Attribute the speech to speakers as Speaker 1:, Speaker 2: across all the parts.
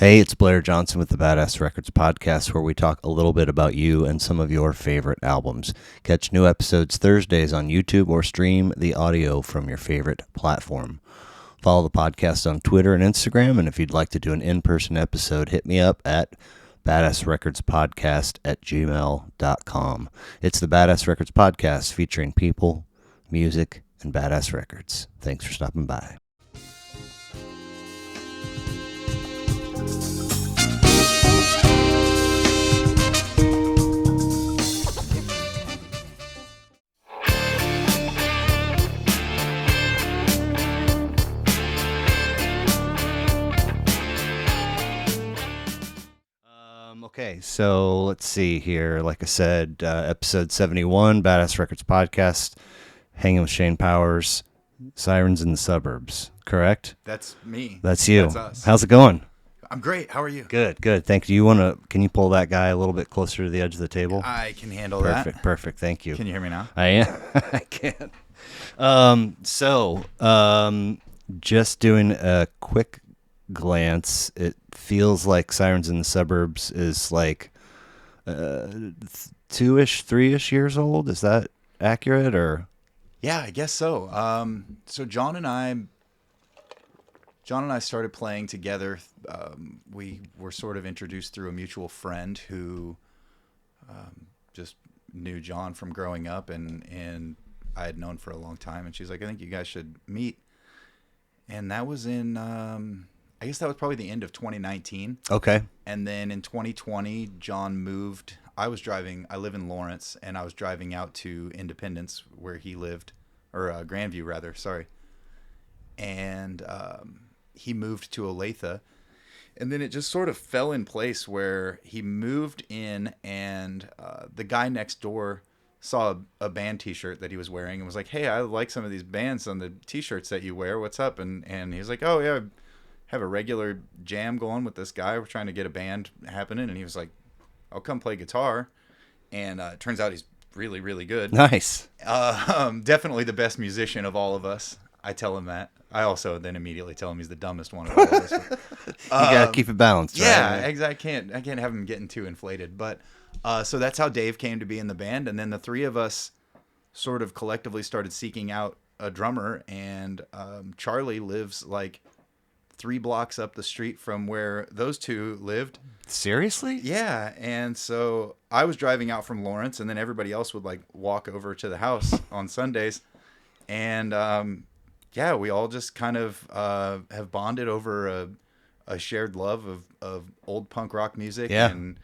Speaker 1: Hey, it's Blair Johnson with the Badass Records podcast, where we talk a little bit about you and some of your favorite albums. Catch new episodes Thursdays on YouTube or stream the audio from your favorite platform. Follow the podcast on Twitter and Instagram, and if you'd like to do an in-person episode, hit me up at badassrecordspodcast@gmail.com. It's the Badass Records podcast featuring people, music, and badass records. Thanks for stopping by. Okay, so let's see here. Like I said, episode 71, Badass Records Podcast, hanging with Shane Powers, Sirens in the Suburbs, correct?
Speaker 2: That's me.
Speaker 1: That's you.
Speaker 2: That's us.
Speaker 1: How's it going?
Speaker 2: I'm great. How are you?
Speaker 1: Good, good. Thank you. Can you pull that guy a little bit closer to the edge of the table?
Speaker 2: I can handle that.
Speaker 1: Perfect. Thank you.
Speaker 2: Can you hear me now?
Speaker 1: I am. I can. Just doing a quick glance, it feels like Sirens in the Suburbs is like 2-ish, 3-ish years old. Is that accurate? Or
Speaker 2: Yeah, I guess so. So John and I started playing together. We were sort of introduced through a mutual friend who just knew John from growing up, and I had known for a long time. And she's like, I think you guys should meet. And that was in I guess that was probably the end of 2019.
Speaker 1: okay,
Speaker 2: And then in 2020, John moved. I live in Lawrence, and I was driving out to Independence where he lived, or Grandview rather, sorry. And he moved to Olathe. And then it just sort of fell in place where he moved in, and the guy next door saw a band t-shirt that he was wearing and was like, hey, I like some of these bands on the t-shirts that you wear. What's up? And he was like, oh, yeah, have a regular jam going with this guy. We're trying to get a band happening. And he was like, I'll come play guitar. And it turns out he's really, really good.
Speaker 1: nice.
Speaker 2: Definitely the best musician of all of us. I tell him that. I also then immediately tell him he's the dumbest one of all of us.
Speaker 1: You gotta keep it balanced, right?
Speaker 2: Yeah, exactly. I can't have him getting too inflated. But so that's how Dave came to be in the band. And then the three of us sort of collectively started seeking out a drummer. And Charlie lives like 3 blocks up the street from where those two lived.
Speaker 1: Seriously?
Speaker 2: Yeah. And so I was driving out from Lawrence, and then everybody else would like walk over to the house on Sundays. And yeah, we all just kind of have bonded over a shared love of old punk rock music.
Speaker 1: Yeah.
Speaker 2: And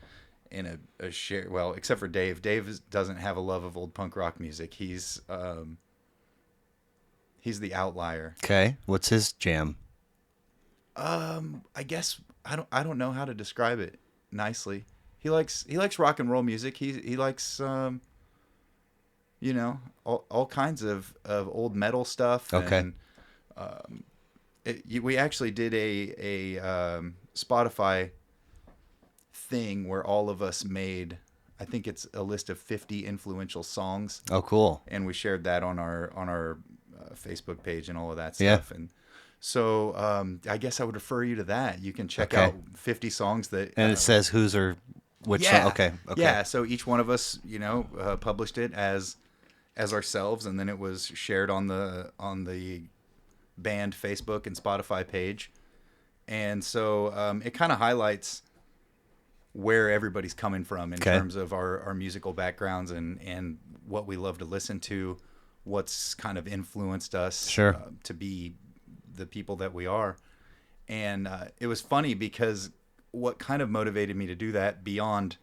Speaker 2: a shared, well, except for Dave. Dave doesn't have a love of old punk rock music. He's the outlier.
Speaker 1: Okay. What's his jam?
Speaker 2: I guess I don't know how to describe it nicely. He likes rock and roll music. He likes all kinds of old metal stuff.
Speaker 1: Okay.
Speaker 2: And we actually did a Spotify thing where all of us made, I think it's a list of 50 influential songs.
Speaker 1: Oh, cool.
Speaker 2: And we shared that on our Facebook page and all of that
Speaker 1: Yeah.
Speaker 2: stuff. And so I guess I would refer you to that. You can check
Speaker 1: Okay.
Speaker 2: out 50 songs that...
Speaker 1: And it says whose or which
Speaker 2: yeah,
Speaker 1: song? Okay.
Speaker 2: Yeah, so each one of us, published it as ourselves, and then it was shared on the band Facebook and Spotify page. And so it kind of highlights where everybody's coming from in terms of our musical backgrounds and what we love to listen to, what's kind of influenced us to be the people that we are. And it was funny because what kind of motivated me to do that, beyond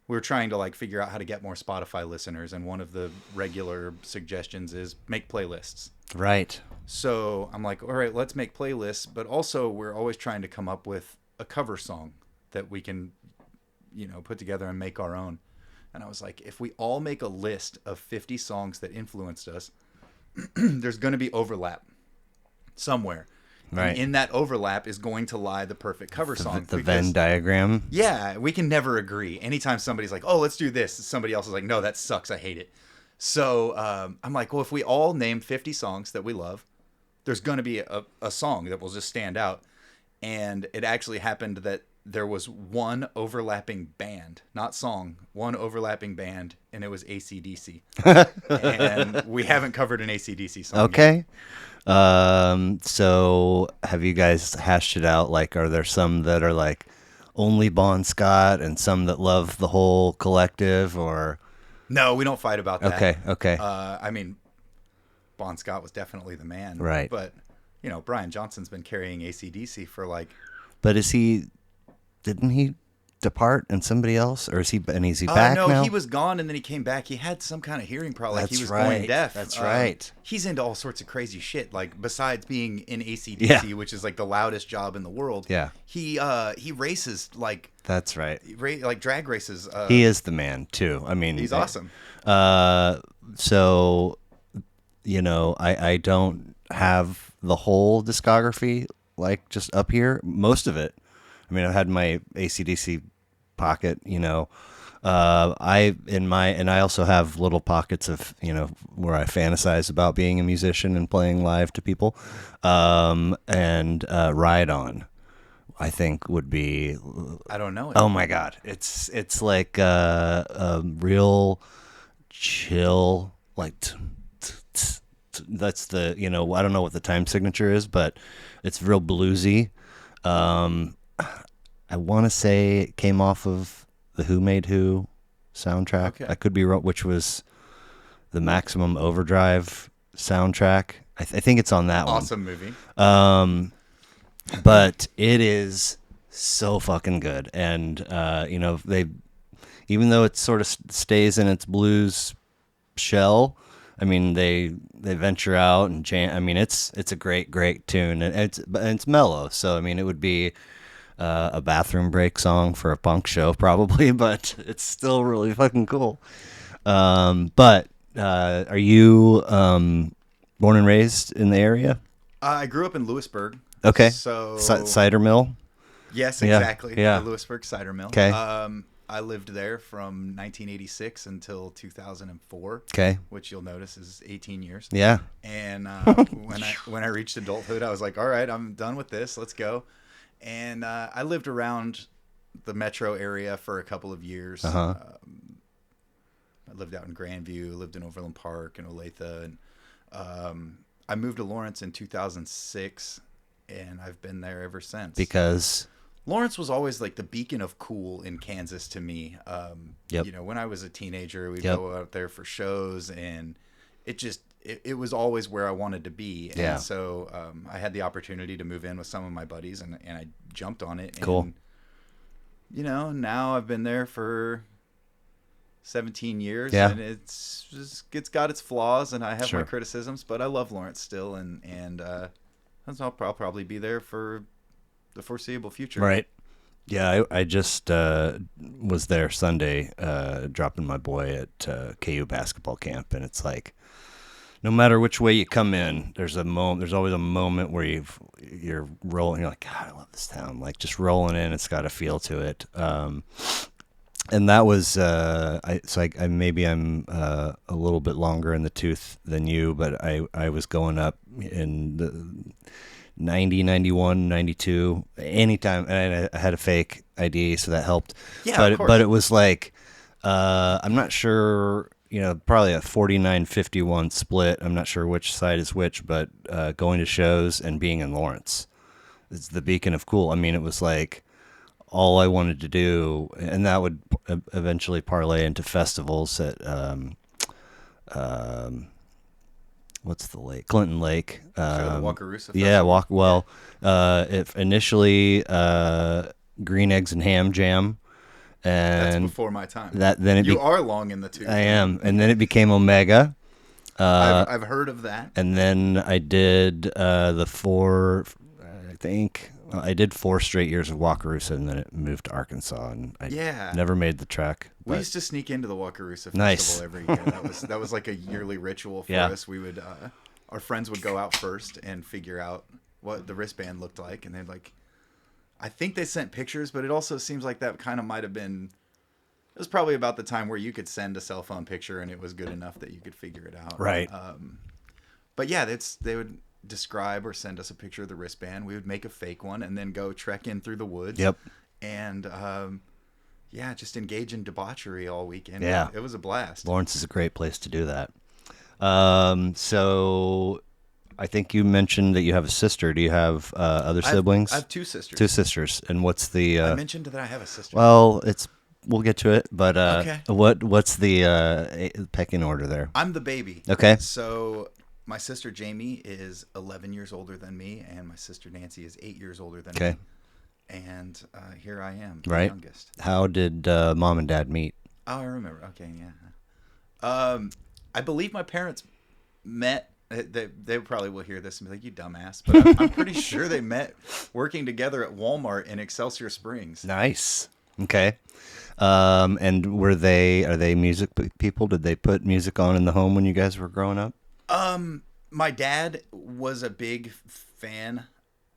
Speaker 2: we were trying to like figure out how to get more Spotify listeners, and one of the regular suggestions is make playlists.
Speaker 1: Right.
Speaker 2: So I'm like, all right, let's make playlists, but also we're always trying to come up with a cover song that we can put together and make our own. And I was like, if we all make a list of 50 songs that influenced us, there's going to be overlap somewhere.
Speaker 1: Right.
Speaker 2: And in that overlap is going to lie the perfect cover song.
Speaker 1: The Venn diagram.
Speaker 2: Yeah, we can never agree. Anytime somebody's like, oh, let's do this, somebody else is like, no, that sucks, I hate it. So I'm like, well, if we all name 50 songs that we love, there's going to be a song that will just stand out. And it actually happened that there was one overlapping band, not song, one overlapping band, and it was AC/DC. And we haven't covered an AC/DC song yet.
Speaker 1: Okay. So have you guys hashed it out? Like, are there some that are like only Bon Scott and some that love the whole collective, or?
Speaker 2: No, we don't fight about that.
Speaker 1: Okay.
Speaker 2: I mean, Bon Scott was definitely the man.
Speaker 1: Right.
Speaker 2: But, Brian Johnson's been carrying AC/DC for like...
Speaker 1: But didn't he depart and somebody else, or is he back
Speaker 2: no,
Speaker 1: now?
Speaker 2: he was gone and then he came back. He had some kind of hearing problem. Like
Speaker 1: That's
Speaker 2: he was
Speaker 1: right.
Speaker 2: going deaf.
Speaker 1: That's right.
Speaker 2: He's into all sorts of crazy shit. Like besides being in AC/DC,
Speaker 1: Yeah.
Speaker 2: which is like the loudest job in the world.
Speaker 1: Yeah.
Speaker 2: He races like...
Speaker 1: That's right.
Speaker 2: Like drag races.
Speaker 1: He is the man too. I mean,
Speaker 2: He's awesome.
Speaker 1: So, I don't have the whole discography like just up here. Most of it. I mean, I've had my AC/DC pocket. I also have little pockets of where I fantasize about being a musician and playing live to people. And Ride On, I think would be.
Speaker 2: I don't know it.
Speaker 1: Oh my God, it's like a real chill, like that's the I don't know what the time signature is, but it's real bluesy. I want to say it came off of the Who Made Who soundtrack.
Speaker 2: Okay.
Speaker 1: I could be wrong, which was the Maximum Overdrive soundtrack. I think it's on that
Speaker 2: Awesome movie.
Speaker 1: one. But it is so fucking good. And, they, even though it sort of stays in its blues shell, I mean, they venture out and jam. I mean, it's a great tune, and it's mellow. So, I mean, it would be a bathroom break song for a punk show probably, but it's still really fucking cool. But are you born and raised in the area?
Speaker 2: I grew up in Lewisburg.
Speaker 1: Okay.
Speaker 2: So
Speaker 1: Cider Mill?
Speaker 2: Yes,
Speaker 1: Yeah,
Speaker 2: exactly.
Speaker 1: yeah.
Speaker 2: The Lewisburg Cider Mill.
Speaker 1: Okay.
Speaker 2: I lived there from 1986 until 2004.
Speaker 1: Okay.
Speaker 2: Which you'll notice is 18 years.
Speaker 1: Yeah.
Speaker 2: And when I reached adulthood, I was like, all right, I'm done with this. Let's go. And I lived around the metro area for a couple of years.
Speaker 1: Uh-huh.
Speaker 2: I lived out in Grandview, lived in Overland Park and Olathe. And I moved to Lawrence in 2006, and I've been there ever since.
Speaker 1: Because
Speaker 2: Lawrence was always like the beacon of cool in Kansas to me.
Speaker 1: Yep.
Speaker 2: When I was a teenager, we'd
Speaker 1: Yep.
Speaker 2: go out there for shows, and it was always where I wanted to be. And
Speaker 1: Yeah.
Speaker 2: so I had the opportunity to move in with some of my buddies, and I jumped on it.
Speaker 1: Cool.
Speaker 2: And, now I've been there for 17 years,
Speaker 1: Yeah.
Speaker 2: and it's got its flaws, and I have
Speaker 1: Sure.
Speaker 2: my criticisms, but I love Lawrence still, and I'll probably be there for the foreseeable future.
Speaker 1: Right. Yeah, I just was there Sunday, dropping my boy at KU basketball camp, and it's like, no matter which way you come in, there's always a moment where you're rolling. You're like, God, I love this town. Like just rolling in, it's got a feel to it. And that was maybe I'm a little bit longer in the tooth than you, but I was going up in the 90, 91, 92, anytime, and I had a fake ID, so that helped.
Speaker 2: Yeah, of course.
Speaker 1: But it was like, I'm not sure, probably a 49-51 split. I'm not sure which side is which, but going to shows and being in Lawrence, it's the beacon of cool. I mean, it was like all I wanted to do, and that would eventually parlay into festivals at, what's the lake? Clinton Lake.
Speaker 2: The Wakarusa
Speaker 1: Yeah, if initially Green Eggs and Ham Jam,
Speaker 2: That's
Speaker 1: and
Speaker 2: before my time.
Speaker 1: you
Speaker 2: are long in the tooth.
Speaker 1: I am, and then it became Omega.
Speaker 2: I've heard of that.
Speaker 1: And then I did the 4. I did 4 straight years of Wakarusa, and then it moved to Arkansas, and I never made the trek.
Speaker 2: We used to sneak into the Wakarusa
Speaker 1: Nice.
Speaker 2: Festival every year. That was like a yearly ritual for us. We would our friends would go out first and figure out what the wristband looked like, and they'd like, I think they sent pictures, but it also seems like that kind of might have been. It was probably about the time where you could send a cell phone picture and it was good enough that you could figure it out.
Speaker 1: Right.
Speaker 2: But yeah, they would describe or send us a picture of the wristband. We would make a fake one and then go trek in through the woods.
Speaker 1: Yep.
Speaker 2: And yeah, just engage in debauchery all weekend.
Speaker 1: Yeah.
Speaker 2: It was a blast.
Speaker 1: Lawrence is a great place to do that. So I think you mentioned that you have a sister. Do you have other siblings?
Speaker 2: I have two sisters.
Speaker 1: Two sisters. And what's the...
Speaker 2: I mentioned that I have a sister.
Speaker 1: well, we'll get to it, but
Speaker 2: Okay.
Speaker 1: what's the pecking order there?
Speaker 2: I'm the baby.
Speaker 1: Okay.
Speaker 2: So my sister Jamie is 11 years older than me, and my sister Nancy is 8 years older than me. And here I am, the youngest.
Speaker 1: How did mom and dad meet?
Speaker 2: Oh, I remember. Okay, yeah. I believe my parents met. They probably will hear this and be like, "You dumbass," but I'm pretty sure they met working together at Walmart in Excelsior Springs.
Speaker 1: Nice. Okay. And are they music people? Did they put music on in the home when you guys were growing up?
Speaker 2: My dad was a big fan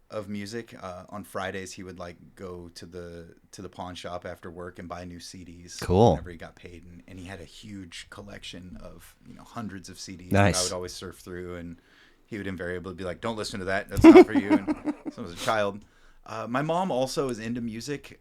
Speaker 2: of music. On Fridays, he would like go to the pawn shop after work and buy new CDs.
Speaker 1: Cool.
Speaker 2: Whenever he got paid, and he had a huge collection of hundreds of CDs.
Speaker 1: Nice.
Speaker 2: That I would always surf through, and he would invariably be like, "Don't listen to that. That's not for you." And so as a child, my mom also is into music.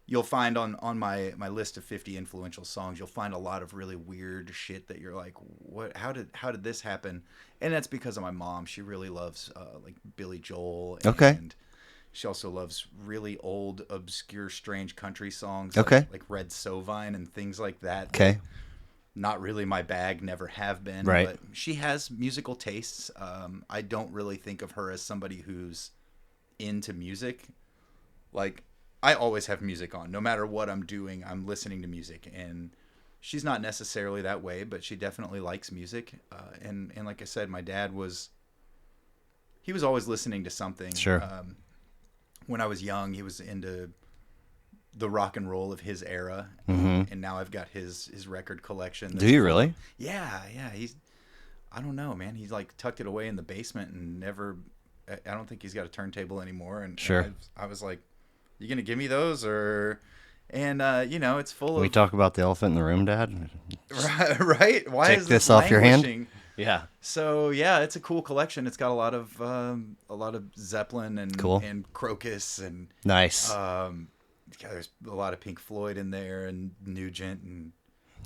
Speaker 2: You'll find on my list of 50 influential songs, you'll find a lot of really weird shit that you're like, what? How did this happen? And that's because of my mom. She really loves like Billy Joel. And she also loves really old, obscure, strange country songs. Like Red Sovine and things like that.
Speaker 1: Okay.
Speaker 2: Not really my bag, never have been.
Speaker 1: Right.
Speaker 2: But she has musical tastes. I don't really think of her as somebody who's into music. Like, I always have music on. No matter what I'm doing, I'm listening to music. And she's not necessarily that way, but she definitely likes music. And like I said, my dad was always listening to something.
Speaker 1: Sure.
Speaker 2: When I was young, he was into the rock and roll of his era.
Speaker 1: Mm-hmm.
Speaker 2: And now I've got his record collection.
Speaker 1: Do you really?
Speaker 2: Yeah. I don't know, man. He's like tucked it away in the basement and never, I don't think he's got a turntable anymore. And
Speaker 1: sure.
Speaker 2: I was like, you gonna give me those or? And it's full of.
Speaker 1: Can we talk about the elephant in the room, Dad?
Speaker 2: Right? Why
Speaker 1: Take
Speaker 2: is
Speaker 1: this off your hand?
Speaker 2: Yeah. So yeah, it's a cool collection. It's got a lot of Zeppelin and
Speaker 1: cool.
Speaker 2: and Crocus and
Speaker 1: nice.
Speaker 2: There's a lot of Pink Floyd in there and Nugent and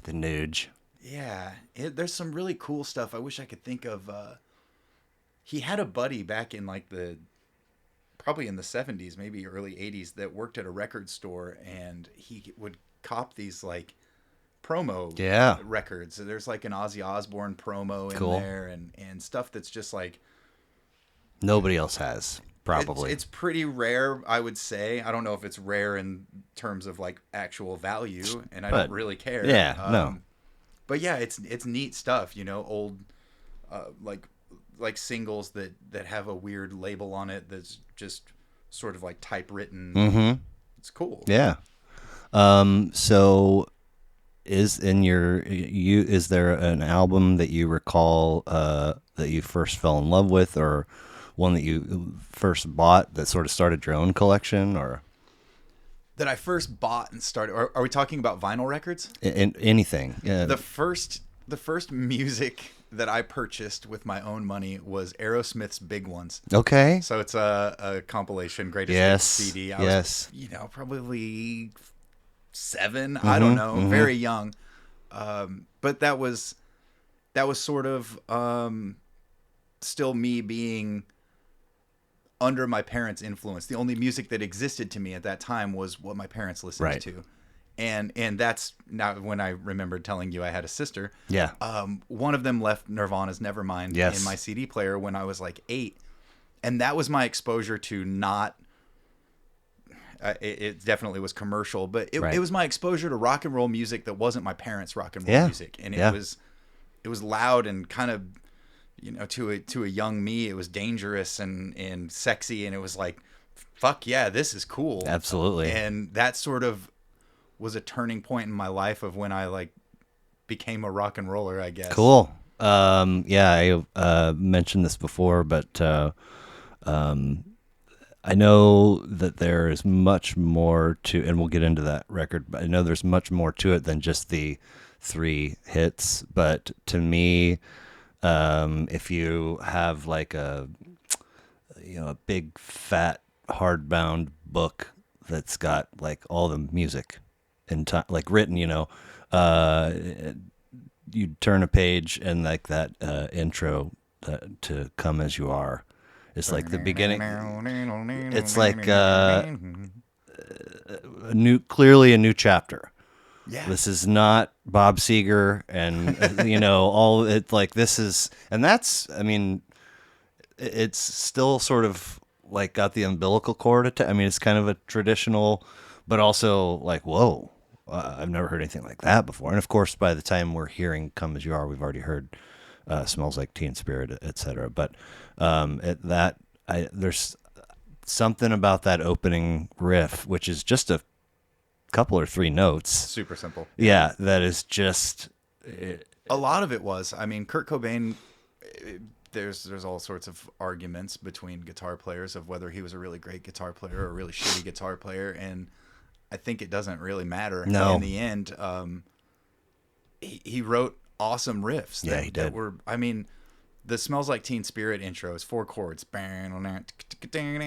Speaker 1: the Nuge.
Speaker 2: Yeah, there's some really cool stuff. I wish I could think of. He had a buddy back in like probably in the 70s, maybe early 80s, that worked at a record store, and he would cop these like promo records. So there's like an Ozzy Osbourne promo in there and stuff that's just like
Speaker 1: nobody else has, probably.
Speaker 2: It's pretty rare, I would say. I don't know if it's rare in terms of like actual value, and I don't really care.
Speaker 1: Yeah, no.
Speaker 2: But yeah, it's neat stuff, old like singles that have a weird label on it that's just sort of like typewritten.
Speaker 1: Mm-hmm.
Speaker 2: It's cool.
Speaker 1: Yeah. So is there an album that you recall that you first fell in love with, or one that you first bought that sort of started your own collection, or
Speaker 2: that I first bought and started? Are we talking about vinyl records?
Speaker 1: Anything. Yeah.
Speaker 2: The first music that I purchased with my own money was Aerosmith's Big Ones.
Speaker 1: Okay.
Speaker 2: So it's a compilation, greatest hits CD. I was, probably 7. Mm-hmm, I don't know, very young. But that was sort of still me being under my parents' influence. The only music that existed to me at that time was what my parents listened to. And that's now when I remembered telling you I had a sister.
Speaker 1: Yeah.
Speaker 2: One of them left Nirvana's Nevermind in my CD player when I was like 8. And that was my exposure to not... it definitely was commercial, but it was my exposure to rock and roll music that wasn't my parents' rock and roll music. And it was loud and kind of, to a young me, it was dangerous and sexy. And it was like, fuck yeah, this is cool.
Speaker 1: Absolutely.
Speaker 2: And that sort of was a turning point in my life of when I like became a rock and roller, I guess.
Speaker 1: Cool. I mentioned this before, but I know that there is much more to, and we'll get into that record, but I know there's much more to it than just the 3 hits. But to me, If you have like a big fat hardbound book that's got like all the music in time, like written, uh, you'd turn a page and like that intro to Come As You Are. It's like the beginning. It's like clearly a new chapter.
Speaker 2: Yeah.
Speaker 1: This is not Bob Seger and all it like this is, and that's, I mean, it's still sort of like got the umbilical cord. I mean, it's kind of a traditional, but also like, whoa, I've never heard anything like that before. And of course, by the time we're hearing "Come As You Are," we've already heard "Smells Like Teen Spirit," etc. But there's something about that opening riff, which is just a couple or three notes.
Speaker 2: Super simple.
Speaker 1: Yeah, that is just.
Speaker 2: A lot of it was. I mean, Kurt Cobain. There's all sorts of arguments between guitar players of whether he was a really great guitar player or a really shitty guitar player, and I think it doesn't really matter.
Speaker 1: No.
Speaker 2: In the end, he wrote awesome riffs.
Speaker 1: Yeah, he did.
Speaker 2: That were, I mean, the "Smells Like Teen Spirit" intro is 4 chords, and then Dave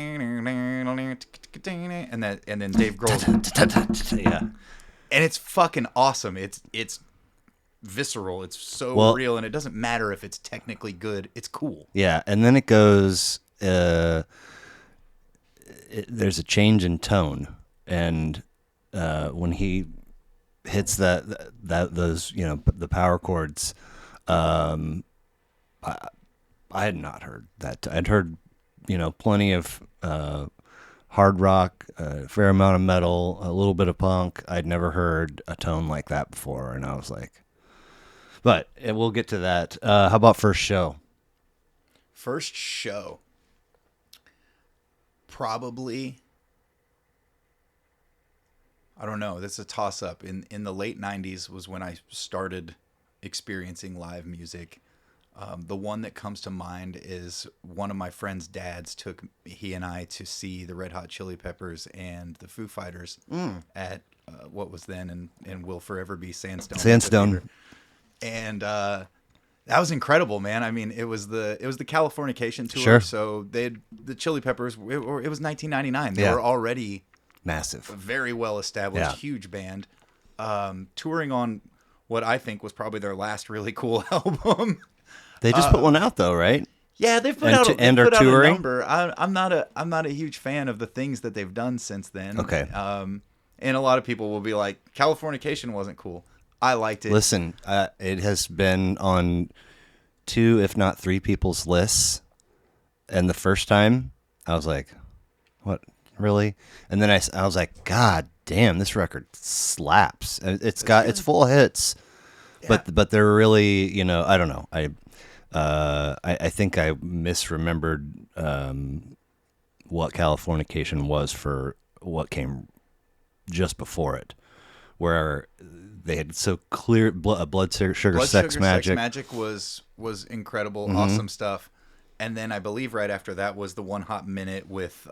Speaker 2: Grohl.
Speaker 1: Yeah.
Speaker 2: And it's fucking awesome. It's visceral. It's so real, and it doesn't matter if it's technically good. It's cool.
Speaker 1: Yeah, and then it goes. There's a change in tone, and when he hits those the power chords, I had not heard that. I'd heard plenty of hard rock, a fair amount of metal, a little bit of punk. I'd never heard a tone like that before, and I was like. But we'll get to that. How about first show?
Speaker 2: First show. Probably. I don't know. That's a toss-up. In the late 90s was when I started experiencing live music. The one that comes to mind is one of my friend's dads took he and I to see the Red Hot Chili Peppers and the Foo Fighters at what was then and will forever be Sandstone. And that was incredible, man. I mean, it was the Californication tour.
Speaker 1: Sure.
Speaker 2: So the Chili Peppers. It was 1999. They
Speaker 1: Yeah.
Speaker 2: were already
Speaker 1: Massive,
Speaker 2: a very well established, huge band, touring on what I think was probably their last really cool album.
Speaker 1: They just put one out though, right?
Speaker 2: Yeah, they've put out a number. I'm not a huge fan of the things that they've done since then.
Speaker 1: Okay.
Speaker 2: And a lot of people will be like, Californication wasn't cool. I liked it.
Speaker 1: Listen, it has been on 2, if not 3 people's lists. And the first time, I was like, what, really? And then I was like, God damn, this record slaps. It's full of hits. Yeah. But they're really, I don't know. I think I misremembered what Californication was for what came just before it, where they had so clear blood sugar sex magic.
Speaker 2: Sex Magic was incredible, awesome stuff. And then I believe right after that was the One Hot Minute with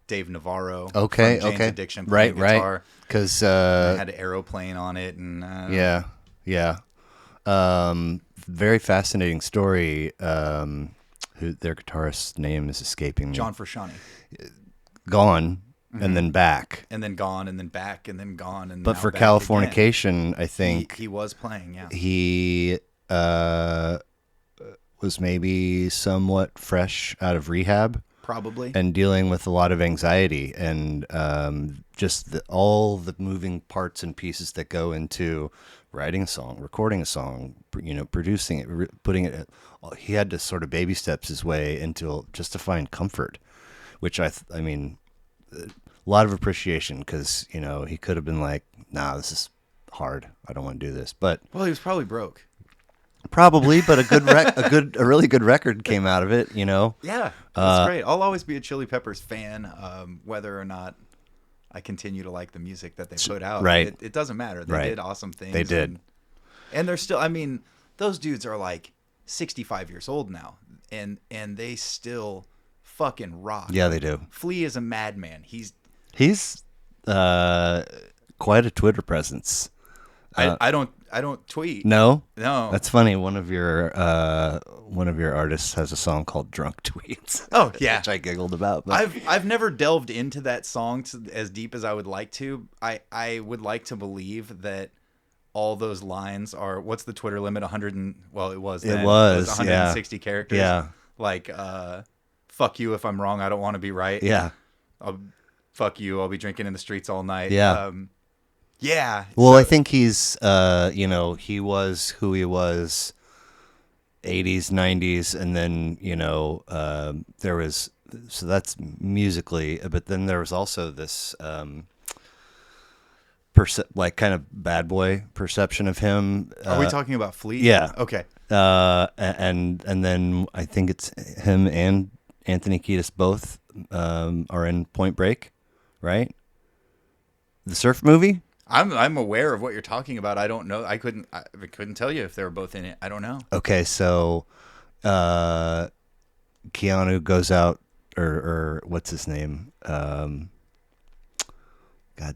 Speaker 2: Dave Navarro.
Speaker 1: Okay,
Speaker 2: from Jane's
Speaker 1: okay,
Speaker 2: Addiction playing guitar.
Speaker 1: Because
Speaker 2: had Aeroplane on it, and
Speaker 1: yeah. Very fascinating story. Who their guitarist's name is escaping me.
Speaker 2: John Frusciante.
Speaker 1: Gone. And then back.
Speaker 2: And then gone, and then back, and then gone. And
Speaker 1: but for Californication, I think
Speaker 2: he was playing. Yeah,
Speaker 1: he was maybe somewhat fresh out of rehab,
Speaker 2: probably,
Speaker 1: and dealing with a lot of anxiety and just all the moving parts and pieces that go into writing a song, recording a song, producing it, putting it. He had to sort of baby steps his way into just to find comfort, which I mean. A lot of appreciation because he could have been like, nah, this is hard, I don't want to do this, but
Speaker 2: he was probably broke,
Speaker 1: but a really good record came out of it.
Speaker 2: Yeah, that's great. I'll always be a Chili Peppers fan, whether or not I continue to like the music that they put out.
Speaker 1: Right,
Speaker 2: it doesn't matter. They did awesome things.
Speaker 1: They did,
Speaker 2: and they're still, I mean, those dudes are like 65 years old now, and they still fucking rock.
Speaker 1: Yeah, they do.
Speaker 2: Flea is a madman. He's
Speaker 1: quite a Twitter presence.
Speaker 2: I don't tweet.
Speaker 1: No?
Speaker 2: No.
Speaker 1: That's funny. One of your artists has a song called Drunk Tweets.
Speaker 2: Oh yeah,
Speaker 1: which I giggled about. But.
Speaker 2: I've never delved into that song as deep as I would like to. I would like to believe that all those lines are, what's the Twitter limit? 100 and, well, it was 160 characters.
Speaker 1: Yeah.
Speaker 2: Like, fuck you if I'm wrong. I don't want to be right.
Speaker 1: Yeah.
Speaker 2: Fuck you. I'll be drinking in the streets all night.
Speaker 1: Yeah.
Speaker 2: Yeah.
Speaker 1: Well, I think he's, he was who he was 80s, 90s. And then, there was, so that's musically, but then there was also this, kind of bad boy perception of him.
Speaker 2: Are we talking about Fleet?
Speaker 1: Yeah.
Speaker 2: Okay.
Speaker 1: And then I think it's him and Anthony Kiedis both are in Point Break, right? The surf movie.
Speaker 2: I'm aware of what you're talking about. I don't know. I couldn't tell you if they were both in it. I don't know.
Speaker 1: Okay, so Keanu goes out, or what's his name?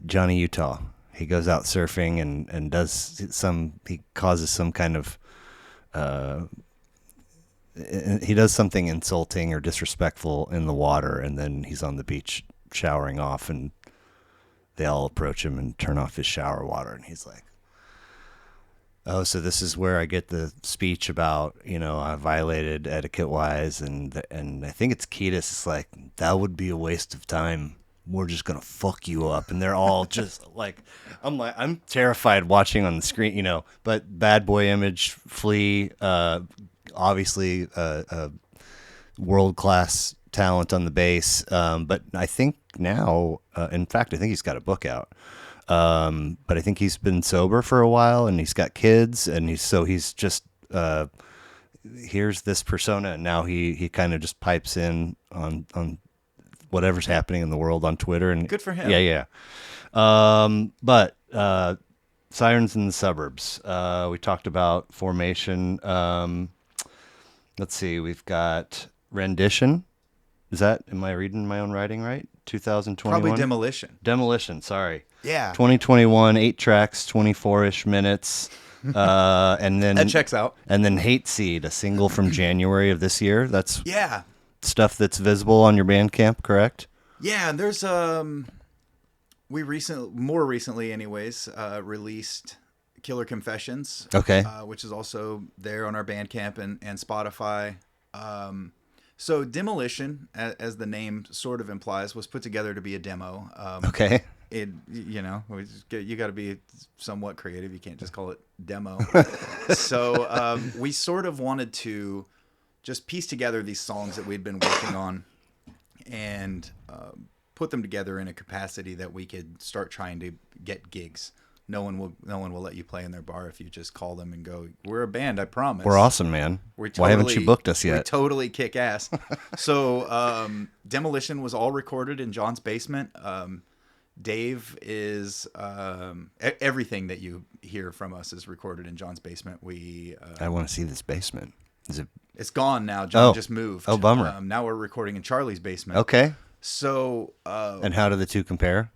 Speaker 1: Johnny Utah. He goes out surfing and he causes some kind of, he does something insulting or disrespectful in the water, and then he's on the beach showering off, and they all approach him and turn off his shower water, and he's like, oh, so this is where I get the speech about, I violated etiquette-wise, and I think it's Kiedis. It's like, that would be a waste of time. We're just gonna fuck you up, and they're all just like, I'm terrified watching on the screen, But bad boy image, Flea, obviously, world class talent on the bass, but I think now, in fact, I think he's got a book out. But I think he's been sober for a while, and he's got kids, and he's just here's this persona, and now he kind of just pipes in on whatever's happening in the world on Twitter, and
Speaker 2: good for him.
Speaker 1: Yeah. But Sirens in the Suburbs. We talked about formation. Let's see. We've got rendition. Am I reading my own writing right? 2021.
Speaker 2: Probably demolition.
Speaker 1: Demolition. Sorry.
Speaker 2: Yeah.
Speaker 1: 2021, 8 tracks, 24-ish minutes. And then
Speaker 2: that checks out.
Speaker 1: And then Hate Seed, a single from January of this year. That's
Speaker 2: yeah.
Speaker 1: Stuff that's visible on your Bandcamp, correct?
Speaker 2: Yeah, and there's more recently anyways, released Killer Confessions.
Speaker 1: Okay.
Speaker 2: Which is also there on our Bandcamp and Spotify. So Demolition, as the name sort of implies, was put together to be a demo.
Speaker 1: Okay.
Speaker 2: You got to be somewhat creative. You can't just call it demo. So we sort of wanted to just piece together these songs that we'd been working on and put them together in a capacity that we could start trying to get gigs. No one will let you play in their bar if you just call them and go, we're a band, I promise.
Speaker 1: We're awesome, man. Why haven't you booked us yet?
Speaker 2: We totally kick ass. So Demolition was all recorded in John's basement. Dave is everything that you hear from us is recorded in John's basement.
Speaker 1: I want to see this basement.
Speaker 2: It's gone now. John just moved.
Speaker 1: Oh, bummer.
Speaker 2: Now we're recording in Charlie's basement.
Speaker 1: Okay.
Speaker 2: So
Speaker 1: and how do the two compare?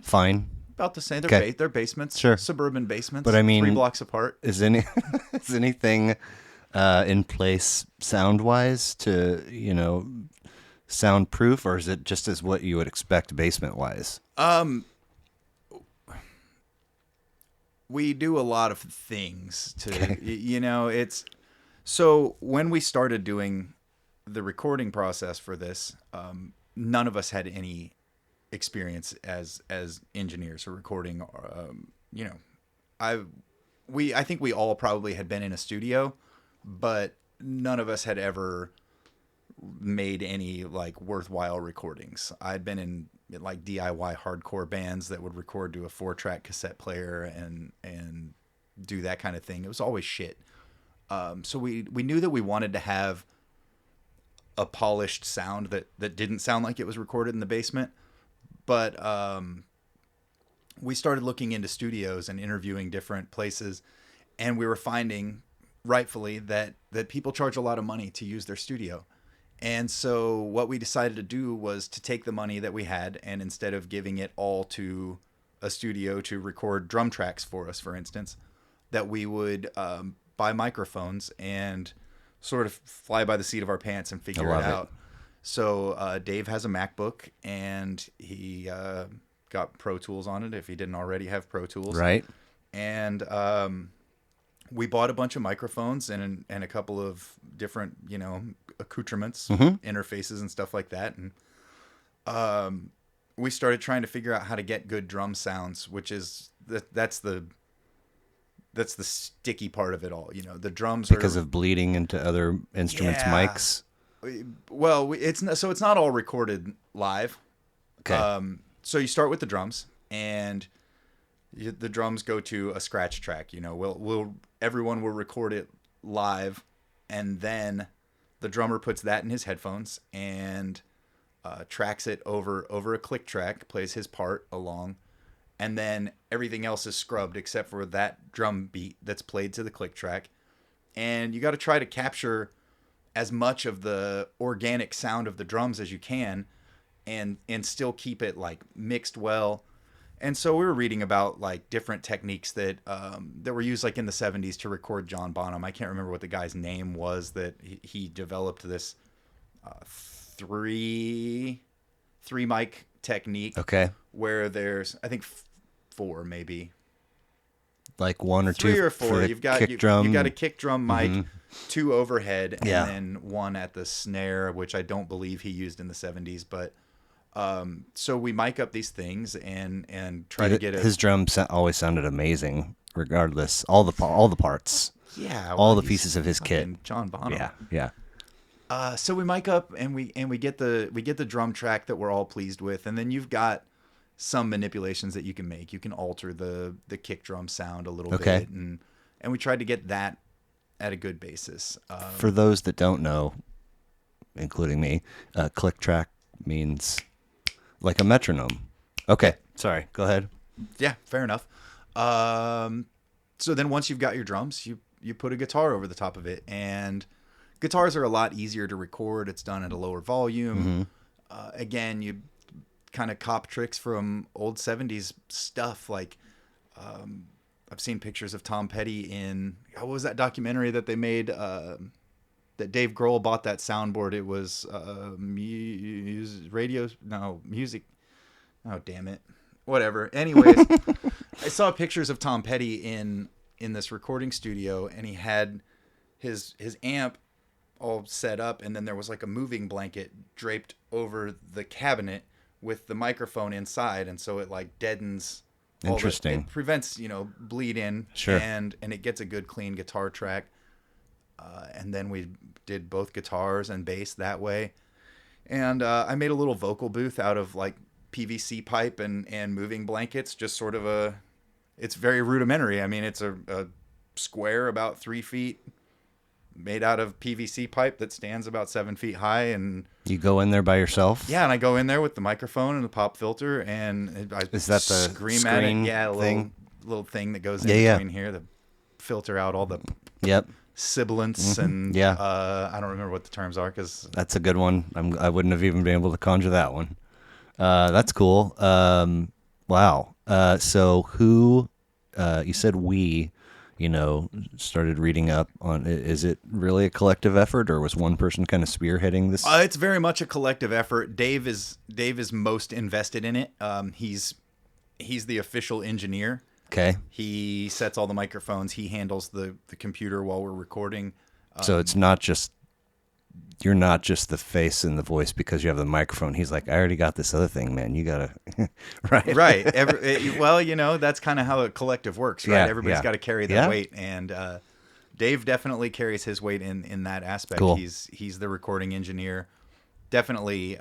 Speaker 1: Fine.
Speaker 2: About the same. They're basements.
Speaker 1: Sure.
Speaker 2: Suburban basements.
Speaker 1: But I mean,
Speaker 2: 3 blocks apart.
Speaker 1: Is anything in place sound wise to soundproof, or is it just as what you would expect basement wise?
Speaker 2: We do a lot of things to, it's so when we started doing the recording process for this, none of us had any experience as engineers or recording. I think we all probably had been in a studio, but none of us had ever made any like worthwhile recordings. I'd been in like DIY hardcore bands that would record to a 4-track cassette player and do that kind of thing. It was always shit. So we knew that we wanted to have a polished sound that didn't sound like it was recorded in the basement. But we started looking into studios and interviewing different places, and we were finding, rightfully, that people charge a lot of money to use their studio. And so what we decided to do was to take the money that we had, and instead of giving it all to a studio to record drum tracks for us, for instance, that we would buy microphones and sort of fly by the seat of our pants and figure it out. So Dave has a MacBook, and he got Pro Tools on it if he didn't already have Pro Tools.
Speaker 1: Right.
Speaker 2: And we bought a bunch of microphones and a couple of different, accoutrements, interfaces and stuff like that. And we started trying to figure out how to get good drum sounds, which is that's the sticky part of it all. The drums
Speaker 1: because of bleeding into other instruments' mics.
Speaker 2: Well, it's not all recorded live.
Speaker 1: Okay.
Speaker 2: So you start with the drums, and the drums go to a scratch track. Everyone will record it live, and then the drummer puts that in his headphones and tracks it over a click track, plays his part along, and then everything else is scrubbed except for that drum beat that's played to the click track. And you got to try to capture as much of the organic sound of the drums as you can, and still keep it like mixed well. And so we were reading about like different techniques that were used like in the 70s to record John Bonham. I can't remember what the guy's name was that he developed this three mic technique.
Speaker 1: Okay.
Speaker 2: Where there's, I think, 4 maybe.
Speaker 1: Like 1 or 2
Speaker 2: 3 or 4. You've got
Speaker 1: kick drum.
Speaker 2: You got a kick drum mic, 2 overhead, and
Speaker 1: Yeah.
Speaker 2: then 1 at the snare, which I don't believe he used in the 70s. But so we mic up these things and try to get
Speaker 1: his drums always sounded amazing, regardless. All the parts.
Speaker 2: Yeah,
Speaker 1: all the pieces of his kit.
Speaker 2: John Bonham.
Speaker 1: Yeah.
Speaker 2: So we mic up and we get the drum track that we're all pleased with, and then you've got some manipulations that you can make. You can alter the kick drum sound a little bit, and we tried to get that at a good basis.
Speaker 1: For those that don't know, including me, click track means like a metronome. Okay, sorry, go ahead.
Speaker 2: Yeah, fair enough. So then once you've got your drums, you put a guitar over the top of it, and guitars are a lot easier to record. It's done at a lower volume. Again, you kind of cop tricks from old 70s stuff. Like I've seen pictures of Tom Petty in, what was that documentary that they made that Dave Grohl bought that soundboard? It was music. Oh, damn it. Whatever. Anyways, I saw pictures of Tom Petty in this recording studio, and he had his amp all set up, and then there was like a moving blanket draped over the cabinet with the microphone inside, and so it like deadens.
Speaker 1: Interesting.
Speaker 2: It prevents bleed in.
Speaker 1: Sure.
Speaker 2: And it gets a good clean guitar track. And then we did both guitars and bass that way. And I made a little vocal booth out of like PVC pipe and moving blankets. Just sort of it's very rudimentary. I mean, it's a square about 3 feet made out of PVC pipe that stands about 7 feet high. And
Speaker 1: you go in there by yourself?
Speaker 2: Yeah, and I go in there with the microphone and the pop filter, and I
Speaker 1: is that the
Speaker 2: scream at it. Yeah, a little thing that goes in between here to filter out all the sibilants and I don't remember what the terms are because
Speaker 1: that's a good one. I wouldn't have even been able to conjure that one. That's cool. Wow. So who? You said we. Started reading up on. Is it really a collective effort, or was one person kind of spearheading this?
Speaker 2: It's very much a collective effort. Dave is most invested in it. He's the official engineer.
Speaker 1: Okay.
Speaker 2: He sets all the microphones. He handles the computer while we're recording.
Speaker 1: So it's not just. You're not just the face and the voice because you have the microphone. He's like, I already got this other thing, man. You gotta, right?
Speaker 2: Right. Well, that's kind of how a collective works, right? Everybody's got to carry their weight, and Dave definitely carries his weight in that aspect.
Speaker 1: Cool.
Speaker 2: He's the recording engineer. Definitely,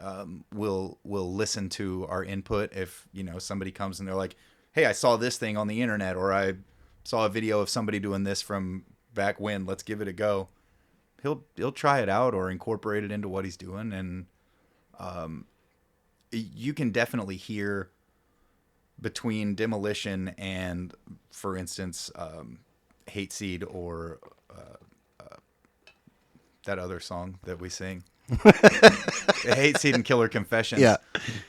Speaker 2: will listen to our input if somebody comes and they're like, hey, I saw this thing on the internet, or I saw a video of somebody doing this from back when. Let's give it a go. He'll try it out or incorporate it into what he's doing, and you can definitely hear between Demolition and, for instance, Hate Seed or that other song that we sing, Hate Seed and Killer Confessions.
Speaker 1: Yeah,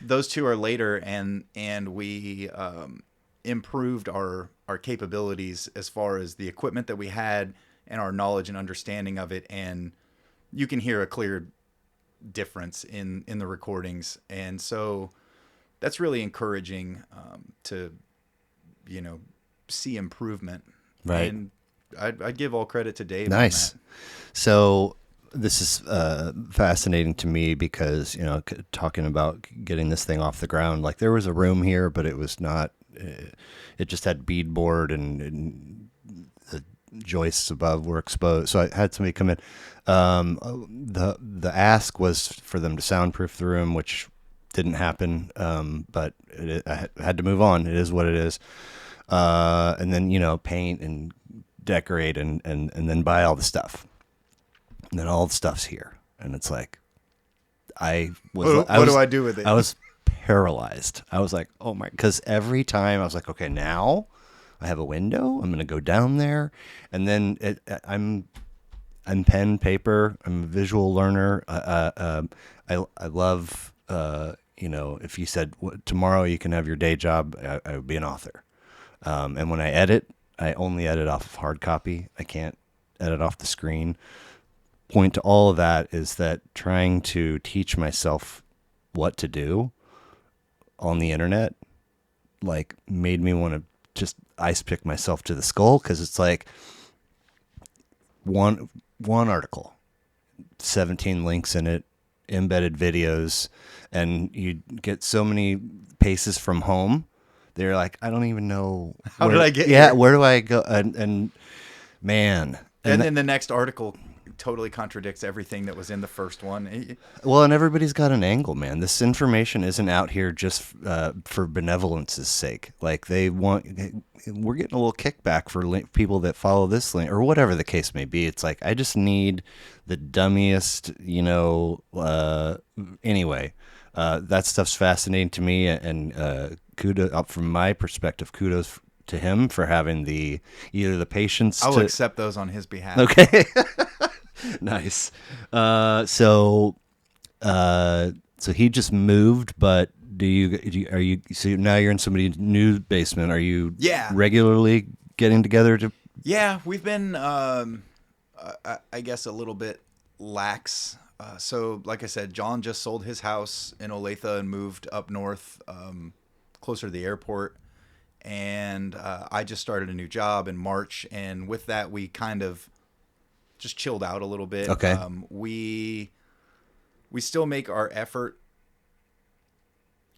Speaker 2: those two are later, and we improved our capabilities as far as the equipment that we had and our knowledge and understanding of it. And you can hear a clear difference in the recordings. And so that's really encouraging, to, you know, see improvement.
Speaker 1: Right.
Speaker 2: And I'd give all credit to Dave
Speaker 1: Nice.
Speaker 2: on that.
Speaker 1: So this is fascinating to me because, you know, talking about getting this thing off the ground, like there was a room here, but it was not, it just had beadboard and the joists above were exposed. So I had somebody come in. The ask was for them to soundproof the room, which didn't happen. But I had to move on. It is what it is. And then, you know, paint and decorate and then buy all the stuff. And then all the stuff's here. And it's like, what
Speaker 2: do I do with it?
Speaker 1: I was paralyzed. I was like, oh my, because every time I was like, okay, now I have a window. I'm going to go down there. And then I'm pen, paper. I'm a visual learner. I love, you know, if you said tomorrow you can have your day job, I would be an author. And when I edit, I only edit off of hard copy. I can't edit off the screen. Point to all of that is that trying to teach myself what to do on the internet, like, made me want to just ice pick myself to the skull, because it's like one article, 17 links in it, embedded videos, and you get so many paces from home. They're like, I don't even know.
Speaker 2: How did I get
Speaker 1: here?
Speaker 2: here?
Speaker 1: Where do I go? And man.
Speaker 2: And then the next article totally contradicts everything that was in the first one.
Speaker 1: Well, and everybody's got an angle, man. This information isn't out here just for benevolence's sake. Like, we're getting a little kickback for people that follow this link or whatever the case may be. It's like, I just need the dummiest, you know, anyway. That stuff's fascinating to me, and kudos, from my perspective, kudos to him for having either the patience.
Speaker 2: I'll accept those on his behalf.
Speaker 1: Okay. Nice. So he just moved, but so now you're in somebody's new basement. Are you regularly getting together to?
Speaker 2: Yeah, we've been, I guess, a little bit lax. So like I said, John just sold his house in Olathe and moved up north, closer to the airport. And I just started a new job in March. And with that, we kind of just chilled out a little bit.
Speaker 1: Okay.
Speaker 2: We still make our effort.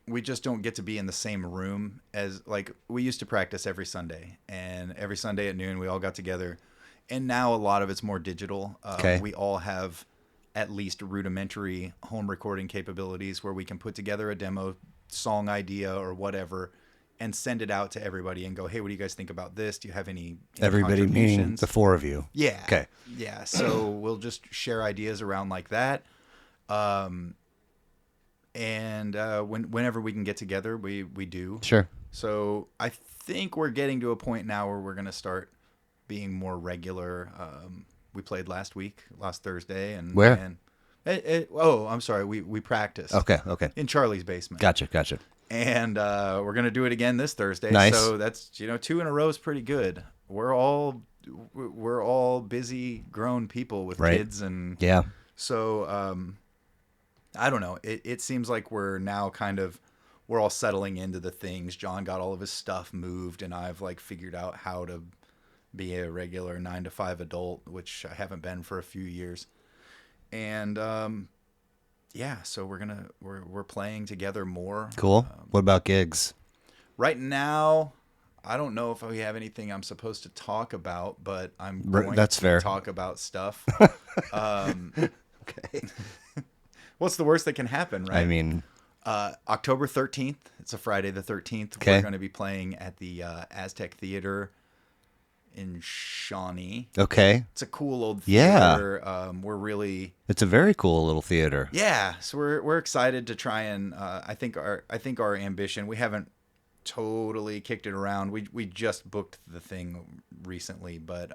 Speaker 2: We just don't get to be in the same room as, like, we used to practice every Sunday, and every Sunday at noon we all got together. And now a lot of it's more digital.
Speaker 1: Okay.
Speaker 2: We all have at least rudimentary home recording capabilities where we can put together a demo song idea or whatever and send it out to everybody and go, hey, what do you guys think about this? Do you have any
Speaker 1: Everybody meaning the four of you.
Speaker 2: Yeah.
Speaker 1: Okay.
Speaker 2: Yeah. So we'll just share ideas around like that. And whenever we can get together, we do.
Speaker 1: Sure.
Speaker 2: So I think we're getting to a point now where we're going to start being more regular. We played last Thursday. And
Speaker 1: where?
Speaker 2: I'm sorry. We practiced.
Speaker 1: Okay.
Speaker 2: In Charlie's basement.
Speaker 1: Gotcha.
Speaker 2: And we're going to do it again this Thursday.
Speaker 1: Nice.
Speaker 2: So that's, 2 in a row is pretty good. We're all busy grown people with kids. And
Speaker 1: yeah.
Speaker 2: So I don't know. It seems like we're now we're all settling into the things. John got all of his stuff moved, and I've figured out how to be a regular 9 to 5 adult, which I haven't been for a few years. And so we're playing together more.
Speaker 1: Cool. What about gigs?
Speaker 2: Right now, I don't know if we have anything I'm supposed to talk about, but I'm going
Speaker 1: That's
Speaker 2: to
Speaker 1: fair.
Speaker 2: talk about stuff.
Speaker 1: Okay.
Speaker 2: What's the worst that can happen, right?
Speaker 1: I mean,
Speaker 2: October 13th. It's a Friday the 13th.
Speaker 1: Okay.
Speaker 2: We're going to be playing at the Aztec Theater in Shawnee.
Speaker 1: Okay.
Speaker 2: It's a cool old
Speaker 1: Yeah.
Speaker 2: theater.
Speaker 1: It's a very cool little theater.
Speaker 2: Yeah. So we're excited to try and I think our ambition, we haven't totally kicked it around. We just booked the thing recently, but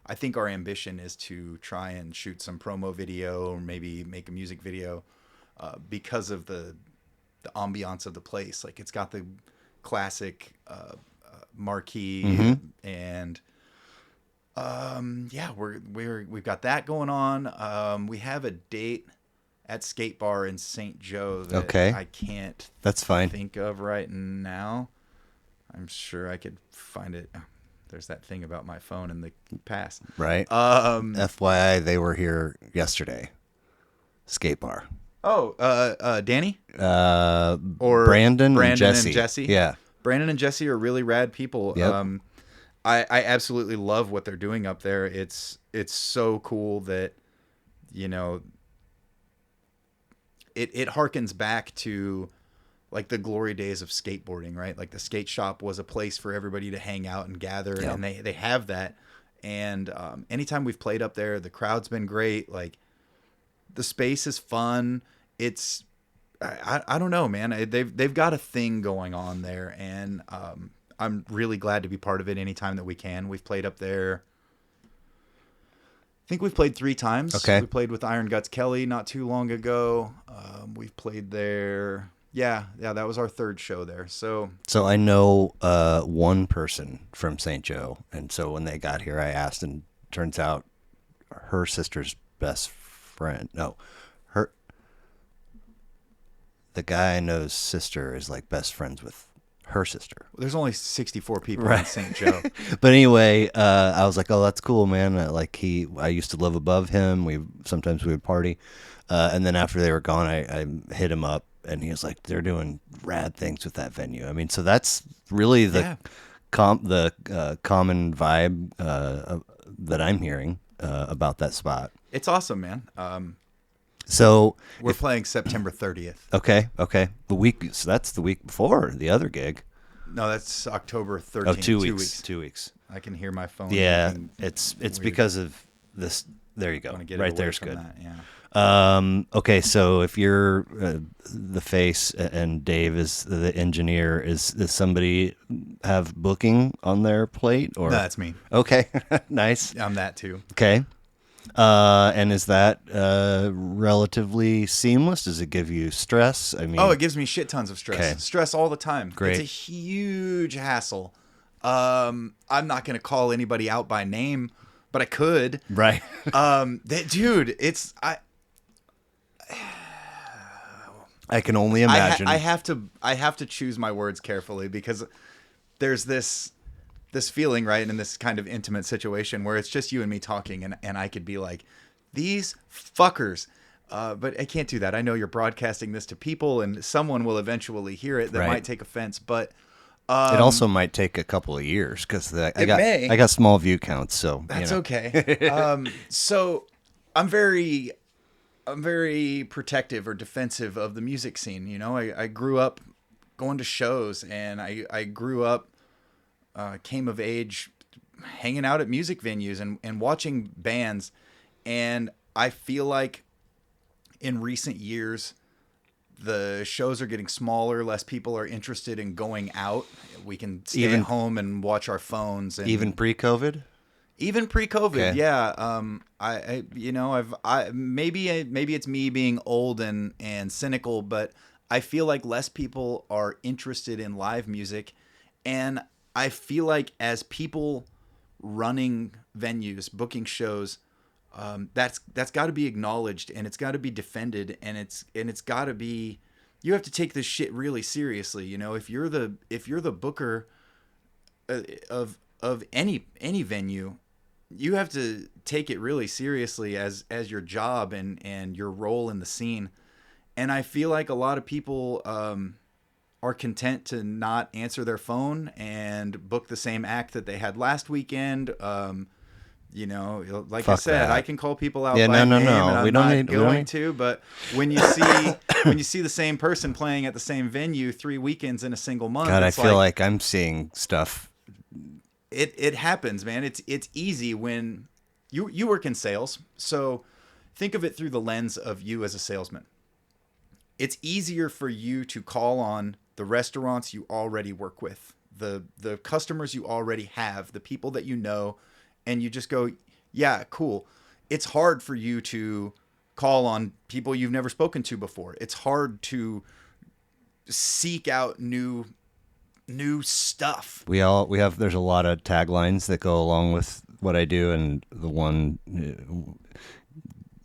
Speaker 2: I think our ambition is to try and shoot some promo video or maybe make a music video because of the ambiance of the place. Like, it's got the classic marquee, and yeah, we've got that going on. We have a date at Skate Bar in St. Joe that
Speaker 1: Okay.
Speaker 2: I can't
Speaker 1: That's fine.
Speaker 2: think of right now. I'm sure I could find it. There's that thing about my phone in the past.
Speaker 1: Right. FYI, they were here yesterday. Skate bar.
Speaker 2: Danny?
Speaker 1: Or
Speaker 2: Or
Speaker 1: Brandon and
Speaker 2: Brandon
Speaker 1: Jesse.
Speaker 2: and Jesse?
Speaker 1: Yeah.
Speaker 2: Brandon and Jesse are really rad people.
Speaker 1: Yep.
Speaker 2: I absolutely love what they're doing up there. It's so cool that, you know, it harkens back to like the glory days of skateboarding, right? Like the skate shop was a place for everybody to hang out and gather,
Speaker 1: Yep.
Speaker 2: and they have that. And anytime we've played up there, the crowd's been great. Like the space is fun. It's I don't know, man. They've got a thing going on there, and I'm really glad to be part of it anytime that we can. We've played up there. I think we've played 3 times.
Speaker 1: Okay.
Speaker 2: We played with Iron Guts Kelly not too long ago. We've played there. Yeah, that was our 3rd show there. So
Speaker 1: So I know one person from St. Joe, and so when they got here, I asked, and turns out her sister's best friend. No, the guy I know's sister is like best friends with her sister.
Speaker 2: there's only 64 people
Speaker 1: Right.
Speaker 2: in St. Joe.
Speaker 1: But anyway, I was like, "Oh, that's cool, man." I used to live above him. Sometimes we would party, and then after they were gone, I hit him up, and he was like, "They're doing rad things with that venue." I mean, so that's really the
Speaker 2: Yeah.
Speaker 1: common vibe that I'm hearing about that spot.
Speaker 2: It's awesome, man.
Speaker 1: So
Speaker 2: We're playing September 30th.
Speaker 1: okay, so that's the week before the other gig.
Speaker 2: No, that's October 13th.
Speaker 1: Oh, 2 weeks. 2 weeks.
Speaker 2: I can hear my phone.
Speaker 1: Yeah,
Speaker 2: making
Speaker 1: it's
Speaker 2: weird.
Speaker 1: because of this. There you go.
Speaker 2: Wanna get it
Speaker 1: Right
Speaker 2: away
Speaker 1: there's
Speaker 2: from
Speaker 1: good.
Speaker 2: that, yeah.
Speaker 1: Okay, so if you're the face and Dave is the engineer, does somebody have booking on their plate or?
Speaker 2: No, that's me.
Speaker 1: Okay, nice.
Speaker 2: I'm that too.
Speaker 1: Okay, and is that relatively seamless? Does it give you stress? I mean,
Speaker 2: Oh, it gives me shit tons of stress.
Speaker 1: Okay.
Speaker 2: Stress all the time.
Speaker 1: Great.
Speaker 2: It's a huge hassle. I'm not going to call anybody out by name, but I could.
Speaker 1: right.
Speaker 2: Dude,
Speaker 1: I can only imagine.
Speaker 2: I have to choose my words carefully because there's this feeling, right, in this kind of intimate situation where it's just you and me talking, and I could be like, these fuckers. But I can't do that. I know you're broadcasting this to people, and someone will eventually hear it that
Speaker 1: Right.
Speaker 2: might take offense. But
Speaker 1: it also might take a couple of years because I
Speaker 2: may.
Speaker 1: got small view counts, so
Speaker 2: that's
Speaker 1: you know.
Speaker 2: okay. So I'm very protective or defensive of the music scene. You know, I grew up going to shows, and I grew up, came of age hanging out at music venues and watching bands. And I feel like in recent years, the shows are getting smaller. Less people are interested in going out. We can stay at home and watch our phones. And
Speaker 1: Even pre-COVID?
Speaker 2: even pre-COVID,
Speaker 1: Okay.
Speaker 2: yeah. Maybe it's me being old and cynical, but I feel like less people are interested in live music, and I feel like as people running venues, booking shows, that's got to be acknowledged, and it's got to be defended, and it's got to be. You have to take this shit really seriously, you know. If you're the booker of any venue, you have to take it really seriously as your job and your role in the scene. And I feel like a lot of people are content to not answer their phone and book the same act that they had last weekend. You know, like I
Speaker 1: Fuck
Speaker 2: said,
Speaker 1: that.
Speaker 2: I can call people out
Speaker 1: Yeah,
Speaker 2: by
Speaker 1: no.
Speaker 2: name, and I'm
Speaker 1: We don't
Speaker 2: not
Speaker 1: need- we
Speaker 2: going
Speaker 1: don't need-
Speaker 2: to. But when you see the same person playing at the same venue 3 weekends in a single month,
Speaker 1: God, I
Speaker 2: it's
Speaker 1: feel like I'm seeing stuff.
Speaker 2: it happens, man. It's easy when you work in sales, so think of it through the lens of you as a salesman. It's easier for you to call on the restaurants you already work with, the customers you already have, the people that you know, and you just go, yeah, cool. It's hard for you to call on people you've never spoken to before. It's hard to seek out new new stuff.
Speaker 1: We have there's a lot of taglines that go along with what I do, and the one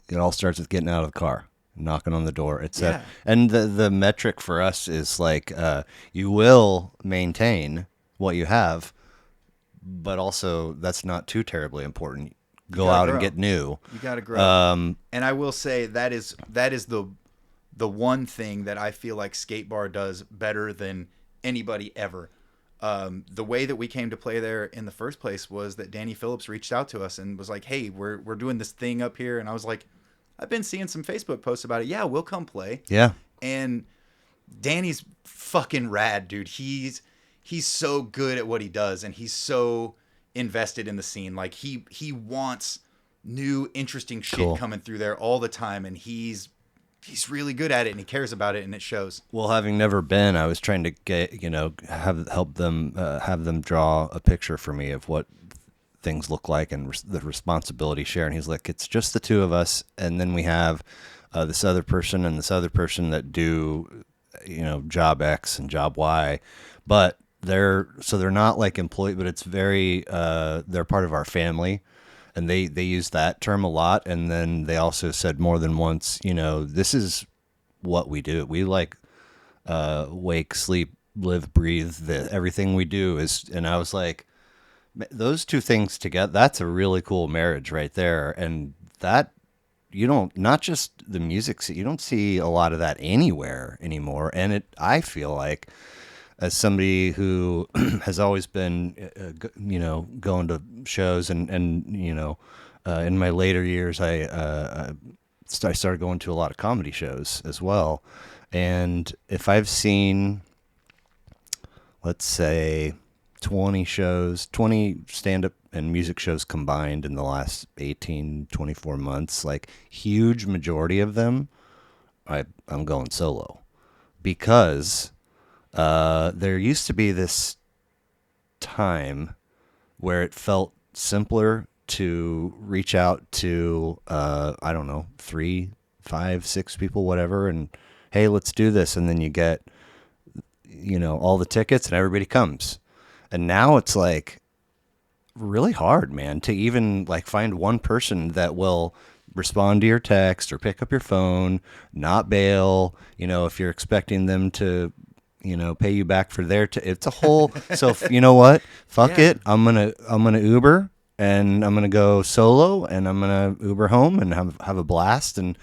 Speaker 1: it all starts with getting out of the car, knocking on the door.
Speaker 2: Yeah.
Speaker 1: And the metric for us is like you will maintain what you have, but also that's not too terribly important. Go out and get new.
Speaker 2: You got to grow. And I will say that is the one thing that I feel like Skate Bar does better than anybody ever. The way that we came to play there in the first place was that Danny Phillips reached out to us and was like, "Hey, we're doing this thing up here," and I was like, "I've been seeing some Facebook posts about it. Yeah, we'll come play."
Speaker 1: Yeah.
Speaker 2: And Danny's fucking rad, dude. He's so good at what he does, and he's so invested in the scene. Like he wants new, interesting shit coming through there all the time, and he's really good at it, and he cares about it, and it shows.
Speaker 1: Well, having never been, I was trying to get help them have them draw a picture for me of what things look like and the responsibility share. And he's like, it's just the two of us, and then we have this other person and this other person that do job X and job Y, but they're not like employee, but it's very they're part of our family. And they use that term a lot. And then they also said more than once, this is what we do. We like wake, sleep, live, breathe. Everything we do is. And I was like, those two things together, that's a really cool marriage right there. And that not just the music, you don't see a lot of that anywhere anymore. And I feel like, as somebody who has always been, going to shows and in my later years, I started going to a lot of comedy shows as well. And if I've seen, let's say, 20 stand-up and music shows combined in the last 18, 24 months, like huge majority of them, I'm going solo because there used to be this time where it felt simpler to reach out to, 3, 5, 6 people, whatever, and hey, let's do this. And then you get, all the tickets and everybody comes. And now it's like really hard, man, to even like find one person that will respond to your text or pick up your phone, not bail, if you're expecting them to pay you back for it's a whole, so you know what, fuck it. I'm going to Uber and I'm going to go solo and I'm going to Uber home and have a blast. And,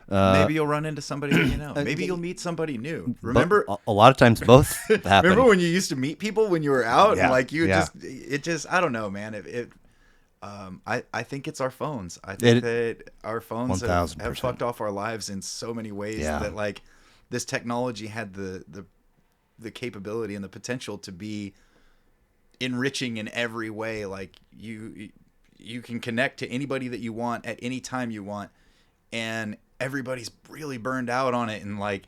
Speaker 2: maybe you'll run into somebody maybe you'll meet somebody new. Remember
Speaker 1: a lot of times both happen.
Speaker 2: Remember when you used to meet people when you were out and like you just, I don't know, man. I think it's our phones. I think that our phones have fucked off our lives in so many ways that like this technology had the capability and the potential to be enriching in every way. Like you can connect to anybody that you want at any time you want, and everybody's really burned out on it. And like,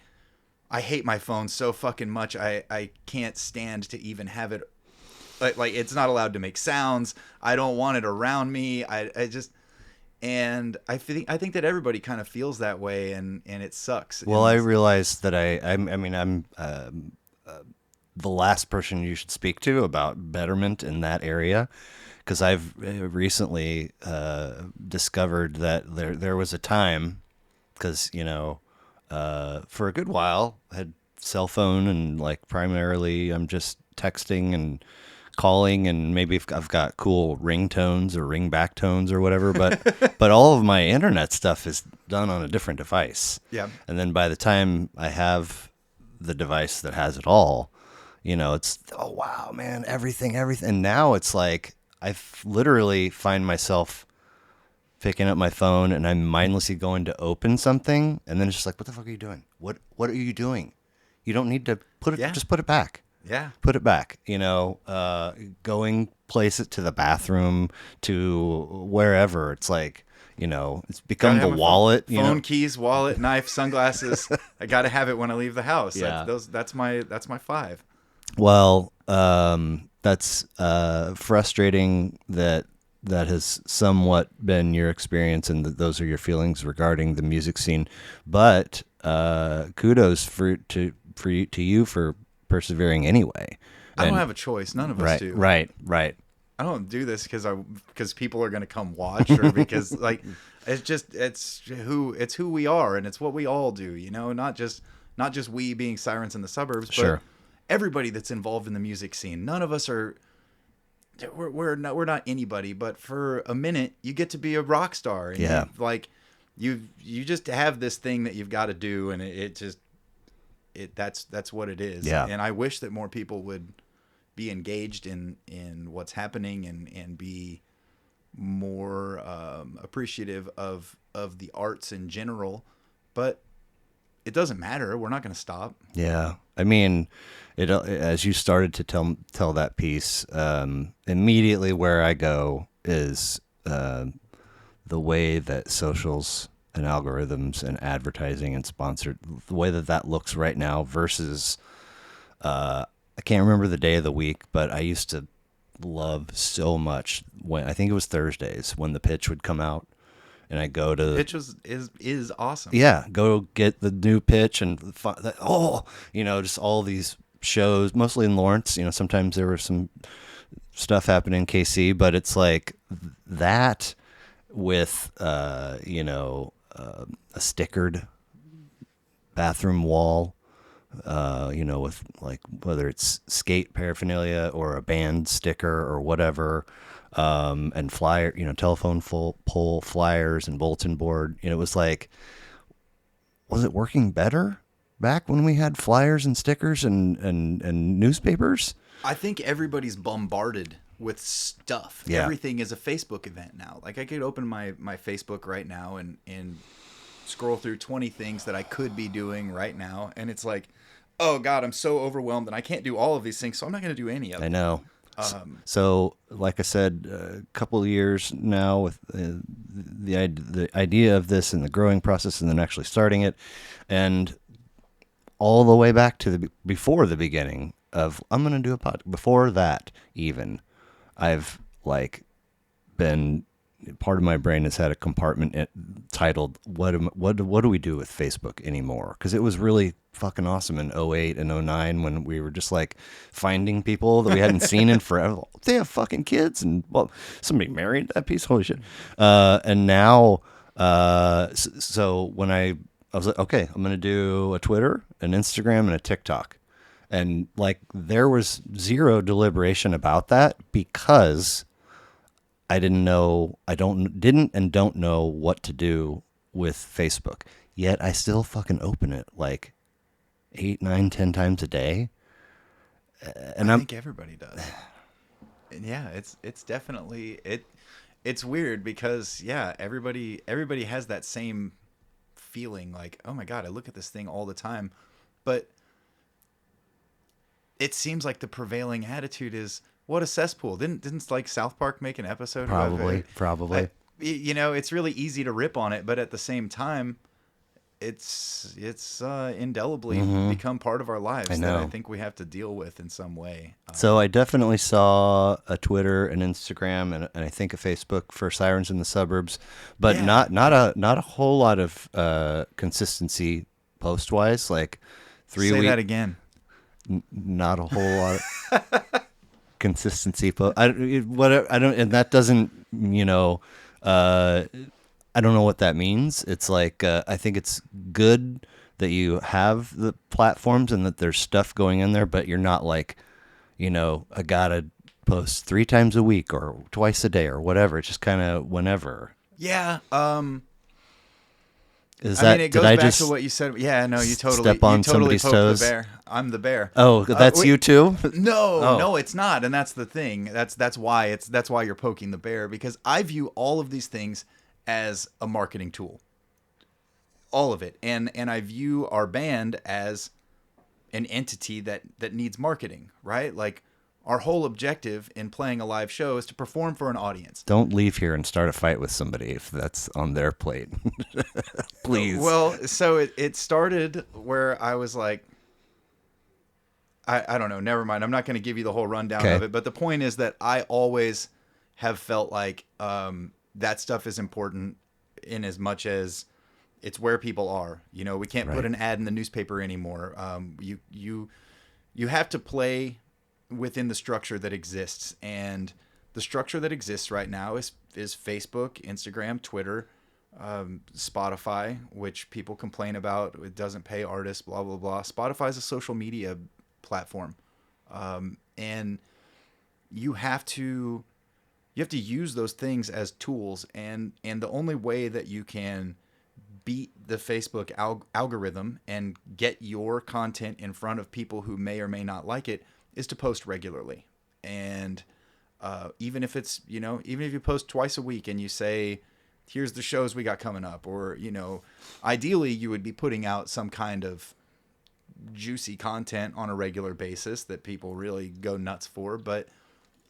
Speaker 2: I hate my phone so fucking much. I can't stand to even have it. Like it's not allowed to make sounds. I don't want it around me. I just. And I think that everybody kind of feels that way, and it sucks.
Speaker 1: Well, I realize that I'm the last person you should speak to about betterment in that area, because I've recently discovered that there was a time, because for a good while I had cell phone and like primarily I'm just texting and calling, and maybe I've got cool ringtones or ringback tones or whatever, but all of my internet stuff is done on a different device.
Speaker 2: Yeah.
Speaker 1: And then by the time I have the device that has it all, it's, oh wow, man, everything. And now it's like I literally find myself picking up my phone and I'm mindlessly going to open something, and then it's just like, what the fuck are you doing? What are you doing? You don't need to put it. Just put it back.
Speaker 2: Yeah.
Speaker 1: Put it back, going place it to the bathroom, to wherever. It's like, it's become the wallet.
Speaker 2: Phone, keys, wallet, knife, sunglasses. I got to have it when I leave the house.
Speaker 1: Yeah.
Speaker 2: That's my 5.
Speaker 1: Well, that's frustrating that has somewhat been your experience and that those are your feelings regarding the music scene. But kudos to you for persevering anyway,
Speaker 2: I don't
Speaker 1: And
Speaker 2: have a choice. None of us
Speaker 1: right,
Speaker 2: do.
Speaker 1: right.
Speaker 2: I don't do this because people are going to come watch, or because like it's who we are, and it's what we all do. Not just we being Sirens in the Suburbs,
Speaker 1: Sure.
Speaker 2: but everybody that's involved in the music scene. None of us are. We're not anybody, but for a minute you get to be a rock star, and
Speaker 1: Yeah.
Speaker 2: you just have this thing that you've got to do, and that's what it is.
Speaker 1: Yeah.
Speaker 2: And I wish that more people would be engaged in what's happening, and be more appreciative of the arts in general. But it doesn't matter. We're not going to stop.
Speaker 1: Yeah, I mean, it as you started to tell that piece, immediately where I go is the way that socials and algorithms and advertising and sponsored, the way that looks right now versus I can't remember the day of the week, but I used to love so much when I think it was Thursdays when the pitch would come out, and I go to
Speaker 2: Pitch is awesome.
Speaker 1: yeah, go get the new pitch and just all these shows, mostly in Lawrence. Sometimes there was some stuff happening in KC, but it's like that with a stickered bathroom wall, with like whether it's skate paraphernalia or a band sticker or whatever, and flyer, telephone pole flyers and bulletin board. It was like, was it working better back when we had flyers and stickers and newspapers?
Speaker 2: I think everybody's bombarded with stuff.
Speaker 1: Yeah.
Speaker 2: Everything is a Facebook event now. Like I could open my Facebook right now and scroll through 20 things that I could be doing right now, and it's like, oh God, I'm so overwhelmed and I can't do all of these things, so I'm not going to do any of them.
Speaker 1: I know. So, like I said, a couple of years now with the idea of this and the growing process, and then actually starting it, and all the way back to before the beginning of I'm going to do a pod. Before that, even I've like been, part of my brain has had a compartment titled what do we do with Facebook anymore? Because it was really fucking awesome in 08 and 09 when we were just like finding people that we hadn't seen in forever. They have fucking kids, and well, somebody married that piece. Holy shit. And now, so when I was like, okay, I'm going to do a Twitter, an Instagram, and a TikTok. And like, there was zero deliberation about that because I didn't know and don't know what to do with Facebook. Yet I still fucking open it like 8, 9, 10 times a day. And
Speaker 2: I think everybody does. And yeah, it's definitely it's weird because yeah, everybody has that same feeling like, oh my God, I look at this thing all the time. But it seems like the prevailing attitude is, what a cesspool. Didn't like South Park make an episode?
Speaker 1: Probably.
Speaker 2: It's really easy to rip on it, but at the same time, it's indelibly become part of our lives that I think we have to deal with in some way.
Speaker 1: So I definitely saw a Twitter, an Instagram, and I think a Facebook for Sirens in the Suburbs, but
Speaker 2: Yeah.
Speaker 1: not a whole lot of consistency post wise. Like 3
Speaker 2: Say
Speaker 1: weeks.
Speaker 2: that again.
Speaker 1: Not a whole lot of consistency. I don't, and that doesn't, I don't know what that means. It's like, I think it's good that you have the platforms and that there's stuff going in there, but you're not like, I gotta post 3 times a week or twice a day or whatever. It's just kind of whenever.
Speaker 2: Yeah.
Speaker 1: Is
Speaker 2: I
Speaker 1: that,
Speaker 2: mean, it goes
Speaker 1: did I
Speaker 2: back
Speaker 1: just
Speaker 2: to what you said. Yeah, no, you totally
Speaker 1: step on
Speaker 2: you totally
Speaker 1: somebody's
Speaker 2: poked
Speaker 1: toes?
Speaker 2: the bear. I'm the bear.
Speaker 1: Oh, that's you too?
Speaker 2: No,
Speaker 1: Oh.
Speaker 2: no, it's not, and that's the thing. That's why you're poking the bear, because I view all of these things as a marketing tool. All of it, and I view our band as an entity that needs marketing, right? Like, our whole objective in playing a live show is to perform for an audience.
Speaker 1: Don't leave here and start a fight with somebody if that's on their plate. Please.
Speaker 2: Well, so it started where I was like, I don't know, never mind. I'm not going to give you the whole rundown of it, but the point is that I always have felt like that stuff is important in as much as it's where people are. We can't put an ad in the newspaper anymore. You have to play within the structure that exists. And the structure that exists right now is Facebook, Instagram, Twitter, Spotify, which people complain about. It doesn't pay artists, blah, blah, blah. Spotify is a social media platform. And you have to use those things as tools. And the only way that you can beat the Facebook algorithm and get your content in front of people who may or may not like it is to post regularly. And even if it's, even if you post twice a week and you say, here's the shows we got coming up, or, ideally you would be putting out some kind of juicy content on a regular basis that people really go nuts for. But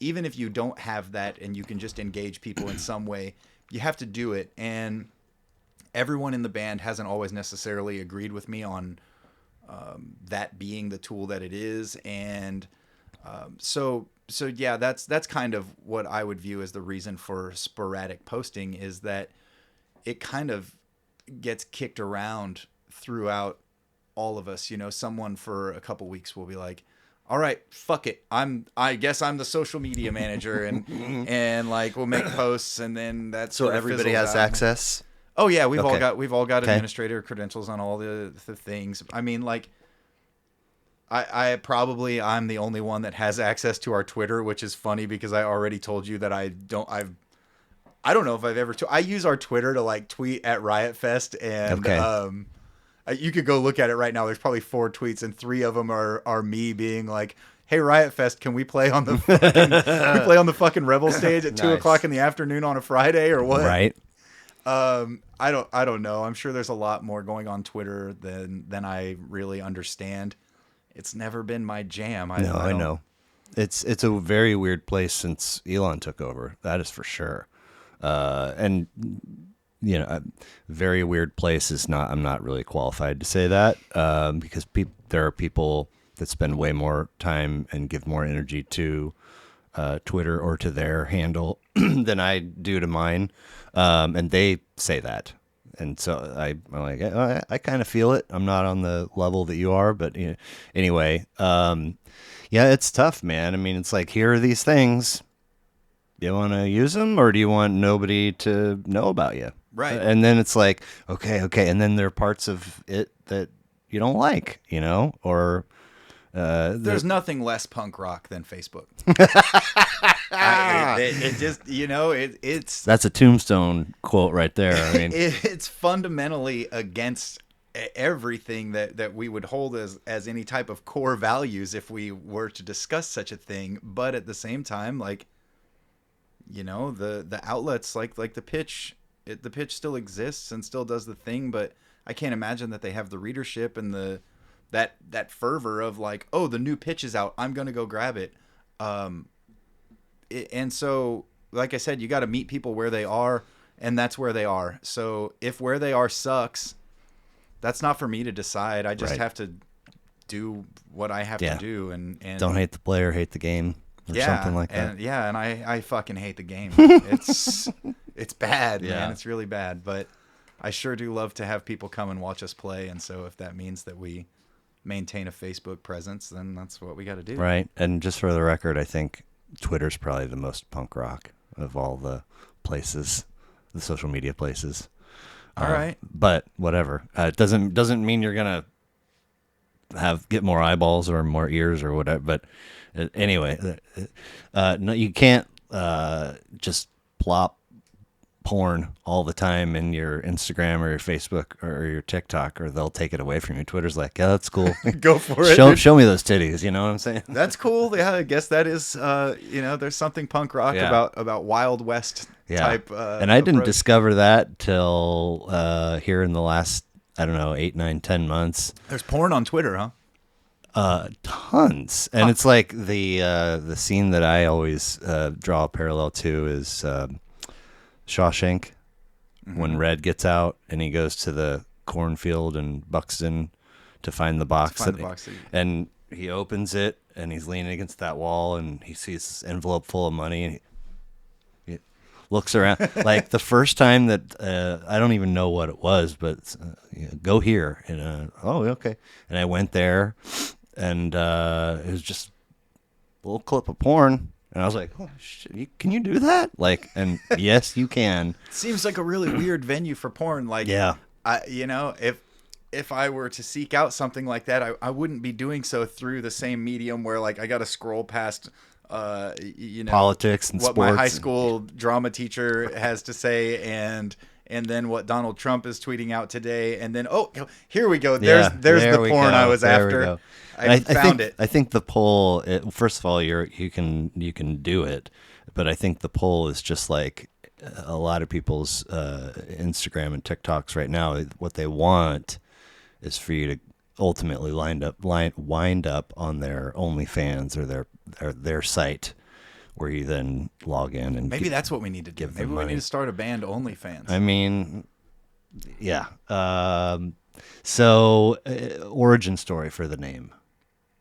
Speaker 2: even if you don't have that and you can just engage people in some way, you have to do it. And everyone in the band hasn't always necessarily agreed with me on that being the tool that it is. And so yeah, that's kind of what I would view as the reason for sporadic posting, is that it kind of gets kicked around throughout all of us. Someone for a couple weeks will be like, all right, fuck it, I guess I'm the social media manager, and like we'll make posts, and then that's
Speaker 1: so everybody has access.
Speaker 2: Oh yeah, we've all got
Speaker 1: Okay.
Speaker 2: administrator credentials on all the things. I mean, like I'm the only one that has access to our Twitter, which is funny because I already told you that I don't know if I've ever I use our Twitter to like tweet at Riot Fest, and you could go look at it right now. There's probably 4 tweets, and 3 of them are me being like, "Hey, Riot Fest, can we play on the fucking Rebel stage at 2:00 in the afternoon on a Friday or what?"
Speaker 1: Right.
Speaker 2: I don't know. I'm sure there's a lot more going on Twitter than I really understand. It's never been my jam.
Speaker 1: I know. It's a very weird place since Elon took over. That is for sure. And a very weird place is not. I'm not really qualified to say that because there are people that spend way more time and give more energy to Twitter or to their handle than I do to mine, and they say that. And so I'm like, I kind of feel it. I'm not on the level that you are, but anyway, yeah, it's tough, man. I mean, it's like, here are these things. Do you want to use them, or do you want nobody to know about you?
Speaker 2: Right.
Speaker 1: And then it's like, okay. And then there are parts of it that you don't like, or
Speaker 2: there's nothing less punk rock than Facebook. It just, it's
Speaker 1: that's a tombstone quote right there. I mean,
Speaker 2: it's fundamentally against everything that we would hold as any type of core values if we were to discuss such a thing. But at the same time, like, the outlets, like the pitch, the pitch still exists and still does the thing. But I can't imagine that they have the readership and that fervor of like, oh, the new pitch is out, I'm gonna go grab it. And so, like I said, you got to meet people where they are, and that's where they are. So if where they are sucks, that's not for me to decide. I just have to do what I have to do, and
Speaker 1: don't hate the player, hate the game, or something like that.
Speaker 2: And I fucking hate the game. It's bad, man. It's really bad. But I sure do love to have people come and watch us play, and so if that means that we maintain a Facebook presence, then that's what we got to do.
Speaker 1: Right. And just for the record, I think Twitter's probably the most punk rock of all the places, the social media places.
Speaker 2: All right.
Speaker 1: But whatever. It doesn't mean you're gonna get more eyeballs or more ears or whatever. But anyway, no, you can't just plop porn all the time in your Instagram or your Facebook or your TikTok, or they'll take it away from you. Twitter's like, yeah, that's cool.
Speaker 2: Go for it.
Speaker 1: Show me those titties. You know what I'm saying?
Speaker 2: That's cool. Yeah, I guess that is. There's something punk rock about Wild West type.
Speaker 1: And I didn't discover that till here in the last, I don't know, 8, 9, 10 months.
Speaker 2: There's porn on Twitter, huh?
Speaker 1: Tons. And it's like the scene that I always draw a parallel to is Shawshank, when Red gets out and he goes to the cornfield in Buxton to find the box. And he opens it and he's leaning against that wall and he sees this envelope full of money and he looks around. Like the first time that I don't even know what it was, but go here. And oh, okay. And I went there and it was just little clip of porn. And I was like, oh, shit, can you do that? Like, and yes, you can.
Speaker 2: Seems like a really weird venue for porn. Like,
Speaker 1: Yeah.
Speaker 2: If I were to seek out something like that, I wouldn't be doing so through the same medium where like I got to scroll past,
Speaker 1: politics and
Speaker 2: what
Speaker 1: sports.
Speaker 2: my high school drama teacher has to say, and then what Donald Trump is tweeting out today, and then here we go. There's
Speaker 1: there
Speaker 2: the
Speaker 1: we
Speaker 2: porn
Speaker 1: go.
Speaker 2: I was
Speaker 1: There we
Speaker 2: after.
Speaker 1: go.
Speaker 2: I found it.
Speaker 1: I think the poll. First of all, you can do it, but I think the poll is just like a lot of people's Instagram and TikToks right now. What they want is for you to ultimately wind up on their OnlyFans or their site, where you then log in and
Speaker 2: Maybe that's what we need to do. Maybe we need to start a band OnlyFans.
Speaker 1: I mean, yeah. So, origin story for the name,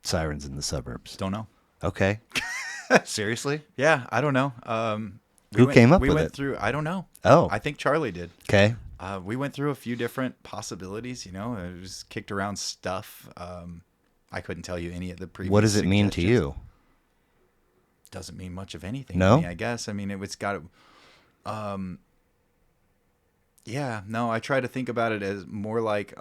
Speaker 1: Sirens in the Suburbs.
Speaker 2: Don't know.
Speaker 1: Okay. Seriously?
Speaker 2: Yeah, I don't know.
Speaker 1: Who came up with it?
Speaker 2: We went through. I don't know.
Speaker 1: Oh,
Speaker 2: I think Charlie did.
Speaker 1: okay.
Speaker 2: We went through a few different possibilities. It was kicked around stuff. I couldn't tell you any of the previous.
Speaker 1: What does it mean to you?
Speaker 2: Doesn't mean much of anything
Speaker 1: No?
Speaker 2: to me, I guess. I mean, it's got yeah, no, I try to think about it as more like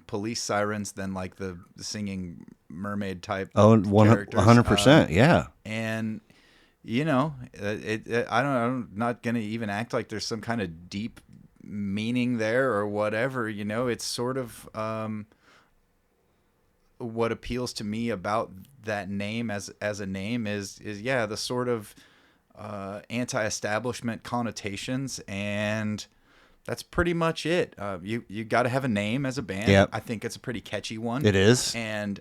Speaker 2: police sirens than like the singing mermaid type characters.
Speaker 1: 100%, yeah.
Speaker 2: And I'm not gonna even act like there's some kind of deep meaning there or whatever. It's sort of what appeals to me about that name as a name is the sort of anti-establishment connotations, and that's pretty much it. You got to have a name as a band.
Speaker 1: Yep.
Speaker 2: I think it's a pretty catchy one.
Speaker 1: It is.
Speaker 2: And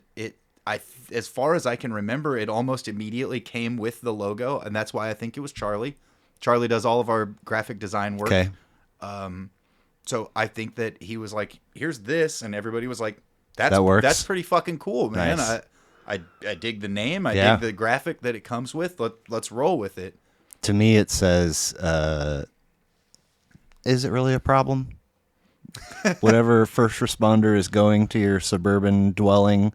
Speaker 2: as far as I can remember, it almost immediately came with the logo, and that's why I think it was Charlie. Charlie does all of our graphic design work.
Speaker 1: Okay.
Speaker 2: So I think that he was like, "Here's this," and everybody was like, "That
Speaker 1: works.
Speaker 2: That's pretty fucking cool, man."
Speaker 1: Nice.
Speaker 2: I dig the name. I dig the graphic that it comes with. Let's roll with it.
Speaker 1: To me, it says, is it really a problem? Whatever first responder is going to your suburban dwelling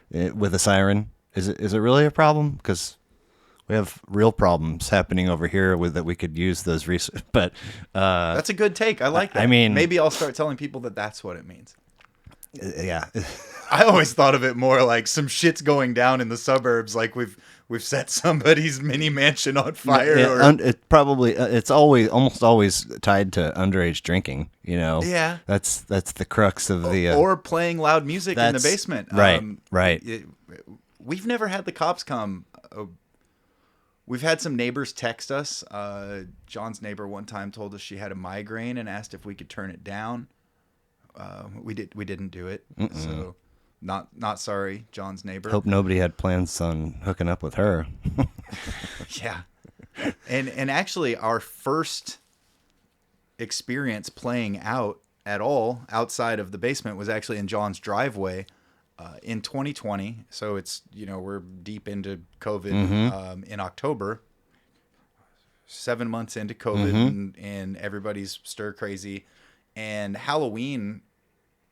Speaker 1: with a siren, is it really a problem? Because we have real problems happening over here that we could use those resources. But
Speaker 2: that's a good take. I like that.
Speaker 1: I mean,
Speaker 2: maybe I'll start telling people that that's what it means.
Speaker 1: Yeah.
Speaker 2: I always thought of it more like some shit's going down in the suburbs, like we've set somebody's mini mansion on fire.
Speaker 1: It probably it's almost always tied to underage drinking.
Speaker 2: Yeah,
Speaker 1: that's the crux of the
Speaker 2: or playing loud music in the basement.
Speaker 1: Right, right.
Speaker 2: We've never had the cops come. We've had some neighbors text us. John's neighbor one time told us she had a migraine and asked if we could turn it down. We didn't do it. So not sorry, John's neighbor.
Speaker 1: Hope nobody had plans on hooking up with her.
Speaker 2: Yeah. And actually our first experience playing out at all outside of the basement was actually in John's driveway in 2020. So it's, we're deep into COVID in October. 7 months into COVID and everybody's stir crazy. And Halloween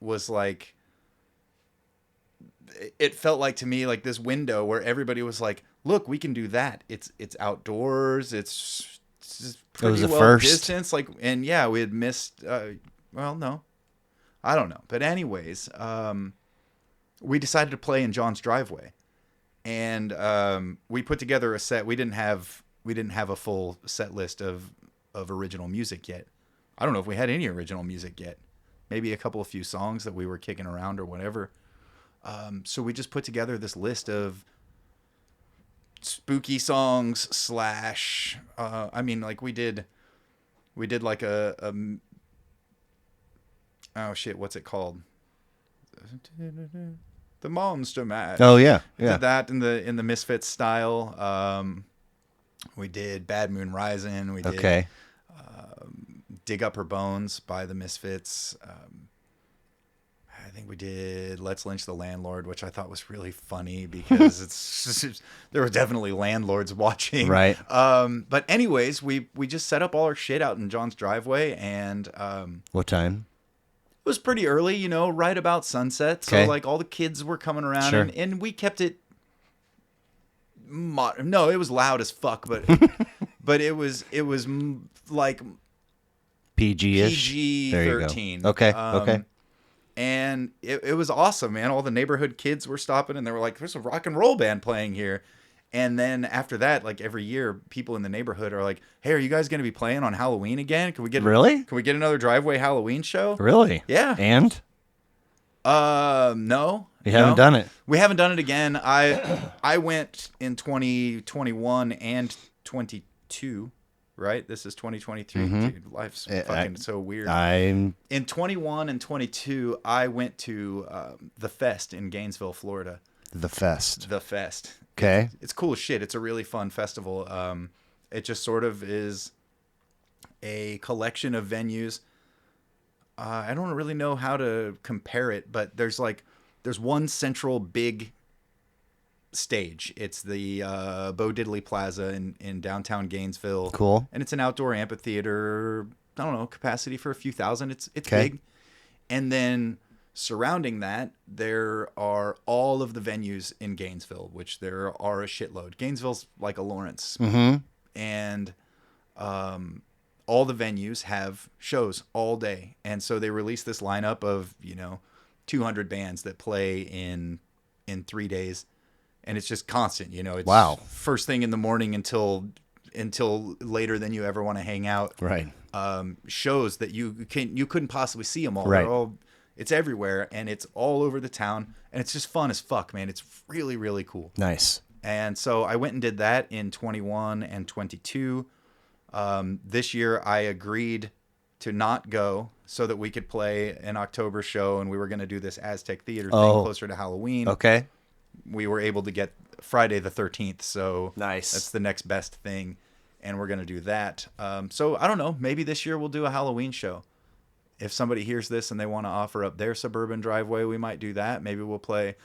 Speaker 2: was like, it felt like to me like this window where everybody was like, look, we can do that. It's outdoors. It's pretty well distance. Like, and yeah, we had missed, well, no, I don't know. But anyways, we decided to play in John's driveway, and we put together a set. We didn't have a full set list of original music yet. I don't know if we had any original music yet. Maybe a couple of few songs that we were kicking around or whatever. So we just put together this list of spooky songs / I mean, like we did like a oh shit, what's it called? The Monster Mash.
Speaker 1: Oh yeah,
Speaker 2: We did that in the Misfits style. We did Bad Moon Rising. We did Dig Up Her Bones by the Misfits. I think we did Let's Lynch the Landlord, which I thought was really funny because there were definitely landlords watching.
Speaker 1: Right.
Speaker 2: But anyways, we just set up all our shit out in John's driveway, and
Speaker 1: what time?
Speaker 2: It was pretty early, right about sunset. So like all the kids were coming around,
Speaker 1: Sure.
Speaker 2: and we kept it No, it was loud as fuck, but it was like
Speaker 1: PG-ish. There you go.
Speaker 2: PG-13.
Speaker 1: Okay.
Speaker 2: And it was awesome, man. All the neighborhood kids were stopping, and they were like, "There's a rock and roll band playing here." And then after that, like every year, people in the neighborhood are like, "Hey, are you guys going to be playing on Halloween again? Can we get
Speaker 1: Really?
Speaker 2: Can we get another driveway Halloween show?"
Speaker 1: Really?
Speaker 2: Yeah.
Speaker 1: And
Speaker 2: No.
Speaker 1: you haven't done it.
Speaker 2: We haven't done it again. I went in 2021 and 22. Right? This is 2023.
Speaker 1: Mm-hmm.
Speaker 2: Dude, life's fucking so weird.
Speaker 1: I'm
Speaker 2: In 21 and 22, I went to the Fest in Gainesville, Florida.
Speaker 1: the Fest.
Speaker 2: The Fest.
Speaker 1: Okay.
Speaker 2: It's cool as shit. It's a really fun festival. It just sort of is a collection of venues. I don't really know how to compare it, but there's one central big stage. It's the Bo Diddley Plaza in downtown Gainesville.
Speaker 1: Cool.
Speaker 2: And it's an outdoor amphitheater. I don't know, capacity for a few thousand. It's
Speaker 1: Okay.
Speaker 2: big. And then surrounding that, there are all of the venues in Gainesville, which there are a shitload. Gainesville's like a Lawrence.
Speaker 1: Mm-hmm.
Speaker 2: And all the venues have shows all day. And so they release this lineup of, 200 bands that play in 3 days. And it's just constant, It's
Speaker 1: Wow.
Speaker 2: first thing in the morning until later than you ever want to hang out.
Speaker 1: Right.
Speaker 2: Shows that you couldn't possibly see them all.
Speaker 1: Right.
Speaker 2: It's everywhere, and it's all over the town, and it's just fun as fuck, man. It's really, really cool.
Speaker 1: Nice.
Speaker 2: And so I went and did that in 21 and 22. This year I agreed to not go so that we could play an October show, and we were going to do this Aztec Theater thing closer to Halloween.
Speaker 1: Okay.
Speaker 2: We were able to get Friday the 13th, so
Speaker 1: Nice.
Speaker 2: that's the next best thing, and we're going to do that. So I don't know, maybe this year we'll do a Halloween show. If somebody hears this and they want to offer up their suburban driveway, we might do that. Maybe we'll play,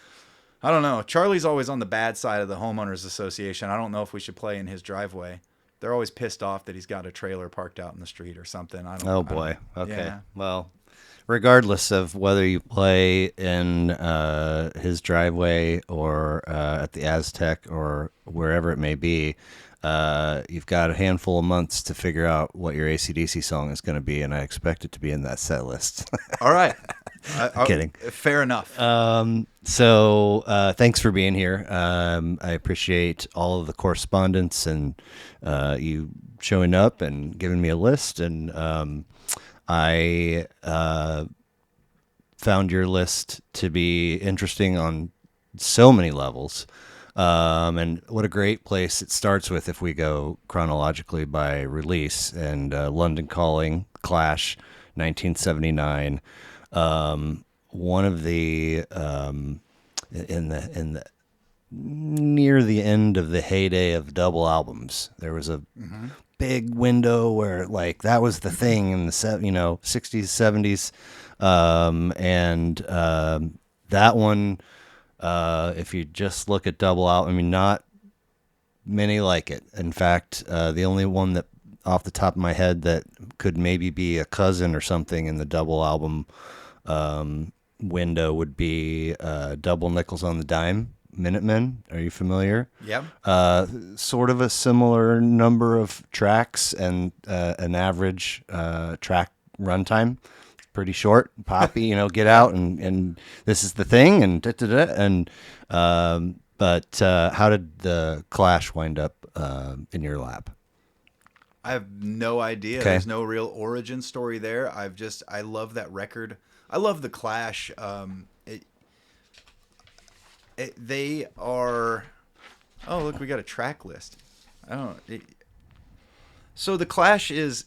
Speaker 2: I don't know. Charlie's always on the bad side of the homeowners association. I don't know if we should play in his driveway. They're always pissed off that he's got a trailer parked out in the street or something.
Speaker 1: Oh boy. Okay.
Speaker 2: Yeah.
Speaker 1: Well, regardless of whether you play in his driveway or at the Aztec or wherever it may be, you've got a handful of months to figure out what your AC/DC song is going to be, and I expect it to be in that set list.
Speaker 2: All right.
Speaker 1: Kidding.
Speaker 2: Fair enough.
Speaker 1: So thanks for being here. I appreciate all of the correspondence and you showing up and giving me a list. And I found your list to be interesting on so many levels. And what a great place it starts with if we go chronologically by release. And London Calling, Clash, 1979. One of the in the near the end of the heyday of double albums, there was a big window where like that was the thing in the 60s, 70s, and that one. If you just look at double album, I mean, not many like it. In fact, the only one that off the top of my head that could maybe be a cousin or something in the double album window would be Double Nickels on the Dime, Minutemen. Are you familiar?
Speaker 2: Yeah.
Speaker 1: Sort of a similar number of tracks and an average track runtime. Pretty short, poppy, get out and this is the thing and and but how did the Clash wind up in your lap?
Speaker 2: I have no idea.
Speaker 1: Okay.
Speaker 2: There's no real origin story there. I love that record. I love the Clash. They are. Oh, look, we got a track list. So the Clash is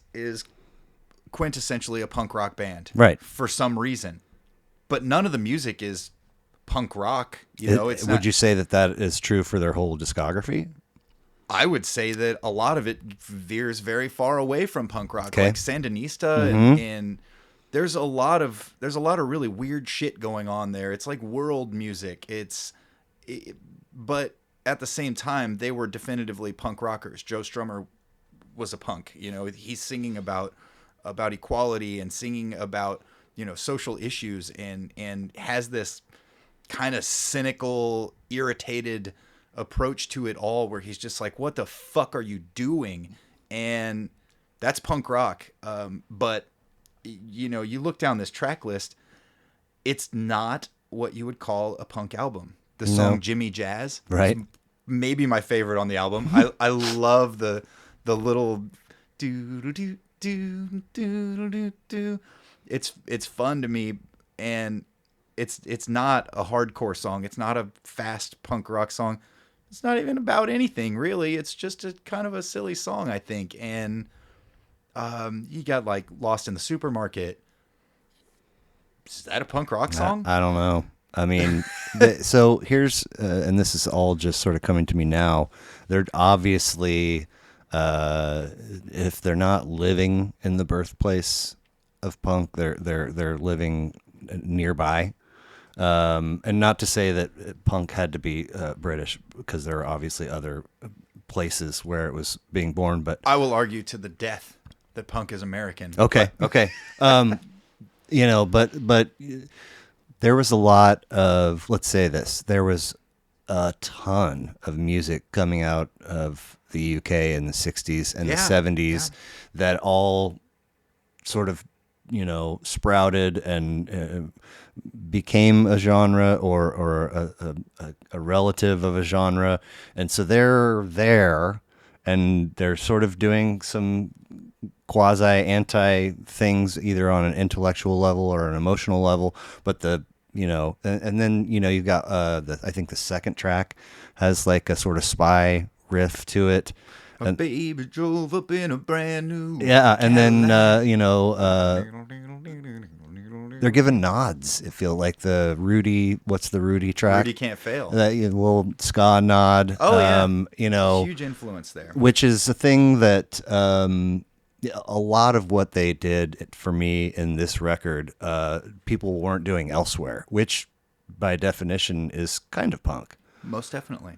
Speaker 2: quintessentially a punk rock band,
Speaker 1: Right?
Speaker 2: For some reason, but none of the music is punk rock. It's
Speaker 1: would you say that is true for their whole discography?
Speaker 2: I would say that a lot of it veers very far away from punk rock,
Speaker 1: Okay.
Speaker 2: like Sandinista, and there's a lot of really weird shit going on there. It's like world music. But at the same time, they were definitively punk rockers. Joe Strummer was a punk. He's singing about equality and singing about social issues and has this kind of cynical, irritated approach to it all where he's just like, what the fuck are you doing? And that's punk rock. But you know, you look down this track list, it's not what you would call a punk album. The song Jimmy Jazz,
Speaker 1: right,
Speaker 2: is maybe my favorite on the album. I love the little do do do do do do do. It's fun to me, and it's not a hardcore song. It's not a fast punk rock song. It's not even about anything really. It's just a kind of a silly song, I think. And you got like Lost in the Supermarket. Is that a punk rock song?
Speaker 1: I don't know. I mean, so here's, and this is all just sort of coming to me now. They're obviously, if they're not living in the birthplace of punk, they're living nearby. And not to say that punk had to be British, because there are obviously other places where it was being born. But
Speaker 2: I will argue to the death that punk is American.
Speaker 1: Okay. You know, but there was a lot of, let's say this, there was a ton of music coming out of the UK in the 60s and the 70s that all sort of, you know, sprouted and became a genre or a relative of a genre. And so they're there and they're sort of doing some quasi anti things either on an intellectual level or an emotional level, but the, you know, and then, you know, you've got I think the second track has like a sort of spy riff to it.
Speaker 2: A baby drove up in a brand new
Speaker 1: and then you know, they're giving nods. It feels like the Rudy. What's the Rudy track?
Speaker 2: Rudy Can't Fail.
Speaker 1: That little ska nod.
Speaker 2: Oh yeah,
Speaker 1: you know,
Speaker 2: huge influence there.
Speaker 1: Which is a thing that a lot of what they did for me in this record, people weren't doing elsewhere, which by definition is kind of punk.
Speaker 2: Most definitely.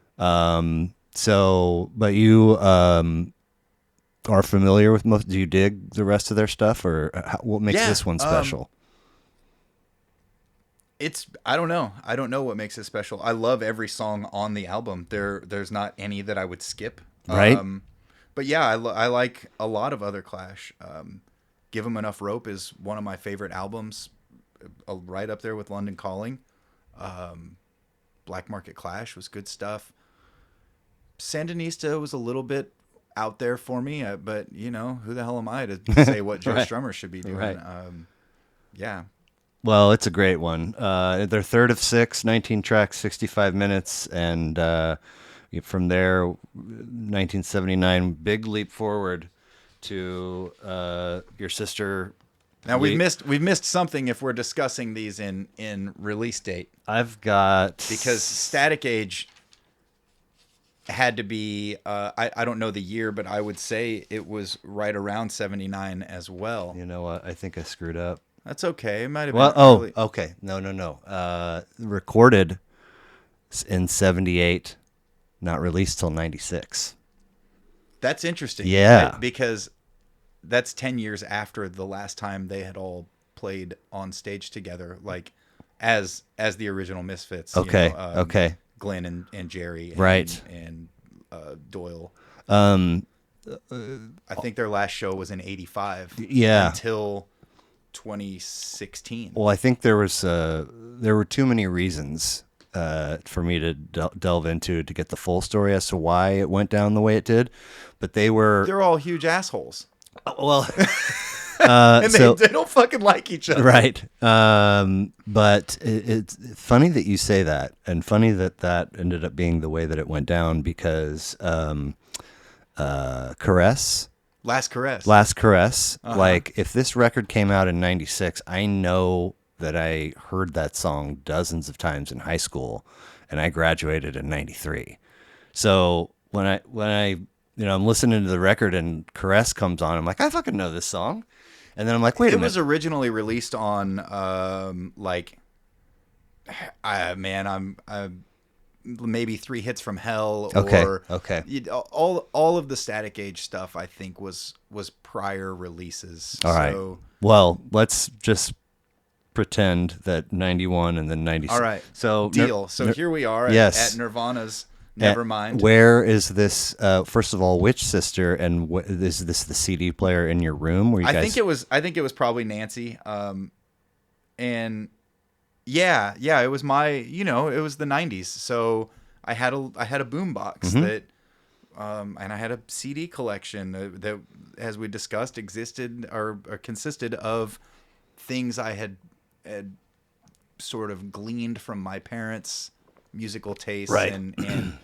Speaker 1: So, but you are familiar with most. Do you dig the rest of their stuff, or what makes this one special?
Speaker 2: I don't know. I don't know what makes it special. I love every song on the album. There's not any that I would skip.
Speaker 1: Right.
Speaker 2: But yeah, I like a lot of other Clash. Give 'Em Enough Rope is one of my favorite albums, right up there with London Calling. Black Market Clash was good stuff. Sandinista was a little bit out there for me, but you know, who the hell am I to say what Joe Strummer should be doing?
Speaker 1: Right.
Speaker 2: Yeah.
Speaker 1: Well, it's a great one. They're third of 6, 19 tracks, 65 minutes, and from there, 1979, big leap forward to your sister.
Speaker 2: Now we've missed something if we're discussing these in release date.
Speaker 1: I've got,
Speaker 2: because Static Age had to be I don't know the year, but I would say it was right around 79 as well.
Speaker 1: You know what? I think I screwed up.
Speaker 2: That's okay. It might have
Speaker 1: been
Speaker 2: early.
Speaker 1: Okay. No. Recorded in 78, not released till 96.
Speaker 2: That's interesting.
Speaker 1: Yeah.
Speaker 2: Right? Because that's 10 years after the last time they had all played on stage together, like as the original Misfits.
Speaker 1: Okay.
Speaker 2: You know,
Speaker 1: okay.
Speaker 2: Glenn and Jerry. And,
Speaker 1: right.
Speaker 2: And Doyle. I think their last show was in 85.
Speaker 1: Yeah.
Speaker 2: Until 2016.
Speaker 1: Well, I think there were too many reasons for me to delve into to get the full story as to why it went down the way it did, but they're
Speaker 2: all huge assholes.
Speaker 1: Well,
Speaker 2: and they don't fucking like each other,
Speaker 1: right? But it's funny that you say that, and funny that ended up being the way that it went down, because Caress.
Speaker 2: Last Caress.
Speaker 1: Uh-huh. Like, if this record came out in 96, I know that I heard that song dozens of times in high school, and I graduated in 93. So when I I'm listening to the record and Caress comes on, I'm like, I fucking know this song. And then I'm like, wait a minute.
Speaker 2: It was originally released on I'm maybe 3 Hits from Hell, or all of the Static Age stuff, I think was prior releases.
Speaker 1: All right. Well, let's just pretend that 91 and then 96.
Speaker 2: All right.
Speaker 1: So
Speaker 2: deal. So here we are at Nirvana's Nevermind.
Speaker 1: Where is this? First of all, which sister, and is this the CD player in your room? Where you
Speaker 2: I
Speaker 1: guys?
Speaker 2: think it was probably Nancy. And yeah, it was my, it was the 90s. So I had a boombox that, and I had a CD collection that, as we discussed, existed or consisted of things I had sort of gleaned from my parents' musical tastes,
Speaker 1: Right.
Speaker 2: and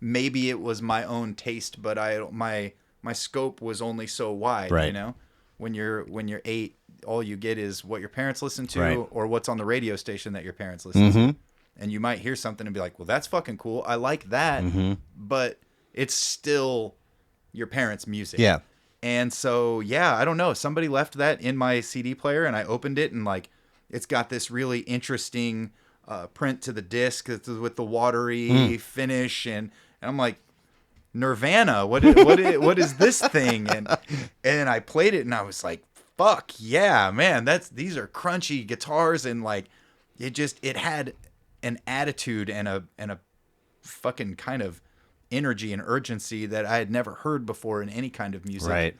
Speaker 2: maybe it was my own taste, but my scope was only so wide.
Speaker 1: Right.
Speaker 2: When you're 8, all you get is what your parents listen to,
Speaker 1: Right.
Speaker 2: or what's on the radio station that your parents listen to, and you might hear something and be like, "Well, that's fucking cool. I like that," but it's still your parents' music.
Speaker 1: Yeah.
Speaker 2: And so, yeah, I don't know. Somebody left that in my CD player, and I opened it, and like, it's got this really interesting print to the disc with the watery finish, and I'm like, Nirvana, what is this thing? And I played it, and I was like, fuck yeah, man, these are crunchy guitars, and like, it had an attitude and a fucking kind of energy and urgency that I had never heard before in any kind of music.
Speaker 1: Right.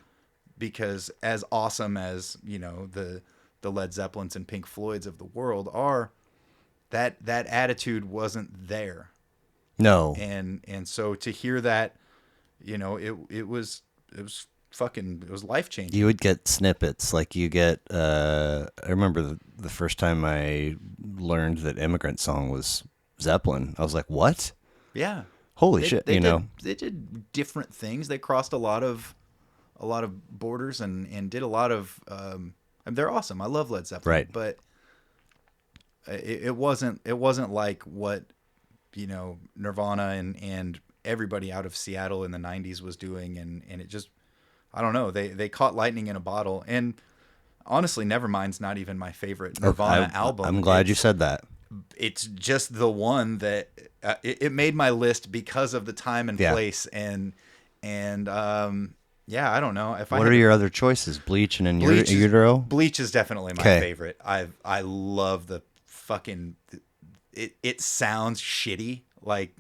Speaker 2: Because as awesome as, the Led Zeppelins and Pink Floyds of the world are, that attitude wasn't there.
Speaker 1: No.
Speaker 2: And so to hear that, it was life changing.
Speaker 1: You would get snippets, like you get. I remember the first time I learned that "Immigrant Song" was Zeppelin. I was like, "What?
Speaker 2: Yeah,
Speaker 1: Holy shit!"
Speaker 2: They did different things. They crossed a lot of borders and did a lot of. And they're awesome. I love Led Zeppelin,
Speaker 1: Right.
Speaker 2: But it wasn't like what Nirvana and everybody out of Seattle in the 90s was doing, and it just, I don't know, they caught lightning in a bottle. And honestly, Nevermind's not even my favorite Nirvana album.
Speaker 1: I'm glad you said that.
Speaker 2: It's just the one that it made my list because of the time and place, and yeah, I don't know.
Speaker 1: What are your other choices? Bleach and In Utero?
Speaker 2: Bleach is definitely my favorite. I love the fucking. It sounds shitty, like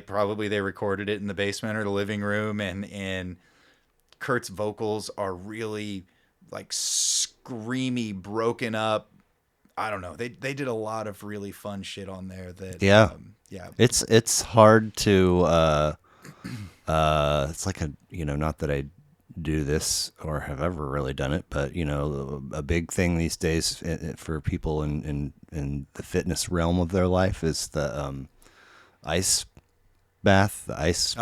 Speaker 2: probably they recorded it in the basement or the living room, and Kurt's vocals are really like screamy, broken up. I don't know. They did a lot of really fun shit on there. That yeah.
Speaker 1: It's hard to. It's like not that I do this or have ever really done it, but a big thing these days for people in the fitness realm of their life is the ice bath, the ice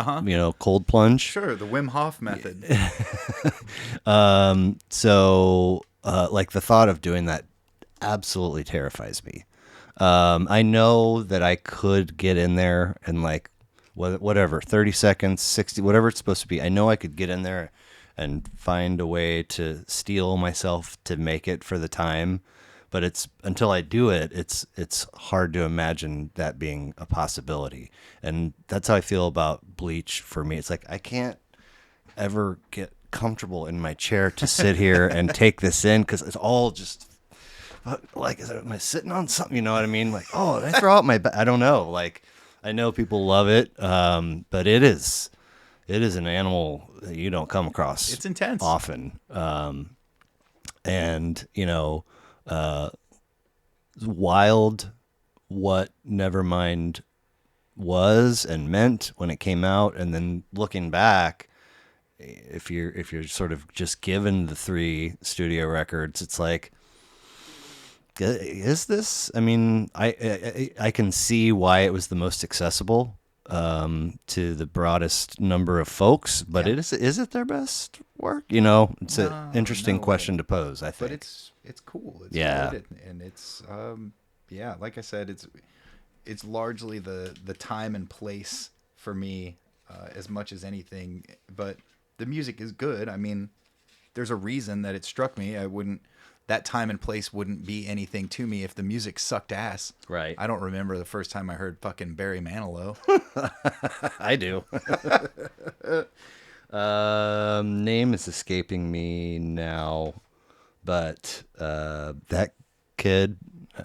Speaker 1: cold plunge.
Speaker 2: Sure, the Wim Hof method.
Speaker 1: So like the thought of doing that absolutely terrifies me. I know that I could get in there and like whatever, 30 seconds, 60, whatever it's supposed to be. I know I could get in there and find a way to steel myself to make it for the time, but it's until I do it, it's hard to imagine that being a possibility. And that's how I feel about Bleach for me. It's like I can't ever get comfortable in my chair to sit here and take this in, because it's all just like, am I sitting on something? You know what I mean? Like, oh, did I throw out my I don't know. Like, I know people love it, but it is an animal that you don't come across.
Speaker 2: It's intense
Speaker 1: often. And wild what Nevermind was and meant when it came out, and then looking back, if you're sort of just given the 3 studio records, it's like, is this? I mean, I can see why it was the most accessible to the broadest number of folks, but is it their best work? It's an interesting question to pose, I think.
Speaker 2: But it's cool. It's good, and it's like I said, it's largely the time and place for me, as much as anything. But the music is good. I mean, there's a reason that it struck me. That time and place wouldn't be anything to me if the music sucked ass.
Speaker 1: Right.
Speaker 2: I don't remember the first time I heard fucking Barry Manilow.
Speaker 1: I do. Name is escaping me now, but that kid.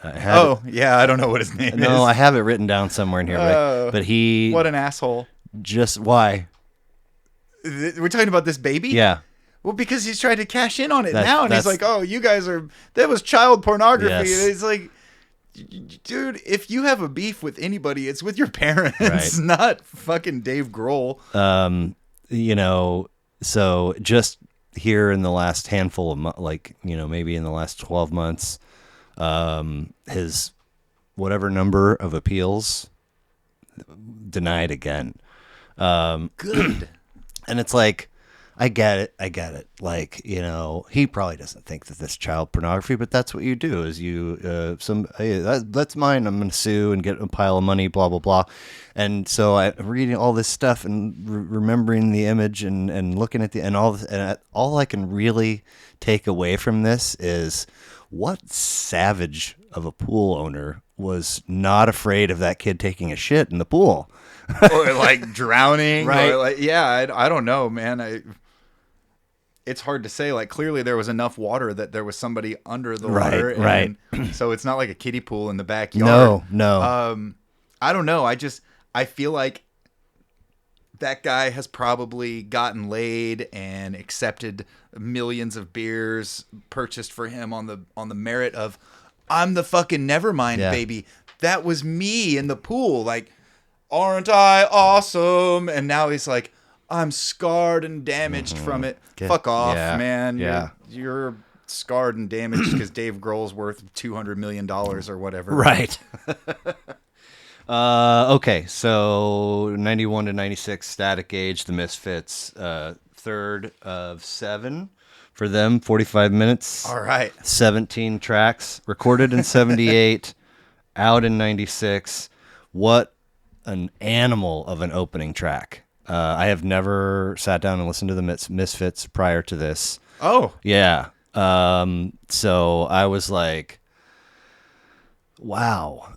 Speaker 2: I don't know what his name is.
Speaker 1: No, I have it written down somewhere in here. But he.
Speaker 2: What an asshole.
Speaker 1: Just why?
Speaker 2: We're talking about this baby?
Speaker 1: Yeah.
Speaker 2: Well, because he's trying to cash in on it
Speaker 1: That-
Speaker 2: now, and he's
Speaker 1: that's-
Speaker 2: like, "Oh, you guys that was child pornography."
Speaker 1: Yes.
Speaker 2: And it's like, dude, if you have a beef with anybody, it's with your parents,
Speaker 1: Right.
Speaker 2: not fucking Dave Grohl.
Speaker 1: You know, so just here in the last handful of maybe in the last 12 months, his whatever number of appeals denied again.
Speaker 2: Good.
Speaker 1: And it's like, I get it. Like, you know, he probably doesn't think that this child pornography, but that's what you do is you, hey, that's mine. I'm going to sue and get a pile of money, blah, blah, blah. And so I'm reading all this stuff and remembering the image and looking at all I can really take away from this is what savage of a pool owner was not afraid of that kid taking a shit in the pool.
Speaker 2: Or like drowning,
Speaker 1: Right.
Speaker 2: Or like, yeah, I don't know, man. It's hard to say. Like, clearly there was enough water that there was somebody under the water,
Speaker 1: Right.
Speaker 2: and so it's not like a kiddie pool in the backyard.
Speaker 1: No.
Speaker 2: I don't know. I feel like that guy has probably gotten laid and accepted millions of beers purchased for him on the merit of, I'm the fucking Nevermind,
Speaker 1: Yeah.
Speaker 2: baby. That was me in the pool. Like, aren't I awesome? And now he's like, I'm scarred and damaged from it. Fuck off,
Speaker 1: yeah,
Speaker 2: man.
Speaker 1: yeah.
Speaker 2: You're scarred and damaged because Dave Grohl's worth $200 million or whatever.
Speaker 1: Right. Okay, so 91 to 96 Static Age, the Misfits, third of 7 for them, 45 minutes.
Speaker 2: All right.
Speaker 1: 17 tracks, recorded in 78, out in 96. What an animal of an opening track. I have never sat down and listened to the Misfits prior to this.
Speaker 2: Oh.
Speaker 1: Yeah. So I was like, wow.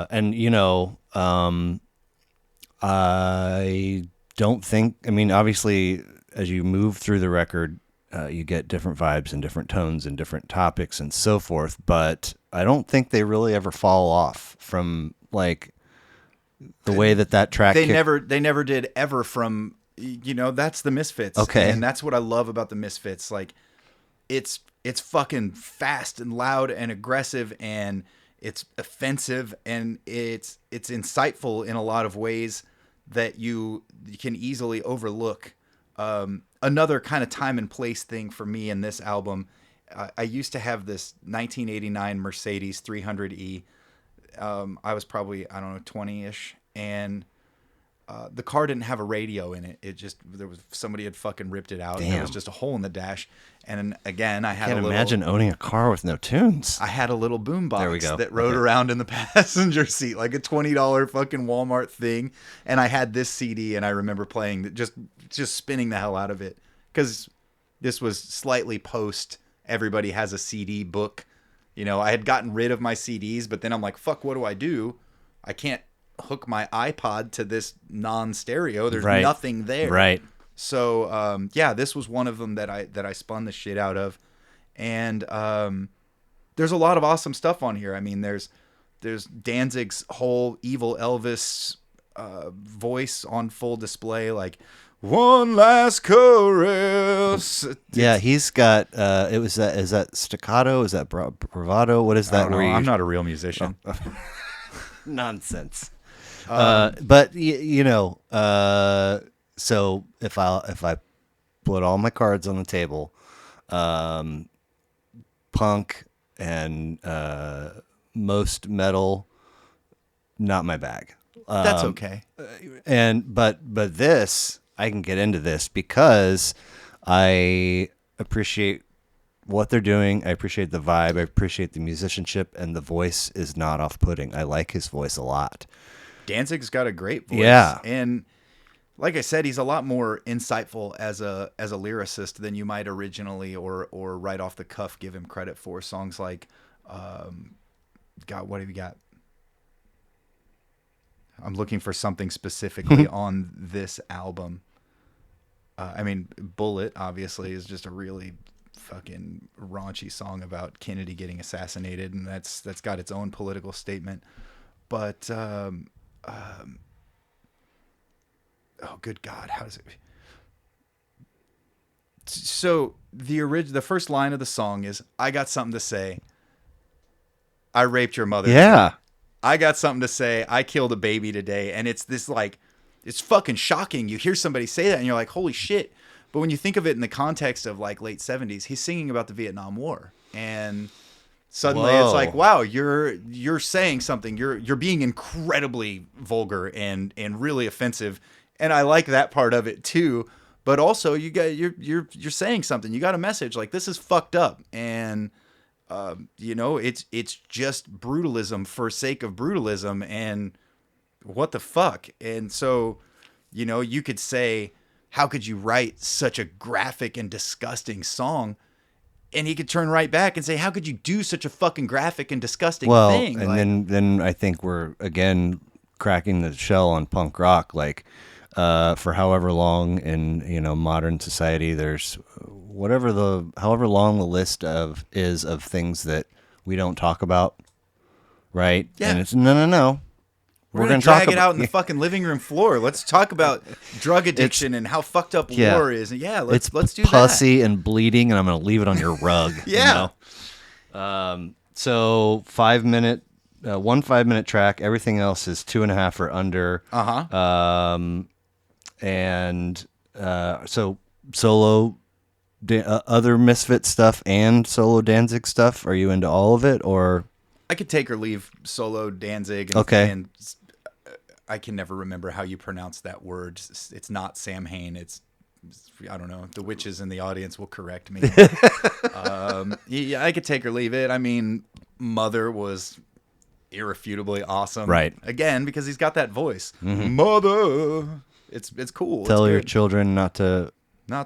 Speaker 1: And you know, I don't think, I mean, obviously as you move through the record, you get different vibes and different tones and different topics and so forth, but I don't think they really ever fall off from like the way that track.
Speaker 2: They never did ever from, you know, that's the Misfits.
Speaker 1: Okay.
Speaker 2: And that's what I love about the Misfits. Like, it's fucking fast and loud and aggressive, and it's offensive, and it's insightful in a lot of ways that you can easily overlook. Another kind of time and place thing for me in this album, I used to have this 1989 Mercedes 300E. I was probably, I don't know, 20-ish, and the car didn't have a radio in it. Somebody had fucking ripped it out. And there was just a hole in the dash. And again, I
Speaker 1: Can't imagine owning a car with no tunes.
Speaker 2: I had a little boombox
Speaker 1: There we go.
Speaker 2: that rode around in the passenger seat, like a $20 fucking Walmart thing. And I had this CD, and I remember playing, just spinning the hell out of it, because this was slightly post everybody has a CD book. You know, I had gotten rid of my CDs, but then I'm like, fuck, what do I do? I can't hook my iPod to this non-stereo. There's nothing there.
Speaker 1: Right.
Speaker 2: So, yeah, this was one of them that I spun the shit out of. And there's a lot of awesome stuff on here. I mean, there's Danzig's whole evil Elvis voice on full display, like, one last caress.
Speaker 1: Yeah, he's got is that staccato? Is that bravado? What is that?
Speaker 2: I'm not a real musician.
Speaker 1: Nonsense. But you know, so if I put all my cards on the table, punk and most metal, not my bag.
Speaker 2: That's okay.
Speaker 1: But this, I can get into this because I appreciate what they're doing. I appreciate the vibe. I appreciate the musicianship, and the voice is not off-putting. I like his voice a lot.
Speaker 2: Danzig's got a great voice.
Speaker 1: Yeah.
Speaker 2: And like I said, he's a lot more insightful as a lyricist than you might originally or right off the cuff give him credit for. Songs like, God, what have you got? I'm looking for something specifically on this album. I mean, Bullet, obviously, is just a really fucking raunchy song about Kennedy getting assassinated, and that's got its own political statement. But oh, good God, how does it? So the first line of the song is, "I got something to say. I raped your mother
Speaker 1: Yeah.
Speaker 2: today. I got something to say. I killed a baby today." And it's this like, it's fucking shocking. You hear somebody say that and you're like, holy shit. But when you think of it in the context of like late 70s, he's singing about the Vietnam War. And suddenly
Speaker 1: Whoa.
Speaker 2: it's like, wow, you're saying something. You're being incredibly vulgar and really offensive. And I like that part of it too. But also you're saying something. You got a message. Like, this is fucked up. And it's just brutalism for sake of brutalism, and what the fuck. And so, you could say, how could you write such a graphic and disgusting song? And he could turn right back and say, how could you do such a fucking graphic and disgusting thing?
Speaker 1: And
Speaker 2: like,
Speaker 1: then I think we're again cracking the shell on punk rock. Like, for however long in modern society, there's however long the list of things that we don't talk about, right?
Speaker 2: Yeah.
Speaker 1: And it's no.
Speaker 2: We're gonna drag it out in the fucking living room floor. Let's talk about drug addiction and how fucked up war is. And let's do that.
Speaker 1: Pussy and bleeding, and I'm gonna leave it on your rug.
Speaker 2: Yeah.
Speaker 1: So 5 minute, 1 5 minute track. Everything else is 2.5 or under. So solo, other Misfit stuff and solo Danzig stuff. Are you into all of it, or?
Speaker 2: I could take or leave solo Danzig. And,
Speaker 1: Okay.
Speaker 2: And I can never remember how you pronounce that word. It's not Sam Hain. It's I don't know. The witches in the audience will correct me. I could take or leave it. I mean, Mother was irrefutably awesome.
Speaker 1: Right.
Speaker 2: Again, because he's got that voice. Mm-hmm. Mother. It's cool.
Speaker 1: Tell
Speaker 2: it's
Speaker 1: your
Speaker 2: good.
Speaker 1: children not to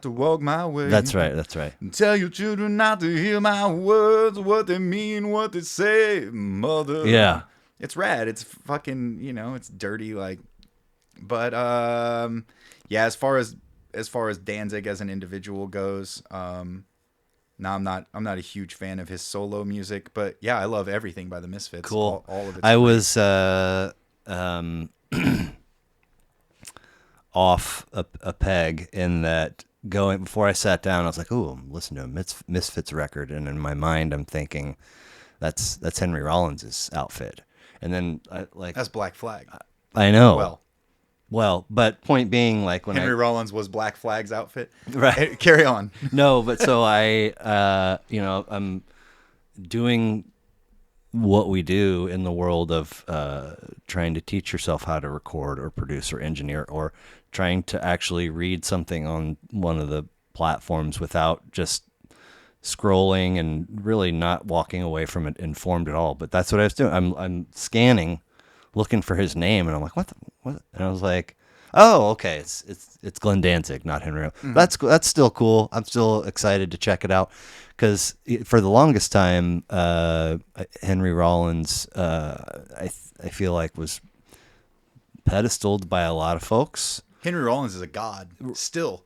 Speaker 2: walk my way.
Speaker 1: That's right.
Speaker 2: And tell your children not to hear my words, what they mean, what they say, Mother.
Speaker 1: Yeah.
Speaker 2: It's rad. It's fucking, it's dirty, like. But as far as Danzig as an individual goes, no, I'm not a huge fan of his solo music, but yeah, I love everything by the Misfits.
Speaker 1: Cool.
Speaker 2: All of it.
Speaker 1: I was off a peg in that before I sat down, I was like, "Ooh, I'm listening to a Misfits record," and in my mind, I'm thinking, "That's Henry Rollins' outfit," and then
Speaker 2: that's Black Flag.
Speaker 1: I know. Well, but point being, like when
Speaker 2: Henry Rollins was Black Flag's outfit.
Speaker 1: Right.
Speaker 2: Carry on.
Speaker 1: No, but so I'm doing what we do in the world of trying to teach yourself how to record or produce or engineer, or trying to actually read something on one of the platforms without just scrolling and really not walking away from it informed at all. But that's what I was doing. I'm scanning, looking for his name, and I'm like, what? And I was like, oh, okay, it's Glenn Danzig, not Henry. Mm-hmm. That's still cool. I'm still excited to check it out, because for the longest time, Henry Rollins, I feel like, was pedestaled by a lot of folks.
Speaker 2: Henry Rollins is a god still.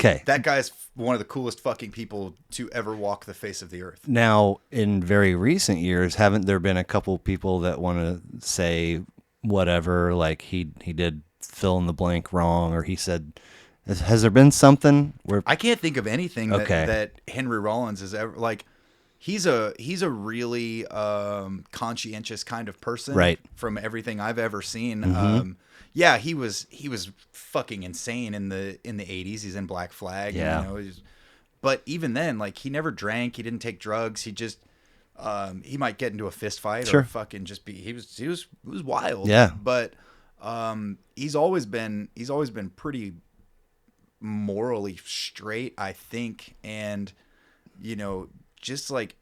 Speaker 1: Okay.
Speaker 2: That guy's one of the coolest fucking people to ever walk the face of the earth.
Speaker 1: Now, in very recent years, haven't there been a couple people that want to say whatever, like he did fill in the blank wrong, or he said, has there been something where
Speaker 2: I can't think of anything that Henry Rollins has ever, like, he's a really conscientious kind of person,
Speaker 1: right?
Speaker 2: From everything I've ever seen.
Speaker 1: Mm-hmm.
Speaker 2: He was fucking insane in the 80s. He's in Black Flag.
Speaker 1: Yeah.
Speaker 2: And, but even then, like, he never drank. He didn't take drugs. He just he might get into a fist fight,
Speaker 1: sure,
Speaker 2: or fucking just be. He was wild.
Speaker 1: Yeah.
Speaker 2: But he's always been pretty morally straight, I think, and just like.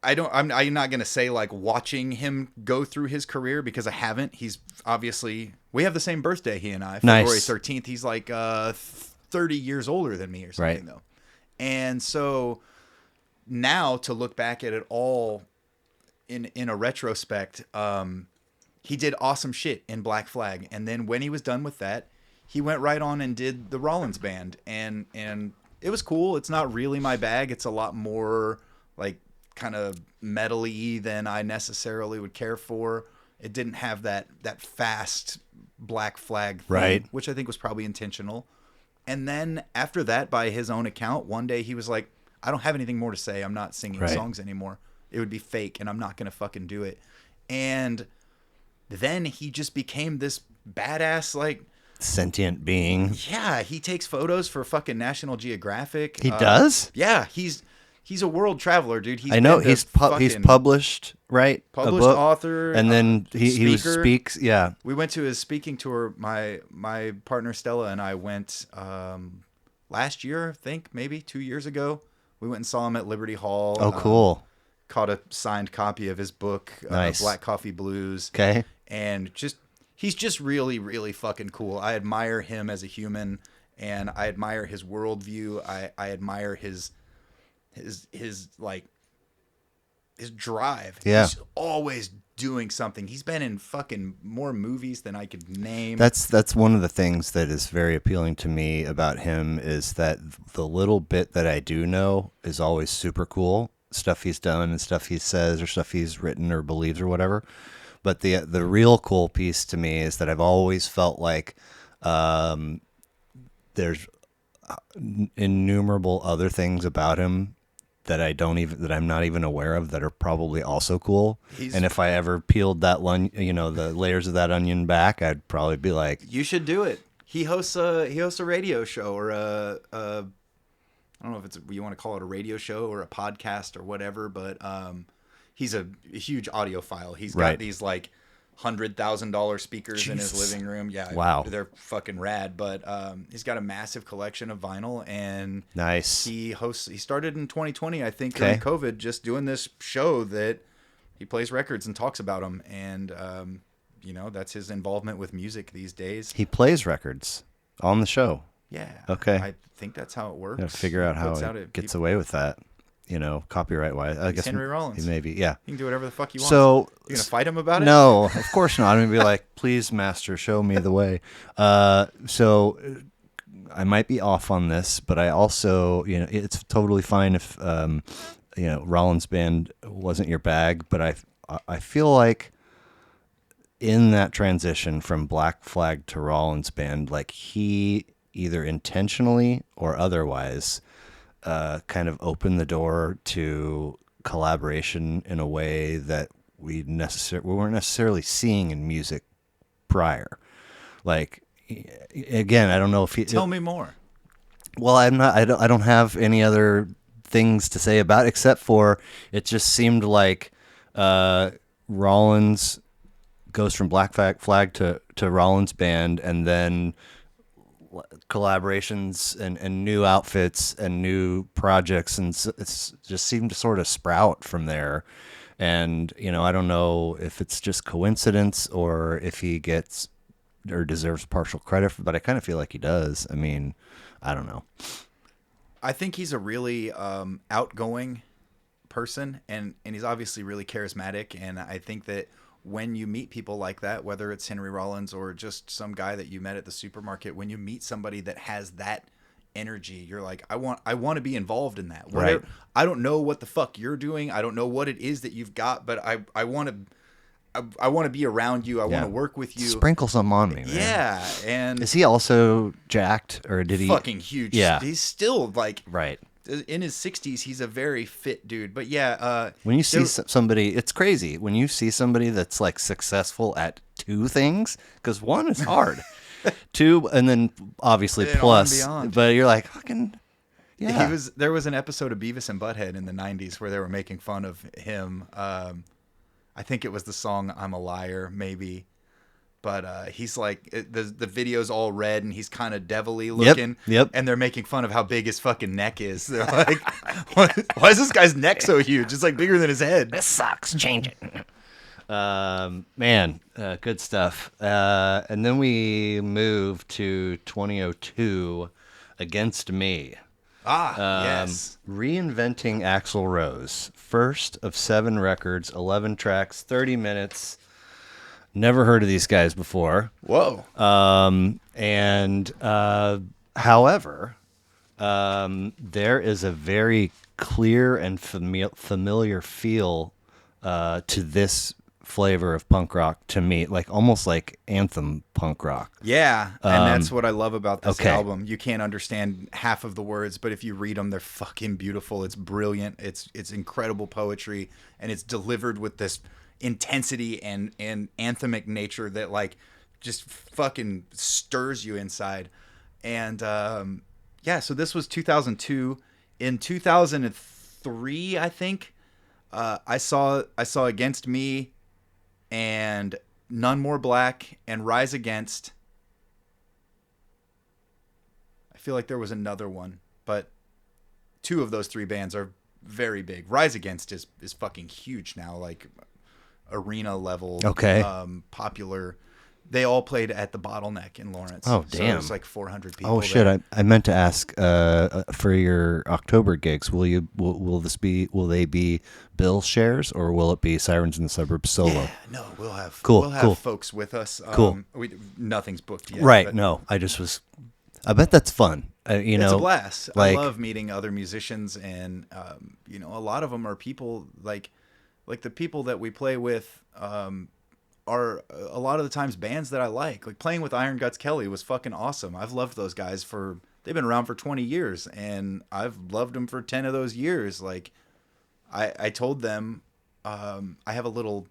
Speaker 2: I'm not going to say like watching him go through his career, because I haven't. He's obviously, we have the same birthday, he and I, February 13th. He's like 30 years older than me or something, right, though. And so now to look back at it all in a retrospect, he did awesome shit in Black Flag. And then when he was done with that, he went right on and did the Rollins Band. And it was cool. It's not really my bag. It's a lot more like kind of metal-y than I necessarily would care for. It didn't have that fast Black Flag thing,
Speaker 1: Right.
Speaker 2: which I think was probably intentional. And then after that, by his own account, one day he was like, I don't have anything more to say. I'm not singing
Speaker 1: Right.
Speaker 2: songs anymore. It would be fake, and I'm not going to fucking do it. And then he just became this badass, like,
Speaker 1: Sentient being.
Speaker 2: yeah, he takes photos for fucking National Geographic.
Speaker 1: He does?
Speaker 2: Yeah, he's a world traveler, dude. He's
Speaker 1: I know
Speaker 2: been to
Speaker 1: he's
Speaker 2: fucking
Speaker 1: published, right? A
Speaker 2: published
Speaker 1: book,
Speaker 2: author,
Speaker 1: and then he
Speaker 2: speaker.
Speaker 1: speaks. Yeah,
Speaker 2: We went to his speaking tour. My partner Stella and I went last year, I think, maybe 2 years ago. We went and saw him at Liberty Hall.
Speaker 1: Oh, cool.
Speaker 2: Caught a signed copy of his book,
Speaker 1: Nice.
Speaker 2: Black Coffee Blues.
Speaker 1: Okay.
Speaker 2: And he's just really, really fucking cool. I admire him as a human, and I admire his worldview. I admire his like his drive.
Speaker 1: Yeah.
Speaker 2: He's always doing something. He's been in fucking more movies than I could name.
Speaker 1: That's one of the things that is very appealing to me about him is that the little bit that I do know is always super cool. Stuff he's done and stuff he says or stuff he's written or believes or whatever. But the real cool piece to me is that I've always felt like there's innumerable other things about him that I'm not even aware of that are probably also cool. And if I ever peeled that the layers of that onion back, I'd probably be like,
Speaker 2: you should do it. He hosts a radio show or a I don't know if you want to call it a radio show or a podcast or whatever, but he's a huge audiophile. He's got
Speaker 1: Right.
Speaker 2: these like $100,000 speakers in his
Speaker 1: Jesus.
Speaker 2: living room. Yeah,
Speaker 1: Wow.
Speaker 2: they're fucking rad. But he's got a massive collection of vinyl, and
Speaker 1: nice.
Speaker 2: he started in 2020, I think,
Speaker 1: Okay.
Speaker 2: during COVID, just doing this show that he plays records and talks about them, and that's his involvement with music these days.
Speaker 1: He plays records on the show.
Speaker 2: Yeah.
Speaker 1: Okay.
Speaker 2: I think that's how it works.
Speaker 1: Gotta figure out how
Speaker 2: Puts
Speaker 1: it gets away with that, copyright wise. I guess
Speaker 2: Henry Rollins.
Speaker 1: Maybe, yeah.
Speaker 2: He can do whatever the fuck he wants.
Speaker 1: So
Speaker 2: You gonna fight him about it?
Speaker 1: no, of course not. I'm gonna be like, please, master, show me the way. So I might be off on this, but I also, it's totally fine if Rollins band wasn't your bag, but I feel like in that transition from Black Flag to Rollins band, like he either intentionally or otherwise kind of opened the door to collaboration in a way that we weren't necessarily seeing in music prior. Like, again, I don't know if he
Speaker 2: Tell me more.
Speaker 1: well, I don't have any other things to say about it, except for it just seemed like Rollins goes from Black Flag to Rollins band, and then collaborations and new outfits and new projects, and it's just seemed to sort of sprout from there. And I don't know if it's just coincidence or if he gets or deserves partial credit, but I kind of feel like he does. I mean, I don't know.
Speaker 2: I think he's a really outgoing person, and he's obviously really charismatic. And I think that when you meet people like that, whether it's Henry Rollins or just some guy that you met at the supermarket, when you meet somebody that has that energy, you're like, I want to be involved in that.
Speaker 1: Right.
Speaker 2: I don't know what the fuck you're doing. I don't know what it is that you've got, but I want to be around you. I want to work with you.
Speaker 1: Sprinkle some on me, man.
Speaker 2: Yeah, and
Speaker 1: Is he also jacked, or did he?
Speaker 2: fucking huge.
Speaker 1: Yeah.
Speaker 2: He's still like
Speaker 1: Right.
Speaker 2: in his 60s. He's a very fit dude. But yeah,
Speaker 1: When you see somebody, it's crazy. When you see somebody that's like successful at two things, because one is hard, two, and then obviously
Speaker 2: And on
Speaker 1: plus.
Speaker 2: and beyond.
Speaker 1: But you're like, fucking, yeah.
Speaker 2: There was an episode of Beavis and Butthead in the 90s where they were making fun of him. I think it was the song "I'm a Liar," maybe. But he's like, the video's all red and he's kind of devilly looking.
Speaker 1: Yep.
Speaker 2: And they're making fun of how big his fucking neck is. They're like, why is this guy's neck so huge? It's like bigger than his head.
Speaker 1: This sucks. Change it. Man, good stuff. And then we move to 2002, Against Me.
Speaker 2: Yes.
Speaker 1: Reinventing Axl Rose. First of 7 records, 11 tracks, 30 minutes. Never heard of these guys before.
Speaker 2: Whoa.
Speaker 1: However, there is a very clear and familiar feel to this flavor of punk rock to me, like almost like anthem punk rock.
Speaker 2: Yeah, and that's what I love about this
Speaker 1: okay.
Speaker 2: album. You can't understand half of the words, but if you read them, they're fucking beautiful. It's brilliant. It's incredible poetry, and it's delivered with this intensity and anthemic nature that like just fucking stirs you inside. And yeah, so this was 2002. In 2003, I think, I saw Against Me and None More Black and Rise Against. I feel like there was another one, but two of those three bands are very big. Rise Against is fucking huge now, like arena level,
Speaker 1: Okay.
Speaker 2: popular. They all played at the Bottleneck in Lawrence.
Speaker 1: Oh,
Speaker 2: So
Speaker 1: damn.
Speaker 2: there's like 400 people.
Speaker 1: Oh shit!
Speaker 2: there.
Speaker 1: I meant to ask for your October gigs. Will they be bill shares or will it be Sirens in the Suburbs solo?
Speaker 2: Yeah, no, we'll have
Speaker 1: Cool.
Speaker 2: folks with us.
Speaker 1: Cool.
Speaker 2: Nothing's booked yet.
Speaker 1: Right.
Speaker 2: but
Speaker 1: No, I bet that's fun.
Speaker 2: it's a blast.
Speaker 1: like-
Speaker 2: I love meeting other musicians, and a lot of them are people like the people that we play with. Are a lot of the times bands that I like. Like playing with Iron Guts Kelly was fucking awesome. I've loved those guys they've been around for 20 years and I've loved them for 10 of those years. Like I told them, I have a little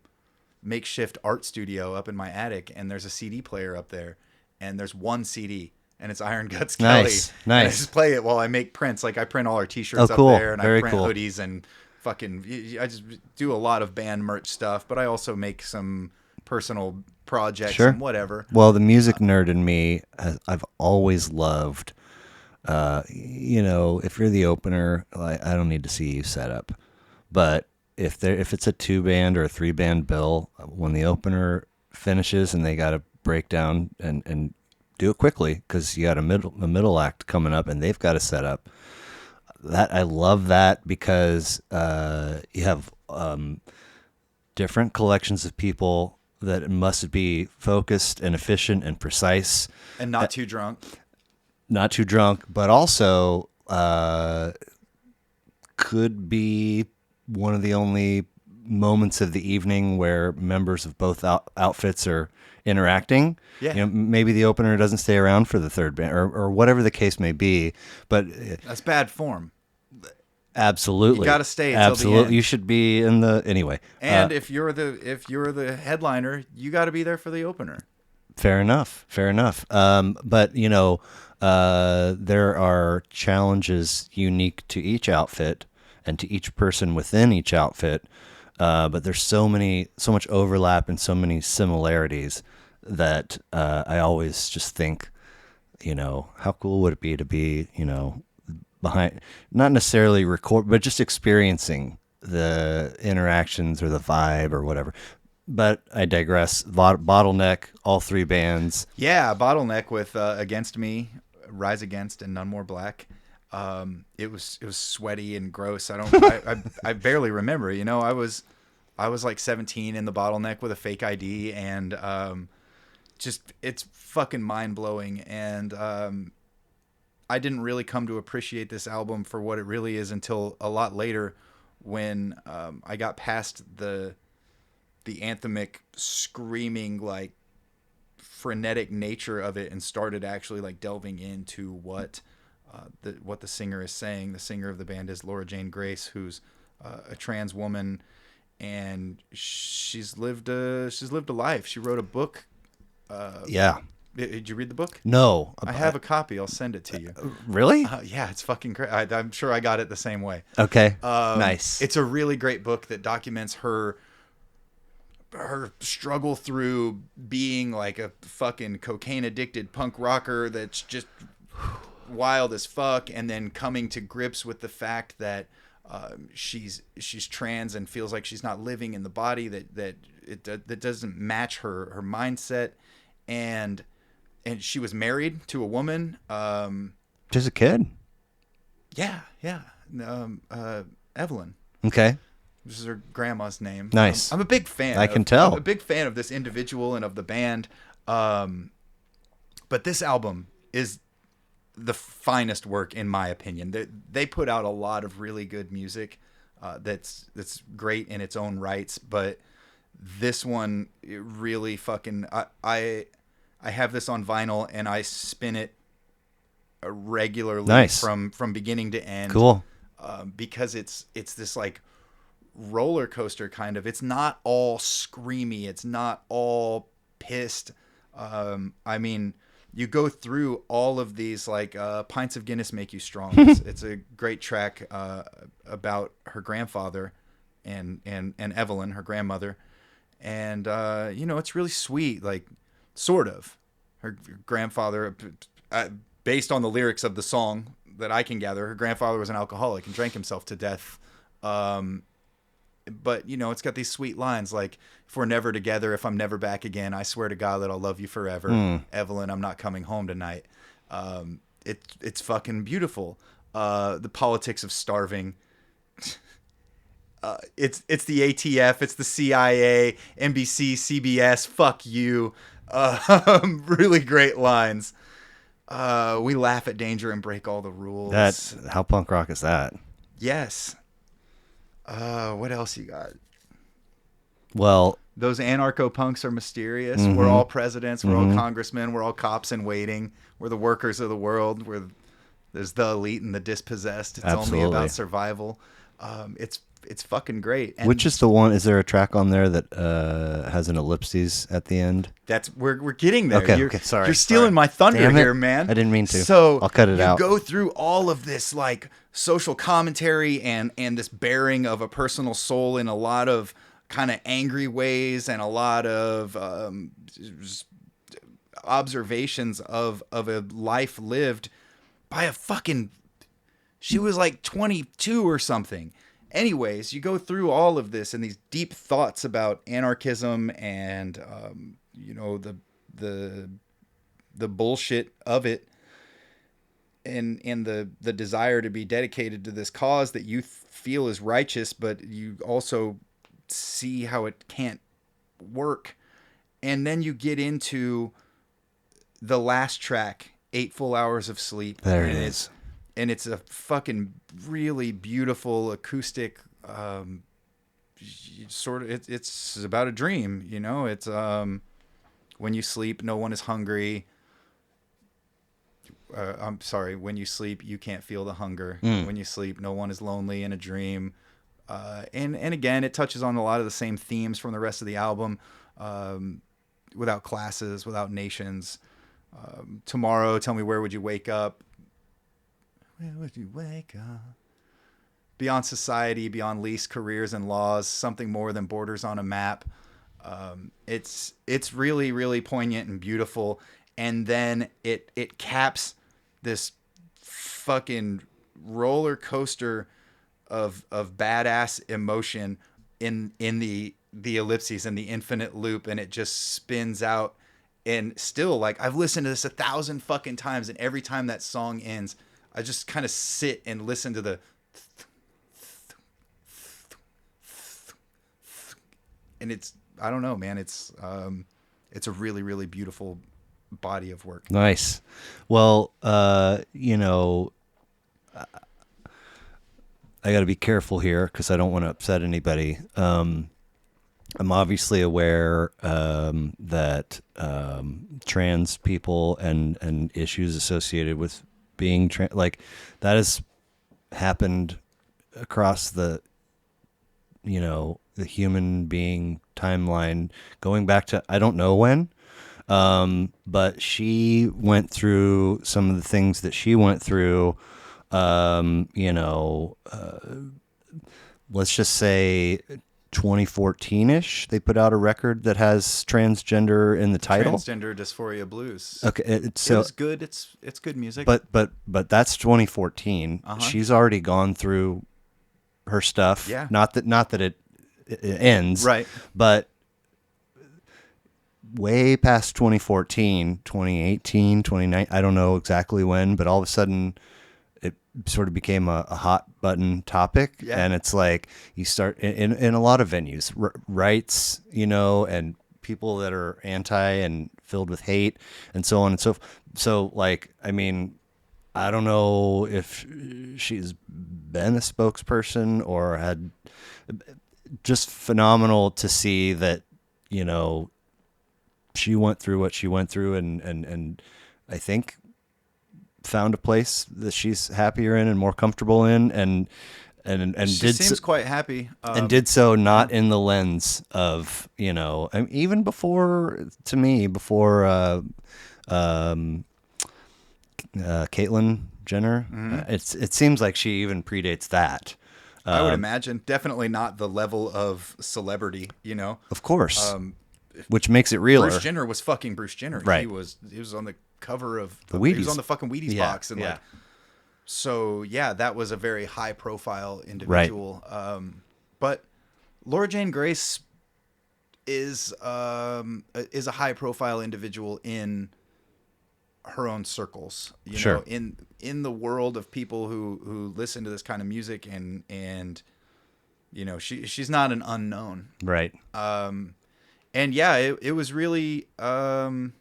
Speaker 2: makeshift art studio up in my attic and there's a CD player up there and there's one CD and it's Iron Guts Kelly.
Speaker 1: Nice.
Speaker 2: And I just play it while I make prints. Like I print all our t-shirts
Speaker 1: cool.
Speaker 2: up there and
Speaker 1: Very
Speaker 2: I print
Speaker 1: cool.
Speaker 2: hoodies and I just do a lot of band merch stuff, but I also make some personal projects
Speaker 1: Sure.
Speaker 2: and whatever.
Speaker 1: Well, the music nerd in me, I've always loved. If you're the opener, like, I don't need to see you set up, but if it's a 2-band or a 3-band bill, when the opener finishes and they got to break down and do it quickly because you got a middle act coming up and they've got to set up. That I love that because you have different collections of people that must be focused and efficient and precise
Speaker 2: And not too drunk.
Speaker 1: not too drunk, but also could be one of the only moments of the evening where members of both outfits are interacting.
Speaker 2: Yeah.
Speaker 1: Maybe the opener doesn't stay around for the third band or whatever the case may be, but
Speaker 2: That's bad form.
Speaker 1: absolutely.
Speaker 2: You gotta stay until the
Speaker 1: absolutely.
Speaker 2: end.
Speaker 1: You should be in the anyway.
Speaker 2: And if you're the headliner, you got to be there for the opener.
Speaker 1: Fair enough. But there are challenges unique to each outfit and to each person within each outfit. But there's so much overlap and so many similarities that I always just think, how cool would it be to be, behind, not necessarily record, but just experiencing the interactions or the vibe or whatever. But I digress. Bottleneck, all three bands.
Speaker 2: Yeah, Bottleneck with Against Me, Rise Against, and None More Black. It was sweaty and gross. I barely remember. I was like 17 in the Bottleneck with a fake ID, and just it's fucking mind blowing. And I didn't really come to appreciate this album for what it really is until a lot later, when I got past the anthemic screaming like frenetic nature of it and started actually like delving into what the singer is saying. The singer of the band is Laura Jane Grace, who's a trans woman, and she's lived a life. She wrote a book.
Speaker 1: Yeah.
Speaker 2: Did you read the book?
Speaker 1: No.
Speaker 2: I have a copy. I'll send it to you.
Speaker 1: Really?
Speaker 2: Yeah, it's fucking great. I'm sure I got it the same way.
Speaker 1: Okay. Nice.
Speaker 2: It's a really great book that documents her struggle through being like a fucking cocaine addicted punk rocker that's just wild as fuck, and then coming to grips with the fact that she's trans and feels like she's not living in the body that doesn't match her mindset, and she was married to a woman.
Speaker 1: Just a kid.
Speaker 2: Yeah. Evelyn.
Speaker 1: Okay.
Speaker 2: This is her grandma's name.
Speaker 1: Nice.
Speaker 2: I'm a big fan.
Speaker 1: I can tell.
Speaker 2: I'm a big fan of this individual and of the band. But this album is the finest work, in my opinion. They put out a lot of really good music that's great in its own rights, but this one it really fucking I have this on vinyl and I spin it regularly
Speaker 1: Nice.
Speaker 2: from beginning to end.
Speaker 1: Cool.
Speaker 2: Because it's this like roller coaster kind of. It's not all screamy. It's not all pissed. I mean, you go through all of these like pints of Guinness make you strong. It's a great track about her grandfather and Evelyn, her grandmother, and you know, it's really sweet. Like, sort of, her grandfather, based on the lyrics of the song that I can gather, her grandfather was an alcoholic and drank himself to death. But, you know, it's got these sweet lines like, if we're never together, if I'm never back again, I swear to God that I'll love you forever. Evelyn, I'm not coming home tonight. It's fucking beautiful. The politics of starving. It's the ATF, it's the CIA, NBC, CBS, fuck you. Really great lines. We laugh at danger and break all the rules.
Speaker 1: That's how punk rock is that?
Speaker 2: Yes. What else you got?
Speaker 1: Well,
Speaker 2: Those anarcho-punks are mysterious. We're all presidents. We're all congressmen. We're all cops in waiting. We're the workers of the world. There's the elite and the dispossessed. It's
Speaker 1: Absolutely.
Speaker 2: only about survival. It's fucking great. And
Speaker 1: which is the one? Is there a track on there that has an ellipses at the end?
Speaker 2: that's we're getting there.
Speaker 1: Okay,
Speaker 2: You're,
Speaker 1: okay, sorry,
Speaker 2: You're stealing
Speaker 1: sorry.
Speaker 2: my thunder
Speaker 1: Damn it.
Speaker 2: here, man.
Speaker 1: I didn't mean to.
Speaker 2: So
Speaker 1: I'll cut it out.
Speaker 2: You go through all of this like social commentary and this bearing of a personal soul in a lot of kind of angry ways and a lot of observations of a life lived by a fucking. She was like 22 or something. Anyways, you go through all of this and these deep thoughts about anarchism and you know, the bullshit of it, and the desire to be dedicated to this cause that you feel is righteous, but you also see how it can't work. And then you get into the last track, 8 full hours of sleep.
Speaker 1: There it is.
Speaker 2: And it's a fucking really beautiful acoustic, sort of, it's about a dream, you know, it's, when you sleep, no one is hungry. I'm sorry. When you sleep, you can't feel the hunger. When you sleep, no one is lonely in a dream. And again, it touches on a lot of the same themes from the rest of the album, without classes, without nations. Tomorrow, tell me, where would you wake up? Where would you wake up? Beyond society, beyond lease, careers, and laws, something more than borders on a map. It's really, really poignant and beautiful. And then it caps this fucking roller coaster of badass emotion in the ellipses and the infinite loop, and it just spins out. And still, like, I've listened to this 1,000 fucking times, and every time that song ends, I just kind of sit and listen to the, and it's, I don't know, man. It's a really, really beautiful body of work.
Speaker 1: Nice. Well, you know, I got to be careful here because I don't want to upset anybody. I'm obviously aware that trans people and issues associated with being trans, like, that has happened across the, you know, the human being timeline going back to, I don't know when, but she went through some of the things that she went through, you know, let's just say 2014-ish, they put out a record that has transgender in the title.
Speaker 2: Transgender Dysphoria Blues.
Speaker 1: Okay,
Speaker 2: So it's good. It's good music.
Speaker 1: But that's 2014. She's already gone through her stuff.
Speaker 2: Yeah.
Speaker 1: Not that it ends.
Speaker 2: Right.
Speaker 1: But way past 2014, 2018, 2019, I don't know exactly when, but all of a sudden it sort of became a hot button topic.
Speaker 2: Yeah.
Speaker 1: And it's like you start in a lot of venues, rights, you know, and people that are anti and filled with hate and so on and so forth. So, like, I mean, I don't know if she's been a spokesperson or had, just phenomenal to see that you know, she went through what she went through, and I think found a place that she's happier in and more comfortable in, and
Speaker 2: She seems quite happy.
Speaker 1: and did so not in the lens of, you know, I mean, even before, to me, before Caitlyn Jenner, it seems like she even predates that.
Speaker 2: I would imagine definitely not the level of celebrity, you know.
Speaker 1: Of course, which makes it realer.
Speaker 2: Bruce Jenner was fucking Bruce Jenner.
Speaker 1: Right.
Speaker 2: He was on the cover of
Speaker 1: The Wheaties.
Speaker 2: He was on the fucking Wheaties
Speaker 1: Yeah,
Speaker 2: box, and
Speaker 1: yeah.
Speaker 2: like, so yeah, that was a very high profile individual. But Laura Jane Grace is a high profile individual in her own circles, you
Speaker 1: Sure.
Speaker 2: know, in the world of people who listen to this kind of music, and you know, she's not an unknown.
Speaker 1: Right.
Speaker 2: And yeah, it was really, I'm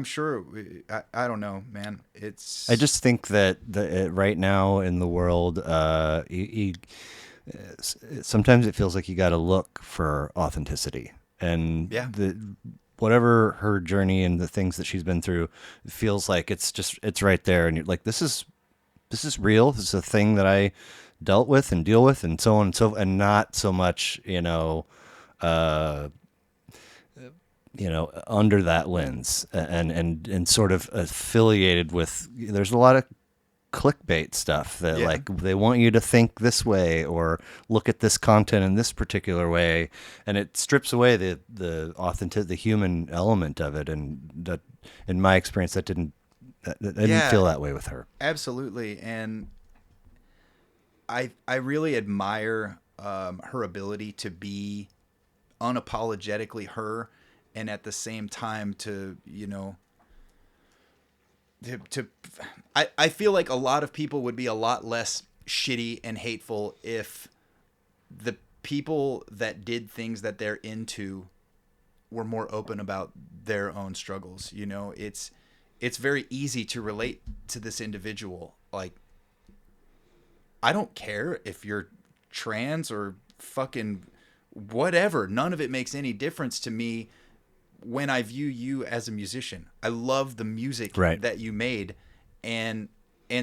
Speaker 2: sure, I don't know, man.
Speaker 1: I just think that right now in the world, sometimes it feels like you got to look for authenticity, and
Speaker 2: Yeah.
Speaker 1: whatever her journey and the things that she's been through, it feels like it's right there, and you're like, this is real. This is a thing that I dealt with and deal with, and so on and so, and not so much, under that lens, and sort of affiliated with. There's a lot of clickbait stuff that like they want you to think this way or look at this content in this particular way, and it strips away the authentic, the human element of it. And that, in my experience, I didn't feel that way with her.
Speaker 2: Absolutely. And I really admire her ability to be unapologetically her, and at the same time to, you know, I feel like a lot of people would be a lot less shitty and hateful if the people that did things that they're into were more open about their own struggles. You know, it's very easy to relate to this individual. Like, I don't care if you're trans or fucking whatever. None of it makes any difference to me when I view you as a musician. I love the music that you made. And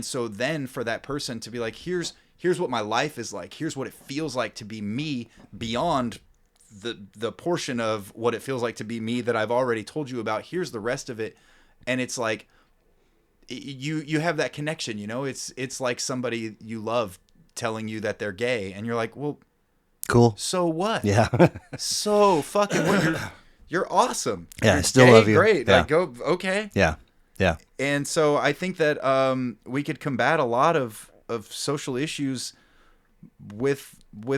Speaker 2: so then for that person to be like, here's what my life is like. Here's what it feels like to be me beyond the portion of what it feels like to be me that I've already told you about. Here's the rest of it. And it's like, you have that connection, you know, it's like somebody you love telling you that they're gay, and you're like, well,
Speaker 1: cool.
Speaker 2: So what?
Speaker 1: Yeah.
Speaker 2: So fucking what? You're awesome.
Speaker 1: Yeah.
Speaker 2: You're
Speaker 1: I still
Speaker 2: gay,
Speaker 1: love you.
Speaker 2: Great.
Speaker 1: Yeah.
Speaker 2: Like, go. Okay.
Speaker 1: Yeah. Yeah.
Speaker 2: And so I think that we could combat a lot of social issues with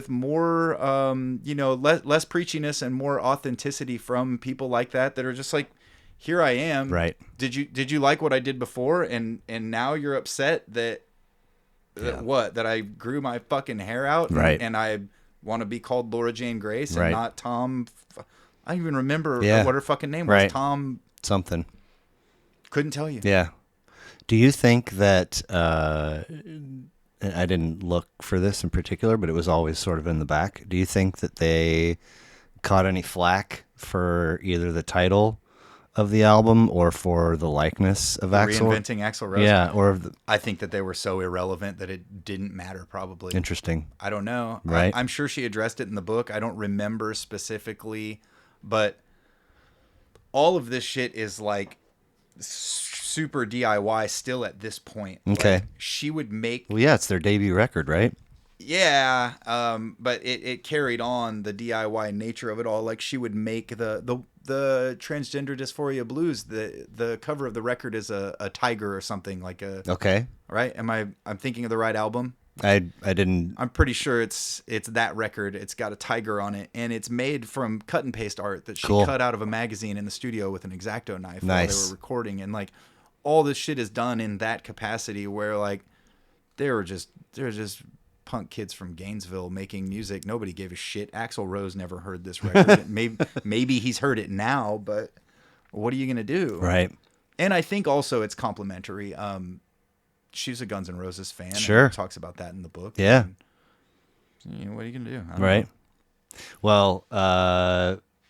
Speaker 2: more less preachiness and more authenticity from people like that are just like, here I am.
Speaker 1: Right.
Speaker 2: Did you like what I did before, and now you're upset that I grew my fucking hair out,
Speaker 1: right,
Speaker 2: and I want to be called Laura Jane Grace and
Speaker 1: right,
Speaker 2: not Tom. I don't even remember what her fucking name was.
Speaker 1: Right.
Speaker 2: Tom
Speaker 1: something.
Speaker 2: Couldn't tell you.
Speaker 1: Yeah. Do you think that I didn't look for this in particular, but it was always sort of in the back. Do you think that they caught any flack for either the title of the album or for the likeness of Axl?
Speaker 2: Reinventing Axl Rose?
Speaker 1: Yeah.
Speaker 2: I think that they were so irrelevant that it didn't matter, probably.
Speaker 1: Interesting.
Speaker 2: I don't know.
Speaker 1: Right.
Speaker 2: I'm sure she addressed it in the book. I don't remember specifically, but all of this shit is like super DIY still at this point.
Speaker 1: Okay.
Speaker 2: Like, she would make...
Speaker 1: Well, yeah, it's their debut record, right?
Speaker 2: Yeah, but it carried on the DIY nature of it all. Like, she would make the Transgender Dysphoria Blues. The cover of the record is a tiger or something, like a...
Speaker 1: Okay.
Speaker 2: Right? I'm thinking of the right album?
Speaker 1: I didn't...
Speaker 2: I'm pretty sure it's that record. It's got a tiger on it, and it's made from cut and paste art that she cut out of a magazine in the studio with an X-Acto knife while they were recording. And like, all this shit is done in that capacity, where like they're just punk kids from Gainesville making music. Nobody gave a shit. Axl Rose never heard this record. maybe he's heard it now, but what are you gonna do?
Speaker 1: Right.
Speaker 2: And I think also it's complimentary. She's a Guns N' Roses fan.
Speaker 1: Sure.
Speaker 2: And talks about that in the book.
Speaker 1: Yeah.
Speaker 2: And, what are you gonna do?
Speaker 1: Right. Well,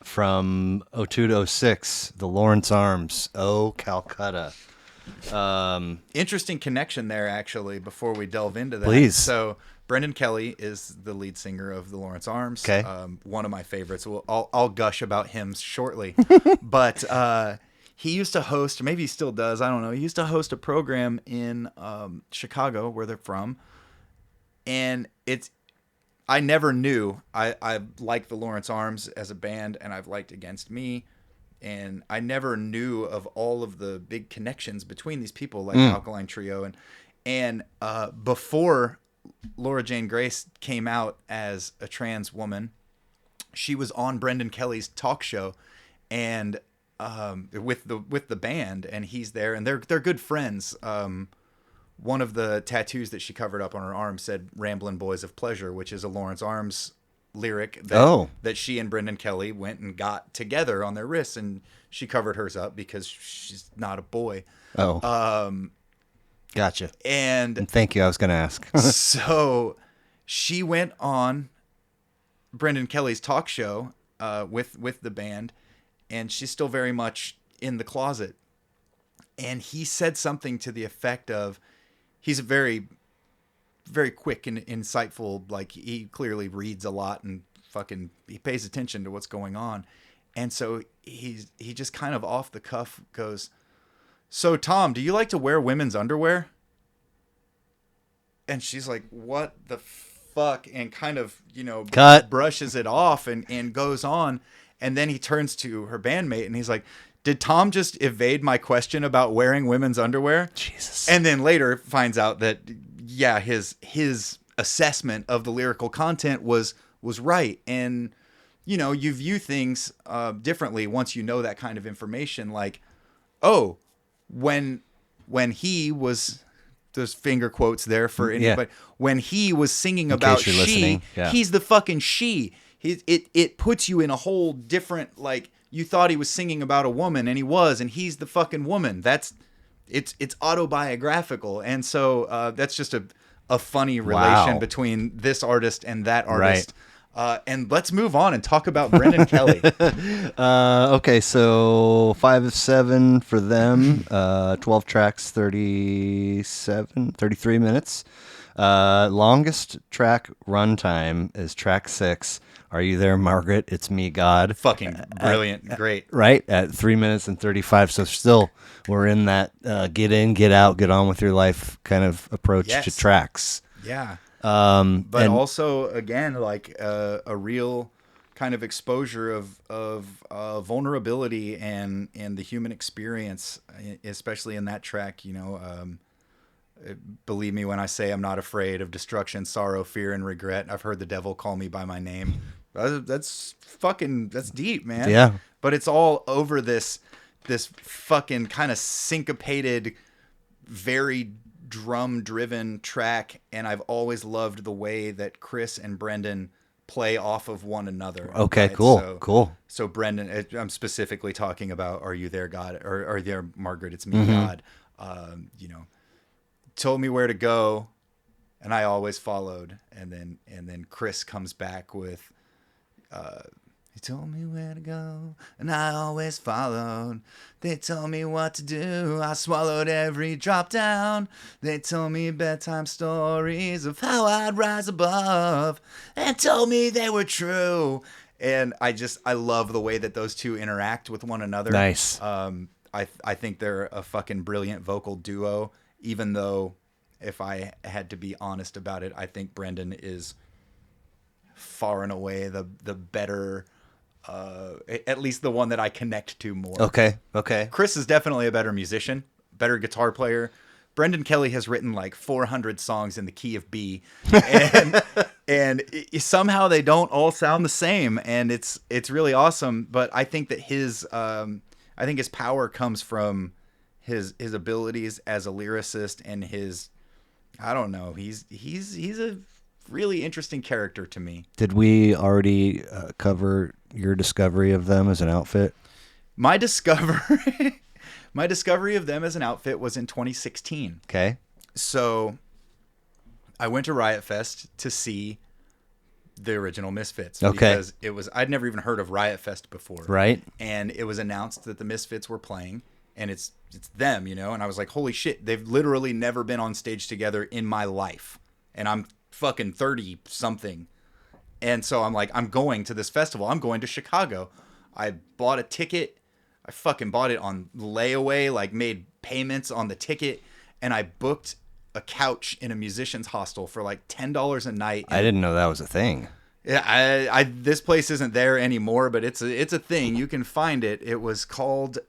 Speaker 1: from '02 to '06, the Lawrence Arms, Oh Calcutta.
Speaker 2: Interesting connection there, actually, before we delve into that.
Speaker 1: Please.
Speaker 2: So Brendan Kelly is the lead singer of the Lawrence Arms.
Speaker 1: Okay.
Speaker 2: One of my favorites. I'll gush about him shortly. But he used to host, maybe he still does, I don't know. He used to host a program in Chicago, where they're from. And I never knew. I liked the Lawrence Arms as a band, and I've liked Against Me. And I never knew of all of the big connections between these people, like Alkaline Trio. And before Laura Jane Grace came out as a trans woman, she was on Brendan Kelly's talk show, and with the band, and he's there, and they're good friends. One of the tattoos that she covered up on her arm said "Ramblin' Boys of Pleasure," which is a Lawrence Arms lyric that she and Brendan Kelly went and got together on their wrists, and she covered hers up because she's not a boy.
Speaker 1: Gotcha.
Speaker 2: And
Speaker 1: thank you. I was going to ask.
Speaker 2: So she went on Brendan Kelly's talk show with the band, and she's still very much in the closet. And he said something to the effect of, he's a very, very quick and insightful, like he clearly reads a lot and he pays attention to what's going on. And so he just kind of off the cuff goes, "So Tom, do you like to wear women's underwear?" And she's like, "What the fuck?" And kind of, brushes it off and goes on. And then he turns to her bandmate and he's like, "Did Tom just evade my question about wearing women's underwear?"
Speaker 1: Jesus.
Speaker 2: And then later finds out that, yeah, his assessment of the lyrical content was right. And, you view things differently once you know that kind of information. Like, oh, when he was, there's finger quotes there for anybody. Yeah. When he was singing about she, he's the fucking she. It puts you in a whole different, like, you thought he was singing about a woman, and he was, and he's the fucking woman. It's autobiographical. And so that's just a funny relation between this artist and that artist. Right. And let's move on and talk about Brendan Kelly.
Speaker 1: Okay, so 5 of 7 for them. 12 tracks, 33 minutes. Longest track runtime is track 6. Are You There, Margaret? It's Me, God.
Speaker 2: Fucking brilliant. Great.
Speaker 1: Right? At 3 minutes and 35. So still, we're in that get in, get out, get on with your life kind of approach to tracks.
Speaker 2: Yeah. But also, again, like a real kind of exposure of vulnerability and the human experience, especially in that track. Believe me when I say I'm not afraid of destruction, sorrow, fear, and regret. I've heard the devil call me by my name. That's deep, man.
Speaker 1: Yeah.
Speaker 2: But it's all over this fucking kind of syncopated, very drum-driven track, and I've always loved the way that Chris and Brendan play off of one another.
Speaker 1: Okay, right? Cool.
Speaker 2: So Brendan, I'm specifically talking about "Are You There, God?" or "Are You There, Margaret? It's Me, God." Told me where to go, and I always followed. And then Chris comes back with, "He told me where to go, and I always followed. They told me what to do, I swallowed every drop down. They told me bedtime stories of how I'd rise above, and told me they were true." And I love the way that those two interact with one another.
Speaker 1: Nice.
Speaker 2: I think they're a fucking brilliant vocal duo, even though, if I had to be honest about it, I think Brendan is far and away the better, at least the one that I connect to more.
Speaker 1: Okay.
Speaker 2: Chris is definitely a better musician, better guitar player. Brendan Kelly has written like 400 songs in the key of B, and somehow they don't all sound the same, and it's really awesome. But I think that his power comes from his abilities as a lyricist, and his, I don't know, he's a really interesting character to me.
Speaker 1: Did we already cover your discovery of them as an outfit?
Speaker 2: My discovery of them as an outfit was in 2016.
Speaker 1: Okay.
Speaker 2: So I went to Riot Fest to see the original Misfits.
Speaker 1: Okay.
Speaker 2: Because I'd never even heard of Riot Fest before.
Speaker 1: Right.
Speaker 2: And it was announced that the Misfits were playing, and it's them, you know? And I was like, holy shit, they've literally never been on stage together in my life. And I'm fucking 30 something. And so I'm like, I'm going to this festival. I'm going to Chicago. I bought a ticket. I fucking bought it on layaway, like made payments on the ticket. And I booked a couch in a musician's hostel for like $10 a night.
Speaker 1: I didn't know that was a thing.
Speaker 2: Yeah, this place isn't there anymore, but it's a thing. You can find it. It was called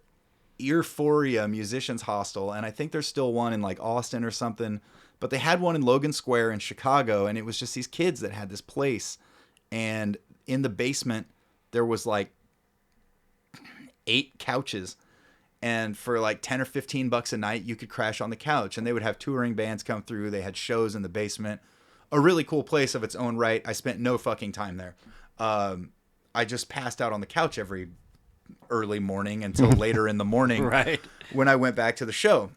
Speaker 2: Earphoria Musicians Hostel, and I think there's still one in like Austin or something. But they had one in Logan Square in Chicago, and it was just these kids that had this place. And in the basement, there was like 8 couches. And for like 10 or 15 bucks a night, you could crash on the couch. And they would have touring bands come through. They had shows in the basement. A really cool place of its own right. I spent no fucking time there. I just passed out on the couch every early morning until later in the morning
Speaker 1: Right.
Speaker 2: when I went back to the show.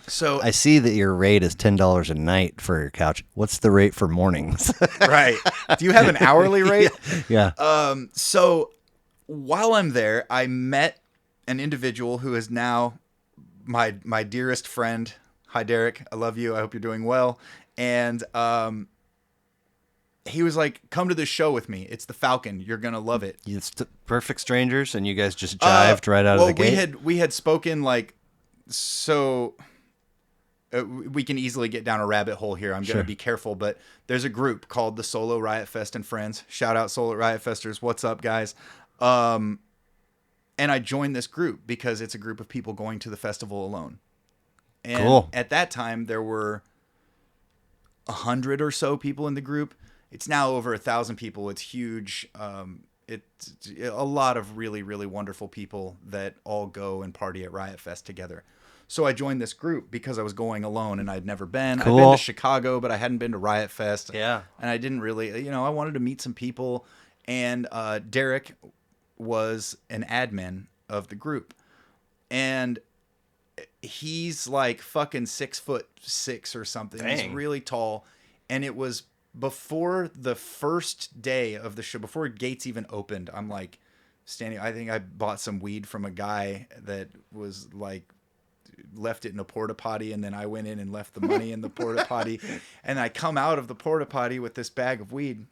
Speaker 2: So
Speaker 1: I see that your rate is $10 a night for your couch. What's the rate for mornings?
Speaker 2: right. Do you have an hourly rate?
Speaker 1: Yeah.
Speaker 2: So while I'm there, I met an individual who is now my dearest friend. Hi, Derek. I love you. I hope you're doing well. And he was like, come to this show with me. It's the Falcon. You're going to love it.
Speaker 1: It's perfect strangers, and you guys just jived right out of the gate?
Speaker 2: We had spoken like, so we can easily get down a rabbit hole here. I'm going to be careful, but there's a group called the Solo Riot Fest and Friends. Shout out Solo Riot Festers. What's up, guys? And I joined this group because it's a group of people going to the festival alone. And
Speaker 1: cool.
Speaker 2: At that time, there were 100 or so people in the group. It's now over 1,000 people. It's huge. It's a lot of really, really wonderful people that all go and party at Riot Fest together. So I joined this group because I was going alone and I'd never been.
Speaker 1: Cool.
Speaker 2: I'd been to Chicago, but I hadn't been to Riot Fest.
Speaker 1: Yeah.
Speaker 2: And I didn't really, I wanted to meet some people. And Derek was an admin of the group. And he's like fucking 6'6" or something.
Speaker 1: Dang.
Speaker 2: He's really tall. And it was before the first day of the show, before gates even opened. I'm like standing. I think I bought some weed from a guy that was like left it in a porta potty, and then I went in and left the money in the porta potty. And I come out of the porta potty with this bag of weed,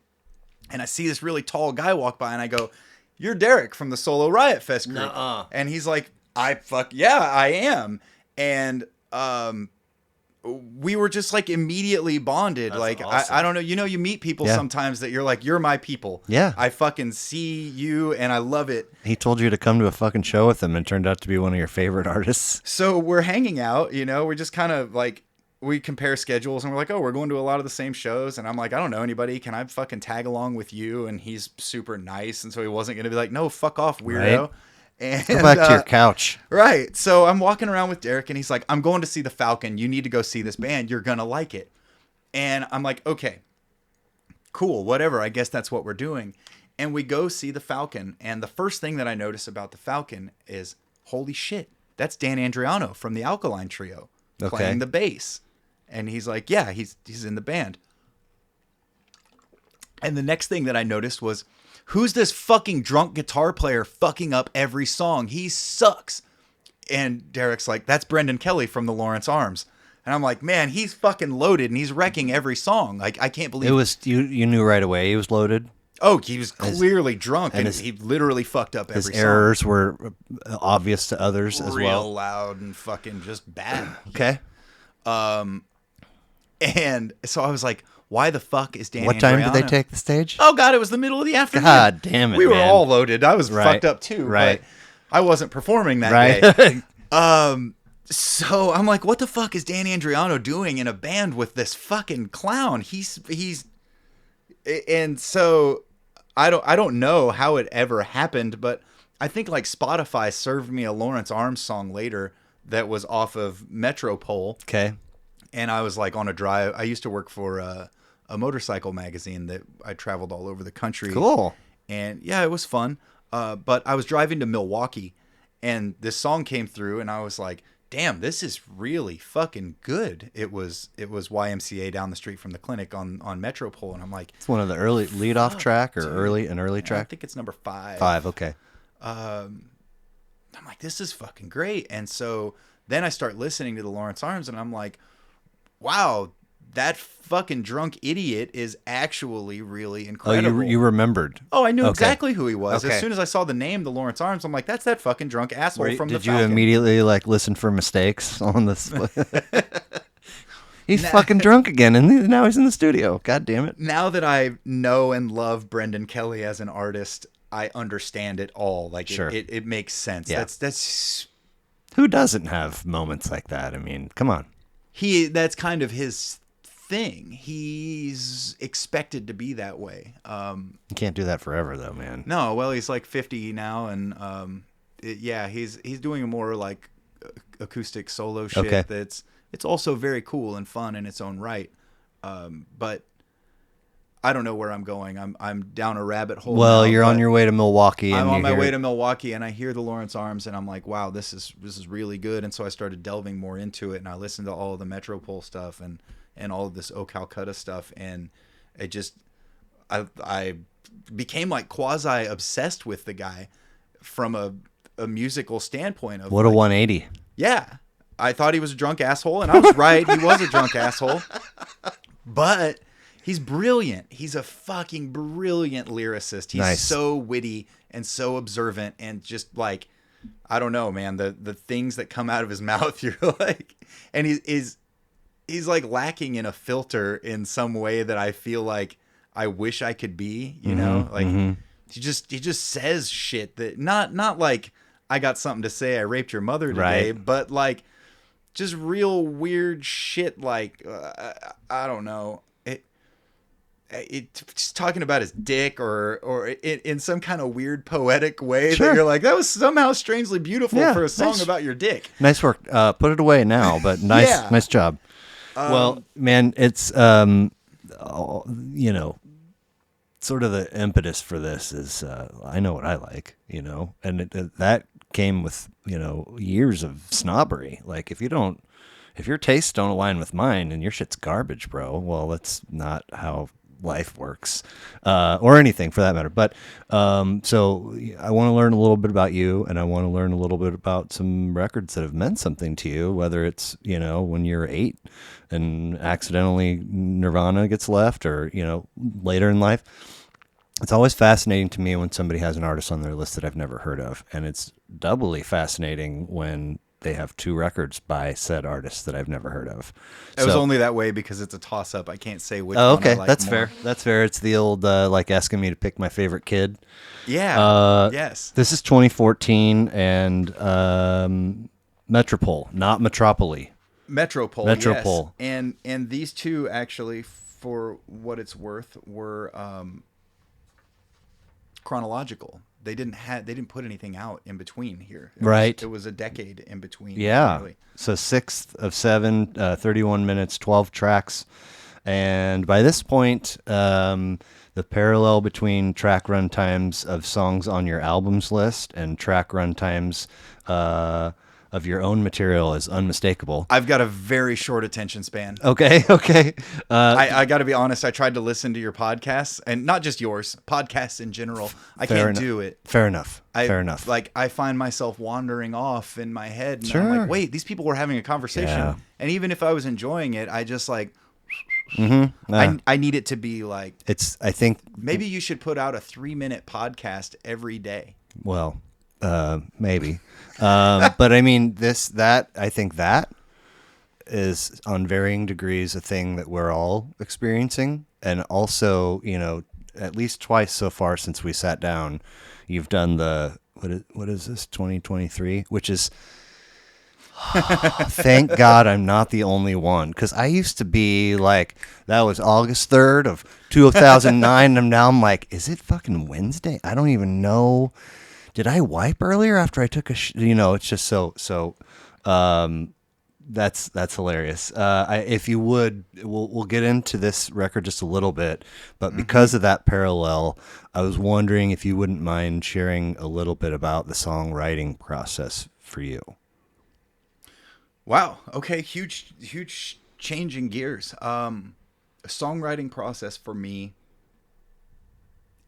Speaker 2: and I see this really tall guy walk by, and I go, "You're Derek from the Solo Riot Fest group."
Speaker 1: Nuh-uh.
Speaker 2: And he's like, yeah, I am. And we were just like immediately bonded.
Speaker 1: That's
Speaker 2: like,
Speaker 1: awesome.
Speaker 2: I don't know, you meet people sometimes that you're like, you're my people.
Speaker 1: Yeah.
Speaker 2: I fucking see you and I love it.
Speaker 1: He told you to come to a fucking show with him and turned out to be one of your favorite artists.
Speaker 2: So we're hanging out, we're just kind of like, we compare schedules and we're like, oh, we're going to a lot of the same shows. And I'm like, I don't know anybody. Can I fucking tag along with you? And he's super nice. And so he wasn't going to be like, no, fuck off, weirdo.
Speaker 1: Right.
Speaker 2: And,
Speaker 1: Go back to your couch.
Speaker 2: Right. So I'm walking around with Derek and he's like, I'm going to see the Falcon. You need to go see this band. You're going to like it. And I'm like, okay, cool, whatever. I guess that's what we're doing. And we go see the Falcon. And the first thing that I notice about the Falcon is, holy shit, that's Dan Andriano from the Alkaline Trio playing the bass. And he's like, yeah, he's in the band. And the next thing that I noticed was, who's this fucking drunk guitar player fucking up every song? He sucks. And Derek's like, that's Brendan Kelly from the Lawrence Arms. And I'm like, man, he's fucking loaded and he's wrecking every song. Like, I can't believe
Speaker 1: it was. You knew right away he was loaded.
Speaker 2: Oh, he was clearly drunk and he literally fucked up every song.
Speaker 1: His errors were obvious to others as well.
Speaker 2: Real loud and fucking just bad.
Speaker 1: Okay.
Speaker 2: And so I was like, why the fuck is Dan
Speaker 1: What time
Speaker 2: Andriano?
Speaker 1: did they take the stage?
Speaker 2: Oh, God, it was the middle of the afternoon.
Speaker 1: God damn it,
Speaker 2: We were
Speaker 1: man.
Speaker 2: all loaded. I was
Speaker 1: Right.
Speaker 2: fucked up too.
Speaker 1: Right.
Speaker 2: But I wasn't performing that
Speaker 1: Right.
Speaker 2: day. So I'm like, what the fuck is Dan Andriano doing in a band with this fucking clown? And so I don't know how it ever happened, but I think like Spotify served me a Lawrence Arms song later that was off of Metropole.
Speaker 1: Okay.
Speaker 2: And I was like on a drive. I used to work for a motorcycle magazine that I traveled all over the country.
Speaker 1: Cool.
Speaker 2: And yeah, it was fun. But I was driving to Milwaukee and this song came through and I was like, damn, this is really fucking good. It was YMCA down the street from the clinic on Metropole, and I'm like,
Speaker 1: It's one of the early lead-off track or
Speaker 2: dude.
Speaker 1: an early
Speaker 2: I
Speaker 1: track.
Speaker 2: think it's number 5.
Speaker 1: 5, okay.
Speaker 2: I'm like, this is fucking great. And so then I start listening to the Lawrence Arms, and I'm like, wow, that fucking drunk idiot is actually really
Speaker 1: Oh,
Speaker 2: incredible.
Speaker 1: you remembered.
Speaker 2: Oh, I knew
Speaker 1: Okay.
Speaker 2: exactly who he was.
Speaker 1: Okay.
Speaker 2: As soon as I saw the name, the Lawrence Arms, I'm like, that's that fucking drunk asshole from the
Speaker 1: Did you
Speaker 2: Falcon.
Speaker 1: immediately like listen for mistakes on this? He's fucking drunk again, and now he's in the studio. God damn it!
Speaker 2: Now that I know and love Brendan Kelly as an artist, I understand it all. Like,
Speaker 1: Sure.
Speaker 2: it makes sense.
Speaker 1: Yeah.
Speaker 2: That's
Speaker 1: Who doesn't have moments like that? I mean, come on.
Speaker 2: that's kind of his thing. He's expected to be that way.
Speaker 1: You can't do that forever, though, man.
Speaker 2: No, well, he's like 50 now, and he's doing a more like acoustic solo shit.
Speaker 1: Okay.
Speaker 2: It's also very cool and fun in its own right. But I don't know where I'm going. I'm down a rabbit hole.
Speaker 1: Well,
Speaker 2: now,
Speaker 1: you're on your way to Milwaukee.
Speaker 2: I'm
Speaker 1: and
Speaker 2: on my way
Speaker 1: hear-
Speaker 2: to Milwaukee, and I hear the Lawrence Arms, and I'm like, wow, this is really good. And so I started delving more into it, and I listened to all of the Metropole stuff and all of this Calcutta stuff, and it just I became like quasi obsessed with the guy from a musical standpoint of
Speaker 1: What a
Speaker 2: like,
Speaker 1: 180.
Speaker 2: yeah. I thought he was a drunk asshole, and I was right. He was a drunk asshole. But he's brilliant. He's a fucking brilliant lyricist. He's
Speaker 1: Nice.
Speaker 2: so witty and so observant, and just like, I don't know, man, the things that come out of his mouth, you're like, and he's like lacking in a filter in some way that I feel like I wish I could be, you know? Like he just says shit that not like I got something to say, I raped your mother today,
Speaker 1: Right.
Speaker 2: but like just real weird shit, like I don't know, it just talking about his dick or in some kind of weird poetic way
Speaker 1: Sure.
Speaker 2: that you're like, that was somehow strangely beautiful
Speaker 1: Yeah,
Speaker 2: for a song
Speaker 1: nice.
Speaker 2: about your dick.
Speaker 1: Nice work. Put it away now, but nice,
Speaker 2: Yeah.
Speaker 1: nice job. Well, man, it's you know, sort of the impetus for this is I know what I like, you know, and that came with, you know, years of snobbery. Like if your tastes don't align with mine and your shit's garbage, bro, well, that's not how life works, or anything for that matter. But so I want to learn a little bit about you, and I want to learn a little bit about some records that have meant something to you, whether it's, you know, when you're 8 and accidentally Nirvana gets left, or, you know, later in life. It's always fascinating to me when somebody has an artist on their list that I've never heard of, and it's doubly fascinating when they have 2 records by said artists that I've never heard of.
Speaker 2: It was only that way because it's a toss-up. I can't say which
Speaker 1: Oh,
Speaker 2: one
Speaker 1: okay,
Speaker 2: I like
Speaker 1: that's
Speaker 2: more.
Speaker 1: fair. That's fair. It's the old like asking me to pick my favorite kid.
Speaker 2: Yeah. Yes.
Speaker 1: This is 2014 and Metropole, not Metropole.
Speaker 2: Metropole.
Speaker 1: Metropole.
Speaker 2: Yes. And these two actually, for what it's worth, were chronological. They didn't put anything out in between here.
Speaker 1: Right.
Speaker 2: It was a decade in between.
Speaker 1: Yeah.
Speaker 2: Really.
Speaker 1: So 6th of 7, 31 minutes, 12 tracks. And by this point, the parallel between track run times of songs on your albums list and track run times of your own material is unmistakable.
Speaker 2: I've got a very short attention span.
Speaker 1: Okay.
Speaker 2: I got to be honest. I tried to listen to your podcasts, and not just yours, podcasts in general. I can't do it.
Speaker 1: Fair enough.
Speaker 2: Like, I find myself wandering off in my head, and I'm
Speaker 1: Sure.
Speaker 2: like, wait, these people were having a conversation.
Speaker 1: Yeah.
Speaker 2: And even if I was enjoying it, I just like,
Speaker 1: Mm-hmm.
Speaker 2: I need it to be like,
Speaker 1: I think,
Speaker 2: maybe you should put out a 3-minute podcast every day.
Speaker 1: well, maybe. But I mean, I think that is on varying degrees a thing that we're all experiencing. And also, you know, at least twice so far since we sat down, you've done what is this, 2023, which is, thank God I'm not the only one. Because I used to be like, that was August 3rd of 2009. And now I'm like, is it fucking Wednesday? I don't even know. Did I wipe earlier after I took you know, it's just so that's hilarious. If you would, we'll get into this record just a little bit, but because of that parallel, I was wondering if you wouldn't mind sharing a little bit about the songwriting process for you.
Speaker 2: Wow. Okay. Huge change in gears. A songwriting process for me,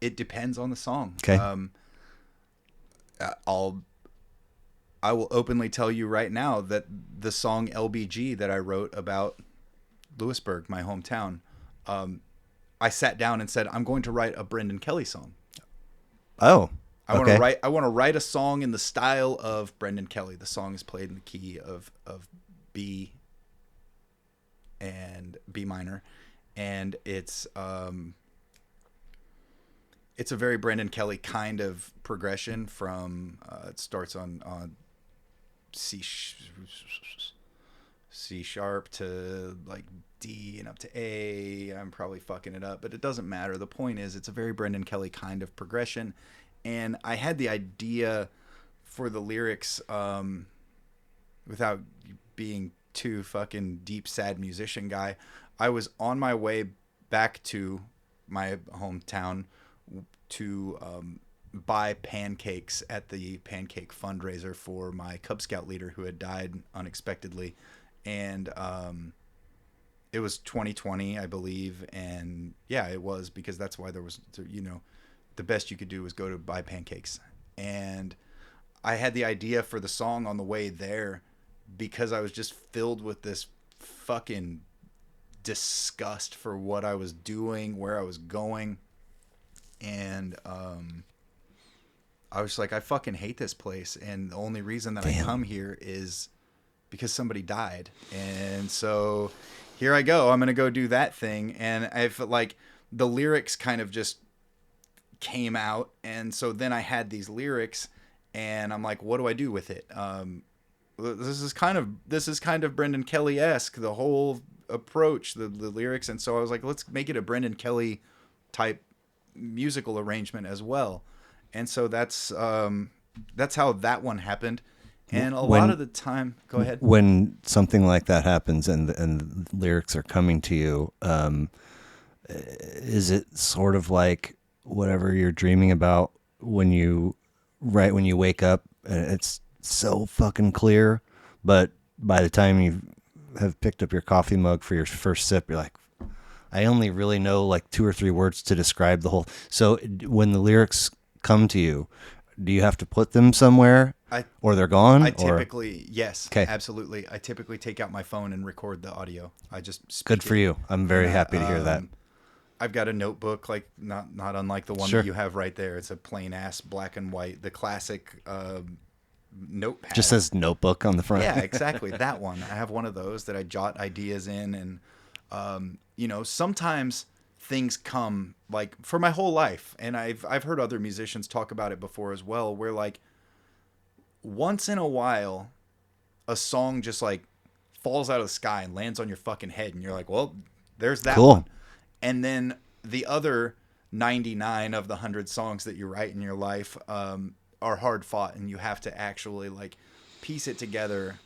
Speaker 2: it depends on the song.
Speaker 1: Okay.
Speaker 2: I'll I will openly tell you right now that the song LBG that I wrote about Lewisburg, my hometown, I sat down and said, I'm going to write a Brendan Kelly song.
Speaker 1: Oh, okay.
Speaker 2: I want to write a song in the style of Brendan Kelly. The song is played in the key of B and B minor, and it's a very Brendan Kelly kind of progression from it starts on C sharp to like D and up to A. I'm probably fucking it up, but it doesn't matter. The point is, it's a very Brendan Kelly kind of progression. And I had the idea for the lyrics without being too fucking deep, sad musician guy. I was on my way back to my hometown to buy pancakes at the pancake fundraiser for my Cub Scout leader who had died unexpectedly. And it was 2020, I believe. And yeah, it was, because that's why there was, the best you could do was go to buy pancakes. And I had the idea for the song on the way there because I was just filled with this fucking disgust for what I was doing, where I was going. And I was like, I fucking hate this place. And the only reason that I come here is because somebody died. And so here I go. I'm going to go do that thing. And I felt like the lyrics kind of just came out. And so then I had these lyrics and I'm like, what do I do with it? This is kind of Brendan Kelly-esque, the whole approach, the lyrics. And so I was like, let's make it a Brendan Kelly type musical arrangement as well. And so that's how that one happened. And a lot of the time, go ahead.
Speaker 1: When something like that happens and the lyrics are coming to you, is it sort of like whatever you're dreaming about when you wake up and it's so fucking clear, but by the time you have picked up your coffee mug for your first sip, you're like, I only really know like 2 or 3 words to describe the whole. So when the lyrics come to you, do you have to put them somewhere or they're gone?
Speaker 2: Yes, okay. Absolutely. I typically take out my phone and record the audio. I just speak
Speaker 1: Good for you. I'm very happy to hear that.
Speaker 2: I've got a notebook, like not unlike the one that you have right there. It's a plain ass black and white, the classic notepad.
Speaker 1: Just says notebook on the front.
Speaker 2: Yeah, exactly. That one. I have one of those that I jot ideas in. And, sometimes things come like for my whole life. And I've heard other musicians talk about it before as well, where like once in a while, a song just like falls out of the sky and lands on your fucking head. And you're like, well, there's that one. And then the other 99 of the 100 songs that you write in your life are hard fought, and you have to actually like piece it together.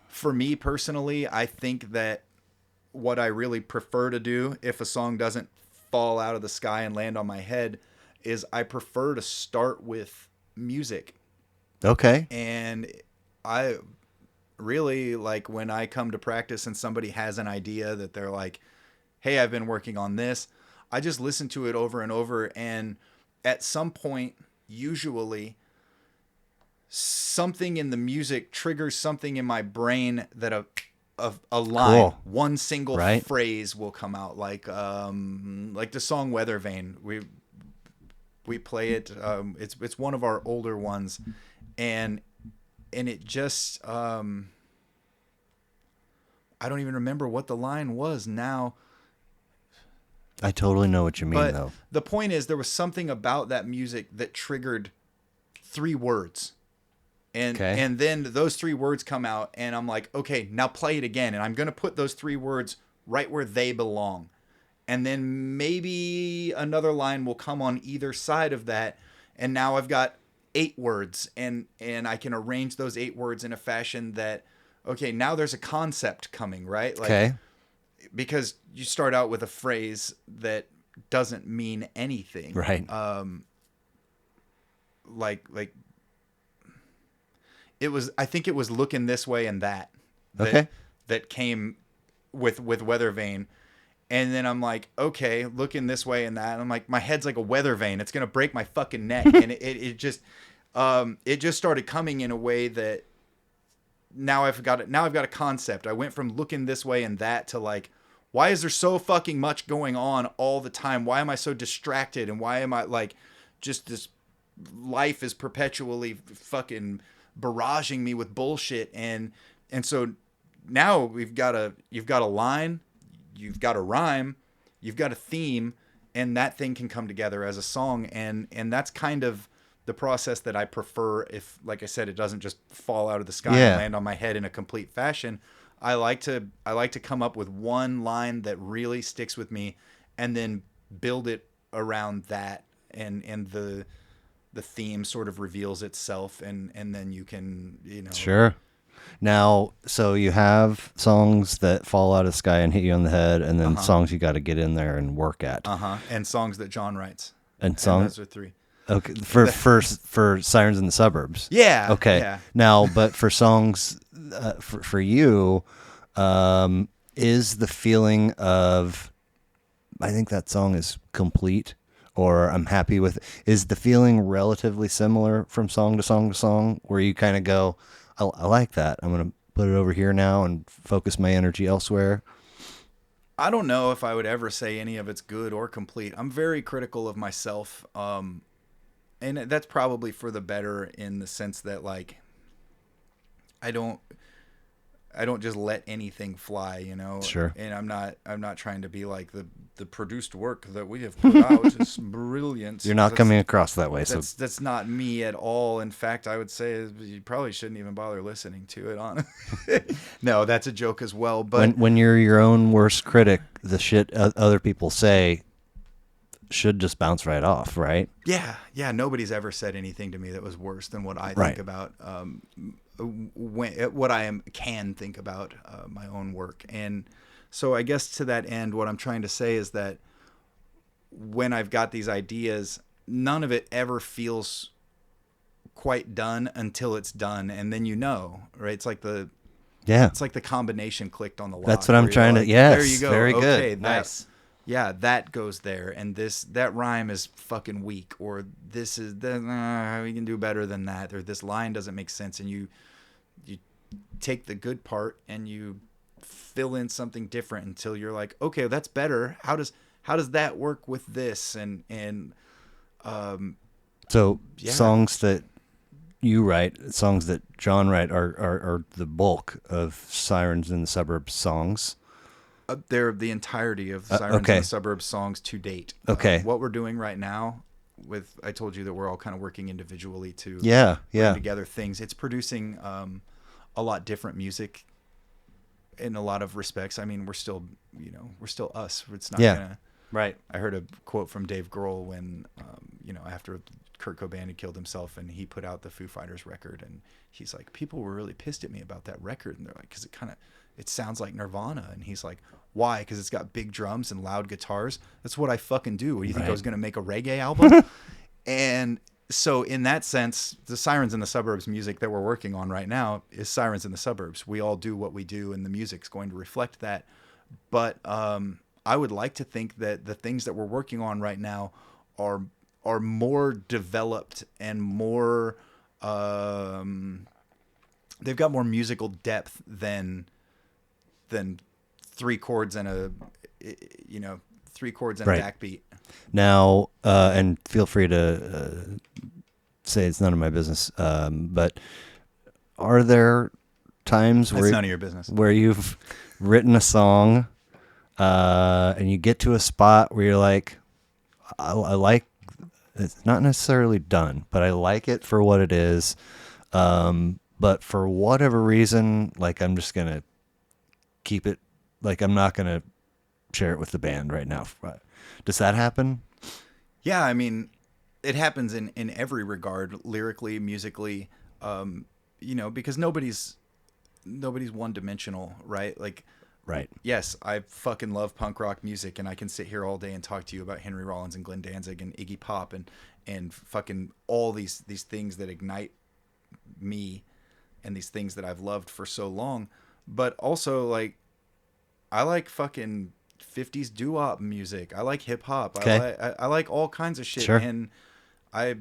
Speaker 2: For me personally, I think that what I really prefer to do if a song doesn't fall out of the sky and land on my head is I prefer to start with music.
Speaker 1: Okay.
Speaker 2: And I really like when I come to practice and somebody has an idea that they're like, hey, I've been working on this. I just listen to it over and over. And at some point, usually something in the music triggers something in my brain that a line, one single phrase will come out. Like the song Weather Vane. We play it. It's one of our older ones. And it just, I don't even remember what the line was now.
Speaker 1: I totally know what you mean, though.
Speaker 2: The point is, there was something about that music that triggered 3 words. And then those 3 words come out, and I'm like, okay, now play it again. And I'm going to put those 3 words right where they belong. And then maybe another line will come on either side of that. And now I've got 8 words, and I can arrange those 8 words in a fashion that, okay, now there's a concept coming, right? Like, because you start out with a phrase that doesn't mean anything.
Speaker 1: Right.
Speaker 2: Like I think it was Looking This Way and That
Speaker 1: Okay.
Speaker 2: that came with Weather Vane. And then I'm like, okay, looking this way and that. And I'm like, my head's like a weather vane. It's gonna break my fucking neck. And it just started coming in a way that now I've got it. Now I've got a concept. I went from looking this way and that to like, why is there so fucking much going on all the time? Why am I so distracted? And why am I like, just this life is perpetually fucking barraging me with bullshit. And so now you've got a line, you've got a rhyme, you've got a theme, and that thing can come together as a song. And that's kind of the process that I prefer. If, like I said, it doesn't just fall out of the sky and land on my head in a complete fashion. I like to come up with one line that really sticks with me, and then build it around that, and the theme sort of reveals itself, and then you can,
Speaker 1: Sure. Now, so you have songs that fall out of the sky and hit you on the head, and then songs you got to get in there and work at.
Speaker 2: And songs that John writes.
Speaker 1: And songs.
Speaker 2: And those are 3.
Speaker 1: Okay, for Sirens in the Suburbs.
Speaker 2: Yeah.
Speaker 1: Okay.
Speaker 2: Yeah.
Speaker 1: Now, but for songs, for you, is the feeling of, I think that song is complete, or I'm happy with, is the feeling relatively similar from song to song to song, where you kind of go, I like that, I'm going to put it over here now and focus my energy elsewhere?
Speaker 2: I don't know if I would ever say any of it's good or complete. I'm very critical of myself. And that's probably for the better, in the sense that, like, I don't just let anything fly,
Speaker 1: Sure.
Speaker 2: And I'm not trying to be like the produced work that we have put out is brilliant.
Speaker 1: You're not coming across that way.
Speaker 2: That's not me at all. In fact, I would say you probably shouldn't even bother listening to it, honestly. No, that's a joke as well. But
Speaker 1: when you're your own worst critic, the shit other people say should just bounce right off, right?
Speaker 2: Yeah. Nobody's ever said anything to me that was worse than what I think about. What I can think about my own work. And so I guess to that end, what I'm trying to say is that when I've got these ideas, none of it ever feels quite done until it's done, and then right? It's like the combination clicked on the lock.
Speaker 1: That's what I'm trying to. Yes, there you go. Very good.
Speaker 2: Okay,
Speaker 1: nice.
Speaker 2: That goes there, and that rhyme is fucking weak, or this is we can do better than that, or this line doesn't make sense, and you take the good part and you fill in something different until you're like, okay, that's better. How does that work with this? Songs that you write, songs that John write are the bulk of Sirens in the Suburbs songs. They're the entirety of Sirens in the Suburbs songs to date.
Speaker 1: Okay.
Speaker 2: What we're doing right now, I told you that we're all kind of working individually to bring together things. It's producing a lot different music in a lot of respects. I mean, we're still us. It's not gonna.
Speaker 1: Right.
Speaker 2: I heard a quote from Dave Grohl when, after Kurt Cobain had killed himself, and he put out the Foo Fighters record, and he's like, people were really pissed at me about that record, and they're like, because it sounds like Nirvana, and he's like, why? Because it's got big drums and loud guitars. That's what I fucking do. What do you think I was gonna make a reggae album? And so in that sense, the Sirens in the Suburbs music that we're working on right now is Sirens in the Suburbs. We all do what we do, and the music's going to reflect that. But I would like to think that the things that we're working on right now are more developed and more they've got more musical depth than 3 chords and a backbeat.
Speaker 1: Now, and feel free to say it's none of my business, but are there times
Speaker 2: That's none of your business
Speaker 1: where you've written a song and you get to a spot where you're like, I like, it's not necessarily done, but I like it for what it is, but for whatever reason, like, I'm just gonna keep it, like, I'm not gonna share it with the band right now. Does that happen?
Speaker 2: Yeah, I mean, it happens in every regard, lyrically, musically, because nobody's one-dimensional, right? Like,
Speaker 1: right.
Speaker 2: Yes, I fucking love punk rock music, and I can sit here all day and talk to you about Henry Rollins and Glenn Danzig and Iggy Pop and fucking all these things that ignite me. these things that I've loved for so long. But also, like, I like fucking 50s doo-wop music. I like hip-hop.
Speaker 1: Okay.
Speaker 2: I like all kinds of shit.
Speaker 1: Sure.
Speaker 2: And I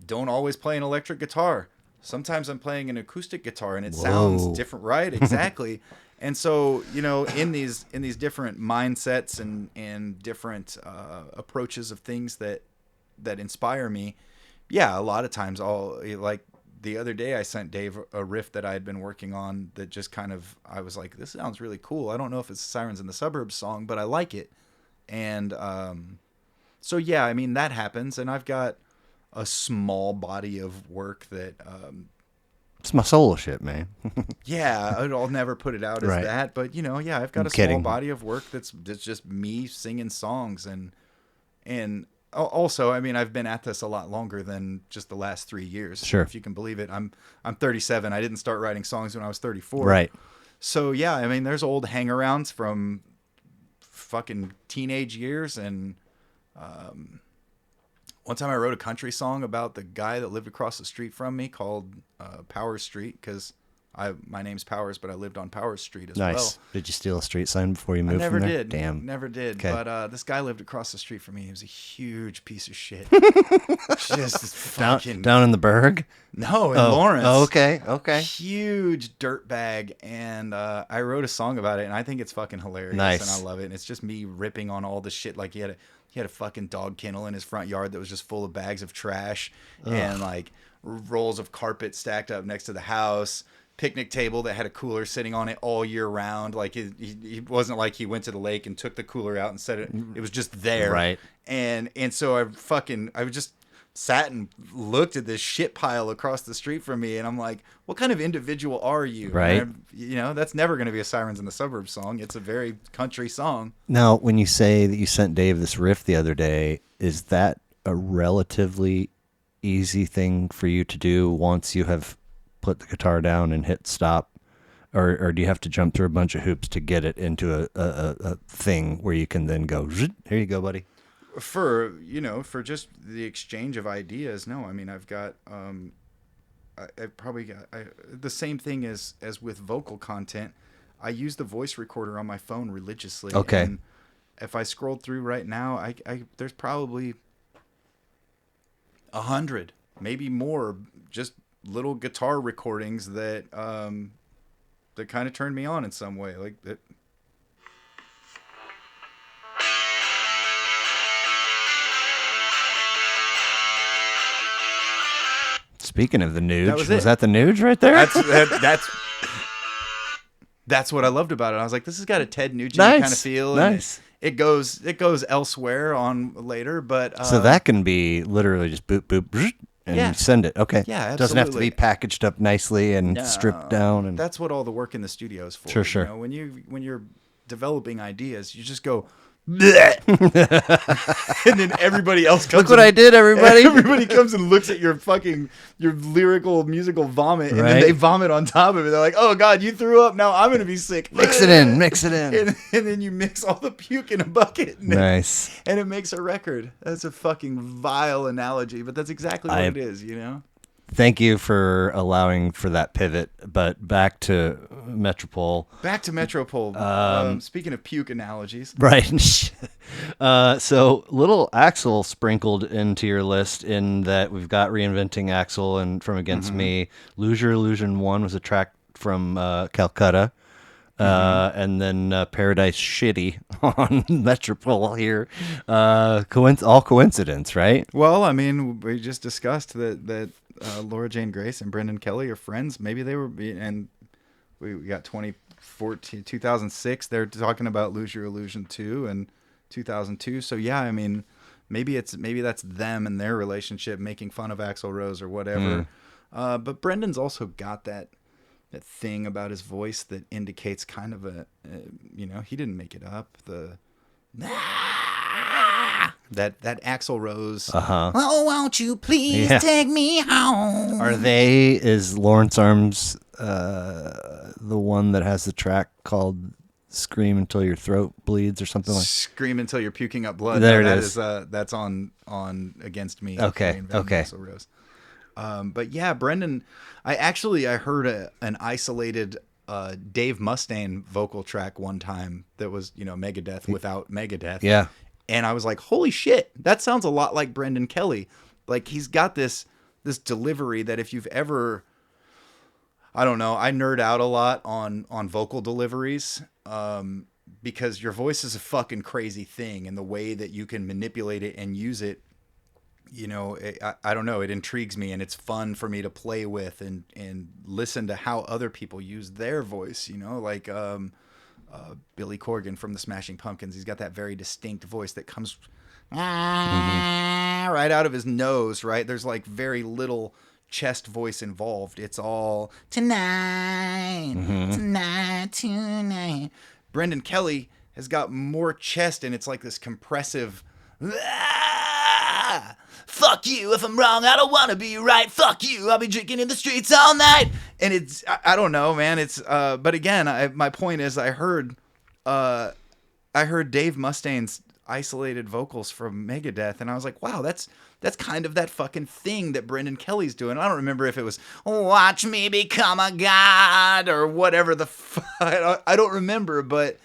Speaker 2: don't always play an electric guitar. Sometimes I'm playing an acoustic guitar and it sounds different, right? Exactly. And so, you know, in these different mindsets and different approaches of things that inspire me, yeah, a lot of times like the other day I sent Dave a riff that I had been working on that just kind of, I was like, this sounds really cool. I don't know if it's a Sirens in the Suburbs song, but I like it. And so, yeah, I mean, that happens. And I've got a small body of work that
Speaker 1: it's my solo shit, man.
Speaker 2: yeah, I'll never put it out as that, but you know, yeah, I've got a small body of work that's just me singing songs. And also, I mean, I've been at this a lot longer than just the last 3 years.
Speaker 1: Sure.
Speaker 2: If you can believe it. I'm 37. I didn't start writing songs when I was 34.
Speaker 1: Right.
Speaker 2: So yeah, I mean, there's old hangarounds from fucking teenage years. And one time I wrote a country song about the guy that lived across the street from me called Powers Street, because my name's Powers, but I lived on Powers Street as well.
Speaker 1: Nice. Did you steal a street sign before you moved
Speaker 2: I never
Speaker 1: from there?
Speaker 2: did.
Speaker 1: Damn.
Speaker 2: Never did.
Speaker 1: Okay.
Speaker 2: But this guy lived across the street from me. He was a huge piece of shit. Just fucking...
Speaker 1: Down in the Berg?
Speaker 2: No, in Lawrence.
Speaker 1: Oh, okay. Okay.
Speaker 2: Huge dirtbag. And I wrote a song about it, and I think it's fucking hilarious.
Speaker 1: Nice.
Speaker 2: And I love it. And it's just me ripping on all the shit. Like, he had a fucking dog kennel in his front yard that was just full of bags of trash. Ugh. And, like, rolls of carpet stacked up next to the house. Picnic table that had a cooler sitting on it all year round. Like, he wasn't like he went to the lake and took the cooler out and set it. It was just there.
Speaker 1: Right.
Speaker 2: And so I just sat and looked at this shit pile across the street from me, and I'm like, what kind of individual are you?
Speaker 1: Right.
Speaker 2: You know, that's never going to be a Sirens in the Suburbs song. It's a very country song.
Speaker 1: Now, when you say that you sent Dave this riff the other day, is that a relatively easy thing for you to do once you have put the guitar down and hit stop, or do you have to jump through a bunch of hoops to get it into a thing where you can then go, here you go, buddy?
Speaker 2: For just the exchange of ideas, no. I mean, I've got I probably got the same thing as with vocal content. I use the voice recorder on my phone religiously.
Speaker 1: Okay.
Speaker 2: And if I scrolled through right now, I there's probably 100, maybe more, just little guitar recordings that that kind of turned me on in some way, like that.
Speaker 1: Speaking of the Nuge,
Speaker 2: was
Speaker 1: that the Nuge right there?
Speaker 2: That's what I loved about it. I was like, this has got a Ted Nugent
Speaker 1: nice.
Speaker 2: kind of feel.
Speaker 1: Nice.
Speaker 2: It goes elsewhere on later, but
Speaker 1: so that can be literally just boop boop and send it. Okay.
Speaker 2: Yeah, absolutely.
Speaker 1: It doesn't have to be packaged up nicely and stripped down. And
Speaker 2: that's what all the work in the studio is for.
Speaker 1: Sure.
Speaker 2: You know, when you're developing ideas, you just go, and then everybody else comes.
Speaker 1: Look what I did, everybody!
Speaker 2: Everybody comes and looks at your lyrical musical vomit, and then they vomit on top of it. They're like, "Oh God, you threw up! Now I'm gonna be sick."
Speaker 1: Mix it in.
Speaker 2: And then you mix all the puke in a bucket.
Speaker 1: Nice.
Speaker 2: And it makes a record. That's a fucking vile analogy, but that's exactly what it is. You know.
Speaker 1: Thank you for allowing for that pivot, but back to Metropole.
Speaker 2: Speaking of puke analogies.
Speaker 1: Right. So little Axl sprinkled into your list in that we've got Reinventing Axl and From Against Me. Lose Your Illusion 1 was a track from Calcutta. And then Paradise Shitty on Metropole here. All coincidence, right?
Speaker 2: Well, I mean, we just discussed that Laura Jane Grace and Brendan Kelly are friends. Maybe they were, and we got 2006. They're talking about Lose Your Illusion 2 and 2002. So yeah, I mean, maybe that's them and their relationship making fun of Axl Rose or whatever. But Brendan's also got that thing about his voice that indicates kind of he didn't make it up. That Axl Rose. Oh, won't you please take me home?
Speaker 1: Is Lawrence Arms the one that has the track called "Scream Until Your Throat Bleeds" or something like?
Speaker 2: Scream Until You're Puking Up Blood.
Speaker 1: There it is.
Speaker 2: That's on Against Me.
Speaker 1: Okay.
Speaker 2: Axl Rose. But yeah, Brendan, I heard an isolated Dave Mustaine vocal track one time that was, Megadeth without Megadeth.
Speaker 1: Yeah.
Speaker 2: And I was like, holy shit, that sounds a lot like Brendan Kelly. Like, he's got this delivery that if you've ever, I don't know, I nerd out a lot on vocal deliveries, because your voice is a fucking crazy thing, and the way that you can manipulate it and use it, I don't know, it intrigues me, and it's fun for me to play with and listen to how other people use their voice, like Billy Corgan from the Smashing Pumpkins. He's got that very distinct voice that comes right out of his nose, right? There's like very little chest voice involved. It's all tonight, tonight. Brendan Kelly has got more chest, and it's like this compressive, fuck you if I'm wrong, I don't want to be right, fuck you, I'll be drinking in the streets all night. And it's, I don't know, man, it's but again, my point is, I heard Dave Mustaine's isolated vocals from Megadeth, and I was like, wow, that's kind of that fucking thing that Brendan Kelly's doing. I don't remember if it was "Watch Me Become a God" or whatever the fuck. I don't remember, but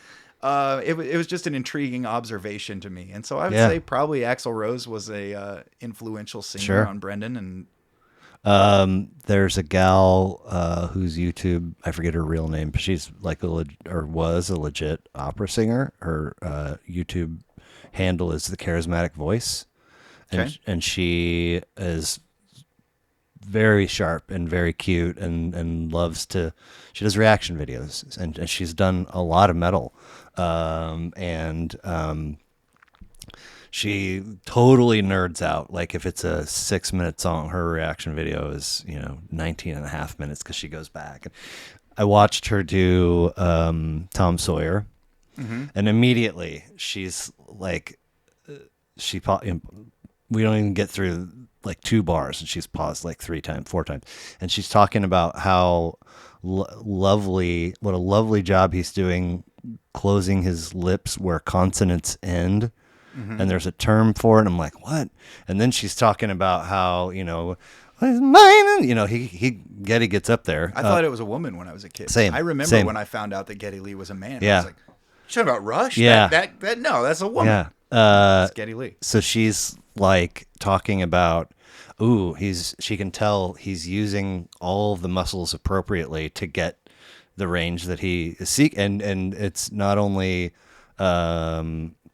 Speaker 2: it was just an intriguing observation to me. And so I would say probably Axl Rose was a influential singer on Brendan. And
Speaker 1: there's a gal whose YouTube, I forget her real name, but she's like was a legit opera singer. Her YouTube handle is The Charismatic Voice. And she is very sharp and very cute, and she does reaction videos, and she's done a lot of metal. She totally nerds out. Like, if it's a 6-minute song, her reaction video is, 19 and a half minutes, because she goes back. I watched her do Tom Sawyer, and immediately she's like, we don't even get through like 2 bars, and she's paused like 4 times. And she's talking about how what a lovely job he's doing closing his lips where consonants end. And there's a term for it. And I'm like, what? And then she's talking about how, Getty gets up there.
Speaker 2: I thought it was a woman when I was a kid.
Speaker 1: Same.
Speaker 2: I remember when I found out that Geddy Lee was a man. Yeah. I was like, talking about Rush?
Speaker 1: Yeah.
Speaker 2: No, that's a woman.
Speaker 1: Yeah.
Speaker 2: It's Geddy Lee.
Speaker 1: So she's like talking about, she can tell he's using all of the muscles appropriately to get the range that he is seeking. And it's not only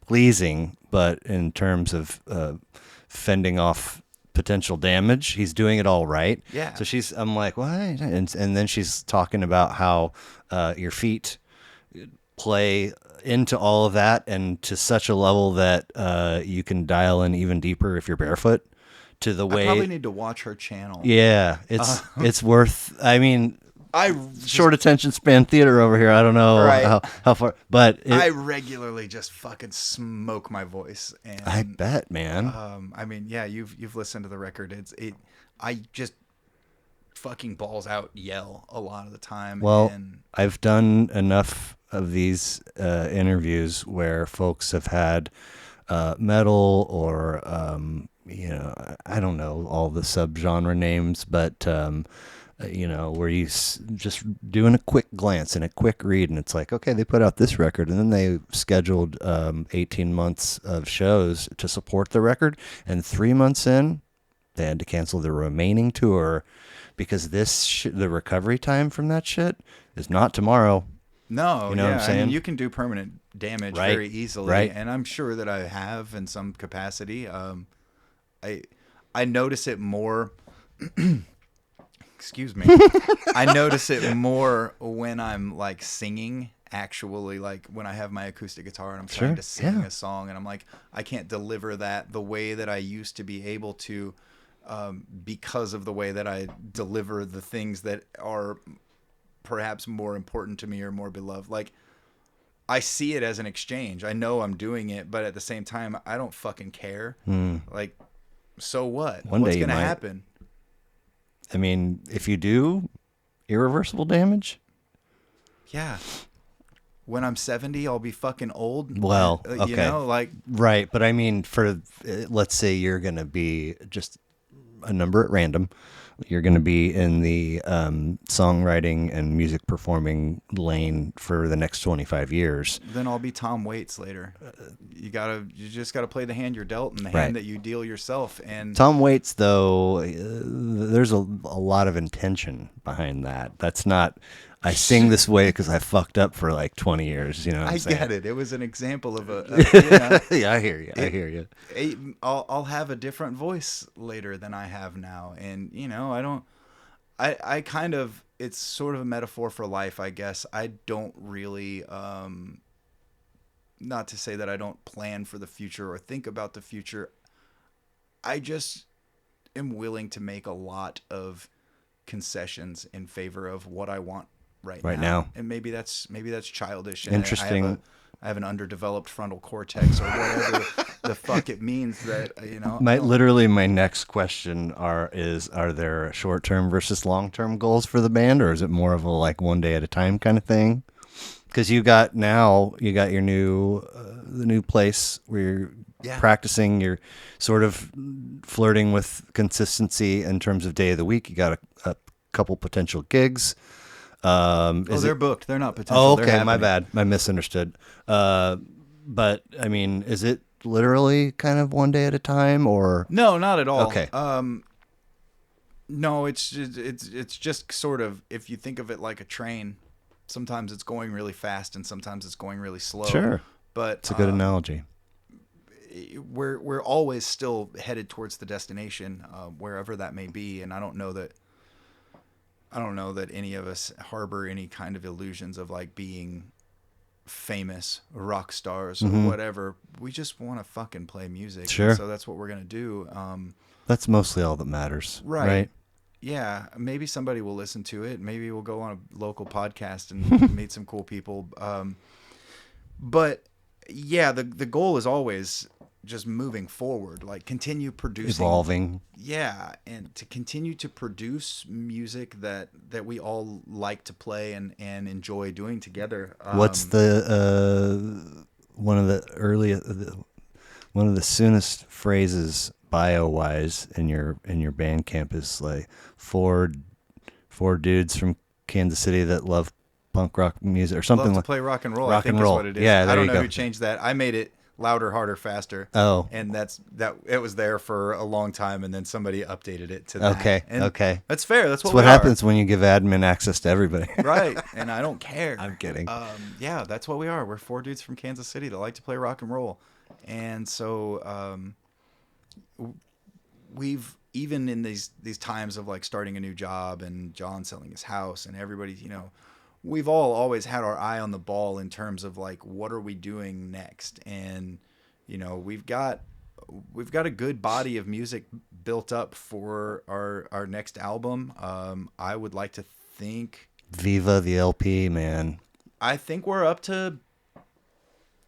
Speaker 1: pleasing, but in terms of fending off potential damage, he's doing it all right.
Speaker 2: Yeah.
Speaker 1: So I'm like, what? And then she's talking about how your feet play into all of that, and to such a level that you can dial in even deeper if you're barefoot. To the way,
Speaker 2: I probably need to watch her channel.
Speaker 1: Yeah, it's worth. I mean, short attention span theater over here. I don't know how far, but
Speaker 2: I regularly just fucking smoke my voice. And
Speaker 1: I bet, man.
Speaker 2: I mean, yeah, you've listened to the record. I just fucking balls out yell a lot of the time.
Speaker 1: Well, I've done enough of these interviews where folks have had metal or I don't know all the subgenre names, but where you just doing a quick glance and a quick read, and it's like, okay, they put out this record, and then they scheduled 18 months of shows to support the record, and 3 months in, they had to cancel the remaining tour because the recovery time from that shit is not tomorrow.
Speaker 2: No,
Speaker 1: you know what I'm saying?
Speaker 2: I mean, you can do permanent damage very easily, and I'm sure that I have in some capacity. I notice it more. Excuse me. I notice it more when I'm like singing. Actually, like when I have my acoustic guitar and I'm trying to sing a song, and I'm like, I can't deliver that the way that I used to be able to, because of the way that I deliver the things that are perhaps more important to me or more beloved. Like, I see it as an exchange. I know I'm doing it, but at the same time, I don't fucking care. Like, so what? What's going to happen?
Speaker 1: I mean, if you do irreversible damage.
Speaker 2: Yeah. When I'm 70, I'll be fucking old.
Speaker 1: Well, okay.
Speaker 2: Like.
Speaker 1: Right. But I mean, let's say you're going to be just a number at random. You're going to be in the songwriting and music performing lane for the next 25 years.
Speaker 2: Then I'll be Tom Waits later. You just gotta play the hand you're dealt and the
Speaker 1: Right.
Speaker 2: hand that you deal yourself. And
Speaker 1: Tom Waits, though, there's a lot of intention behind that. That's not, I sing this way because I fucked up for like 20 years. You know what I'm
Speaker 2: I
Speaker 1: saying?
Speaker 2: get it. It was an example of a
Speaker 1: Yeah, I hear you. I hear you.
Speaker 2: I'll have a different voice later than I have now, and I kind of, it's sort of a metaphor for life, I guess. I don't really, not to say that I don't plan for the future or think about the future. I just am willing to make a lot of concessions in favor of what I want right now. And maybe that's childish. And
Speaker 1: Interesting.
Speaker 2: I have an underdeveloped frontal cortex or whatever the fuck it means that,
Speaker 1: Literally, my next question are there short-term versus long-term goals for the band, or is it more of a like one day at a time kind of thing? Because you got your new the new place where you're practicing. You're sort of flirting with consistency in terms of day of the week. You got a couple potential gigs.
Speaker 2: They're booked. They're not potential.
Speaker 1: Oh, okay, my bad. I misunderstood. But I mean, is it literally kind of one day at a time, or
Speaker 2: no? Not at all.
Speaker 1: Okay.
Speaker 2: No, it's just sort of, if you think of it like a train. Sometimes it's going really fast and sometimes it's going really slow.
Speaker 1: Sure,
Speaker 2: but
Speaker 1: it's a good analogy.
Speaker 2: We're always still headed towards the destination, wherever that may be. And I don't know that any of us harbor any kind of illusions of like being famous rock stars or whatever. We just want to fucking play music.
Speaker 1: Sure.
Speaker 2: So that's what we're gonna do.
Speaker 1: That's mostly all that matters, right?
Speaker 2: Yeah, maybe somebody will listen to it. Maybe we'll go on a local podcast and meet some cool people. But yeah, the goal is always just moving forward, like continue producing,
Speaker 1: evolving.
Speaker 2: Yeah, and to continue to produce music that we all like to play and enjoy doing together.
Speaker 1: What's the one of the soonest phrases bio-wise in your Bandcamp is like four dudes from Kansas City that love punk rock music or something.
Speaker 2: Love to
Speaker 1: like
Speaker 2: play rock and roll.
Speaker 1: Rock
Speaker 2: I think
Speaker 1: and roll.
Speaker 2: Is what it is.
Speaker 1: Yeah,
Speaker 2: I don't
Speaker 1: you
Speaker 2: know
Speaker 1: go.
Speaker 2: who changed that. I made it louder, harder, faster.
Speaker 1: Oh,
Speaker 2: and that it was there for a long time, and then somebody updated it to that.
Speaker 1: Okay,
Speaker 2: and
Speaker 1: okay.
Speaker 2: That's fair. That's
Speaker 1: what
Speaker 2: we
Speaker 1: happens when you give admin access to everybody.
Speaker 2: Right, and I don't care.
Speaker 1: I'm kidding.
Speaker 2: Yeah, that's what we are. We're four dudes from Kansas City that like to play rock and roll, and so we've, even in these times of like starting a new job and John selling his house and everybody, we've all always had our eye on the ball in terms of like, what are we doing next? And we've got a good body of music built up for our next album. I would like to think
Speaker 1: Viva the LP, man.
Speaker 2: I think we're up to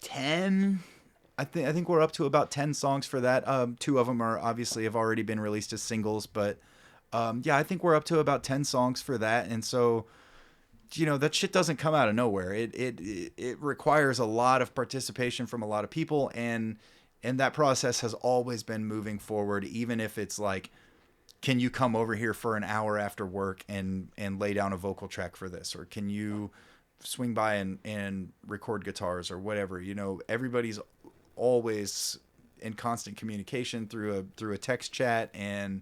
Speaker 2: 10. I think we're up to about 10 songs for that. 2 of them are obviously have already been released as singles, but yeah, I think we're up to about 10 songs for that. And so, that shit doesn't come out of nowhere. It requires a lot of participation from a lot of people, and that process has always been moving forward, even if it's like, can you come over here for an hour after work and lay down a vocal track for this, or can you swing by and record guitars or whatever. Everybody's always in constant communication through a text chat, and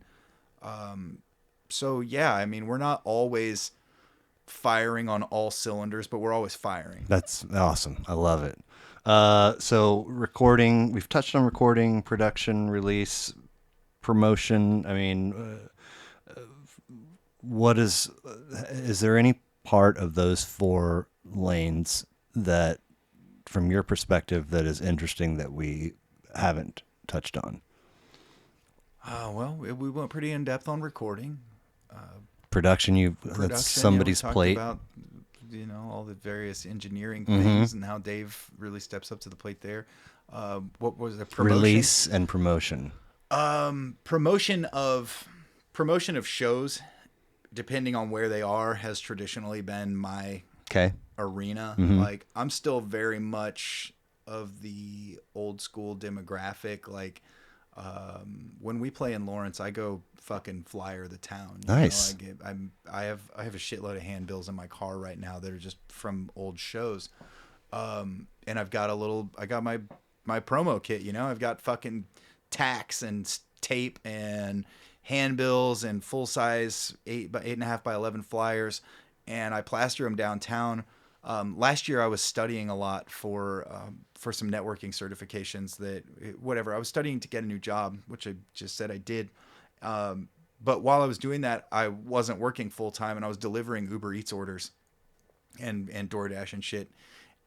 Speaker 2: so yeah, I mean, we're not always firing on all cylinders, but we're always firing.
Speaker 1: That's awesome. I love it. So recording, we've touched on recording, production, release, promotion. I mean, is there any part of those 4 lanes that, from your perspective, that is interesting that we haven't touched on?
Speaker 2: Well, we went pretty in depth on recording.
Speaker 1: Production, that's somebody's plate.
Speaker 2: About, all the various engineering things and how Dave really steps up to the plate there. What was the promotion?
Speaker 1: Release and promotion.
Speaker 2: Promotion of shows, depending on where they are, has traditionally been my arena. Like, I'm still very much of the old school demographic. Like, When we play in Lawrence, I go fucking flyer the town.
Speaker 1: Nice.
Speaker 2: I have a shitload of handbills in my car right now that are just from old shows. And I've got I got my promo kit, I've got fucking tacks and tape and handbills and full size 8.5 by 11 flyers, and I plaster them downtown. Last year I was studying a lot for some networking certifications I was studying to get a new job, which I just said I did. But while I was doing that, I wasn't working full time, and I was delivering Uber Eats orders and DoorDash and shit.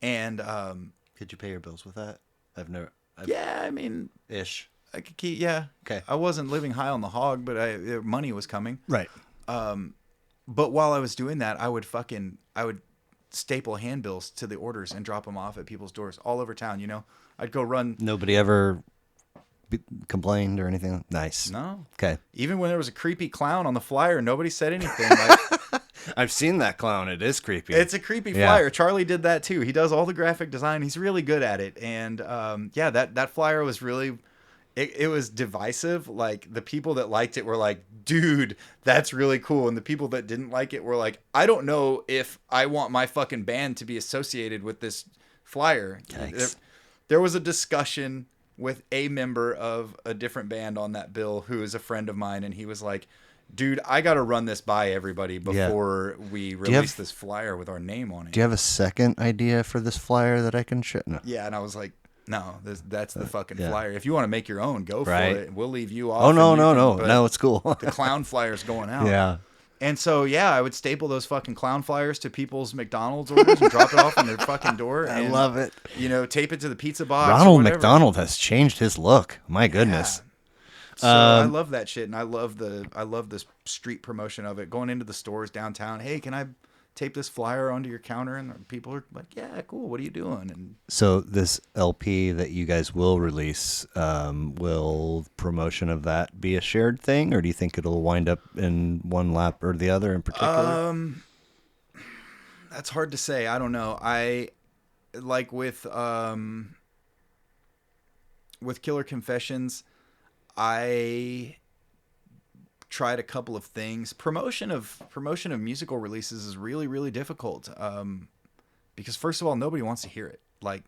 Speaker 2: And
Speaker 1: could you pay your bills with that?
Speaker 2: Yeah, I mean,
Speaker 1: ish.
Speaker 2: I could keep. Yeah.
Speaker 1: Okay.
Speaker 2: I wasn't living high on the hog, but money was coming.
Speaker 1: Right.
Speaker 2: But while I was doing that, I would staple handbills to the orders and drop them off at people's doors all over town. I'd go run.
Speaker 1: Nobody ever complained or anything? Nice.
Speaker 2: No.
Speaker 1: Okay.
Speaker 2: Even when there was a creepy clown on the flyer, nobody said anything. Like,
Speaker 1: I've seen that clown. It is creepy.
Speaker 2: it's a creepy flyer. Charlie did that too. He does all the graphic design. He's really good at it. And that flyer was really, it was divisive. Like, the people that liked it were like, dude, that's really cool. And the people that didn't like it were like, I don't know if I want my fucking band to be associated with this flyer. There was a discussion with a member of a different band on that bill who is a friend of mine, and he was like, dude, I got to run this by everybody before we release this flyer with our name on it.
Speaker 1: Do you have a second idea for this flyer that I can show? No.
Speaker 2: Yeah, and I was like, no, that's the fucking flyer. If you want to make your own, go for it. We'll leave you off.
Speaker 1: Oh, no, it's cool.
Speaker 2: The clown flyer's going out.
Speaker 1: Yeah.
Speaker 2: And so, I would staple those fucking clown flyers to people's McDonald's orders and drop it off on their fucking door.
Speaker 1: I love it.
Speaker 2: Tape it to the pizza box.
Speaker 1: Ronald McDonald has changed his look. My goodness.
Speaker 2: Yeah. So I love that shit, and I love this street promotion of it. Going into the stores downtown. Hey, can I tape this flyer onto your counter? And people are like, yeah, cool. What are you doing? And
Speaker 1: so this LP that you guys will release, will promotion of that be a shared thing, or do you think it'll wind up in one lap or the other in particular?
Speaker 2: That's hard to say. I don't know. I like with Killer Confessions, I tried a couple of things. Promotion of musical releases is really, really difficult. Because first of all, nobody wants to hear it. Like,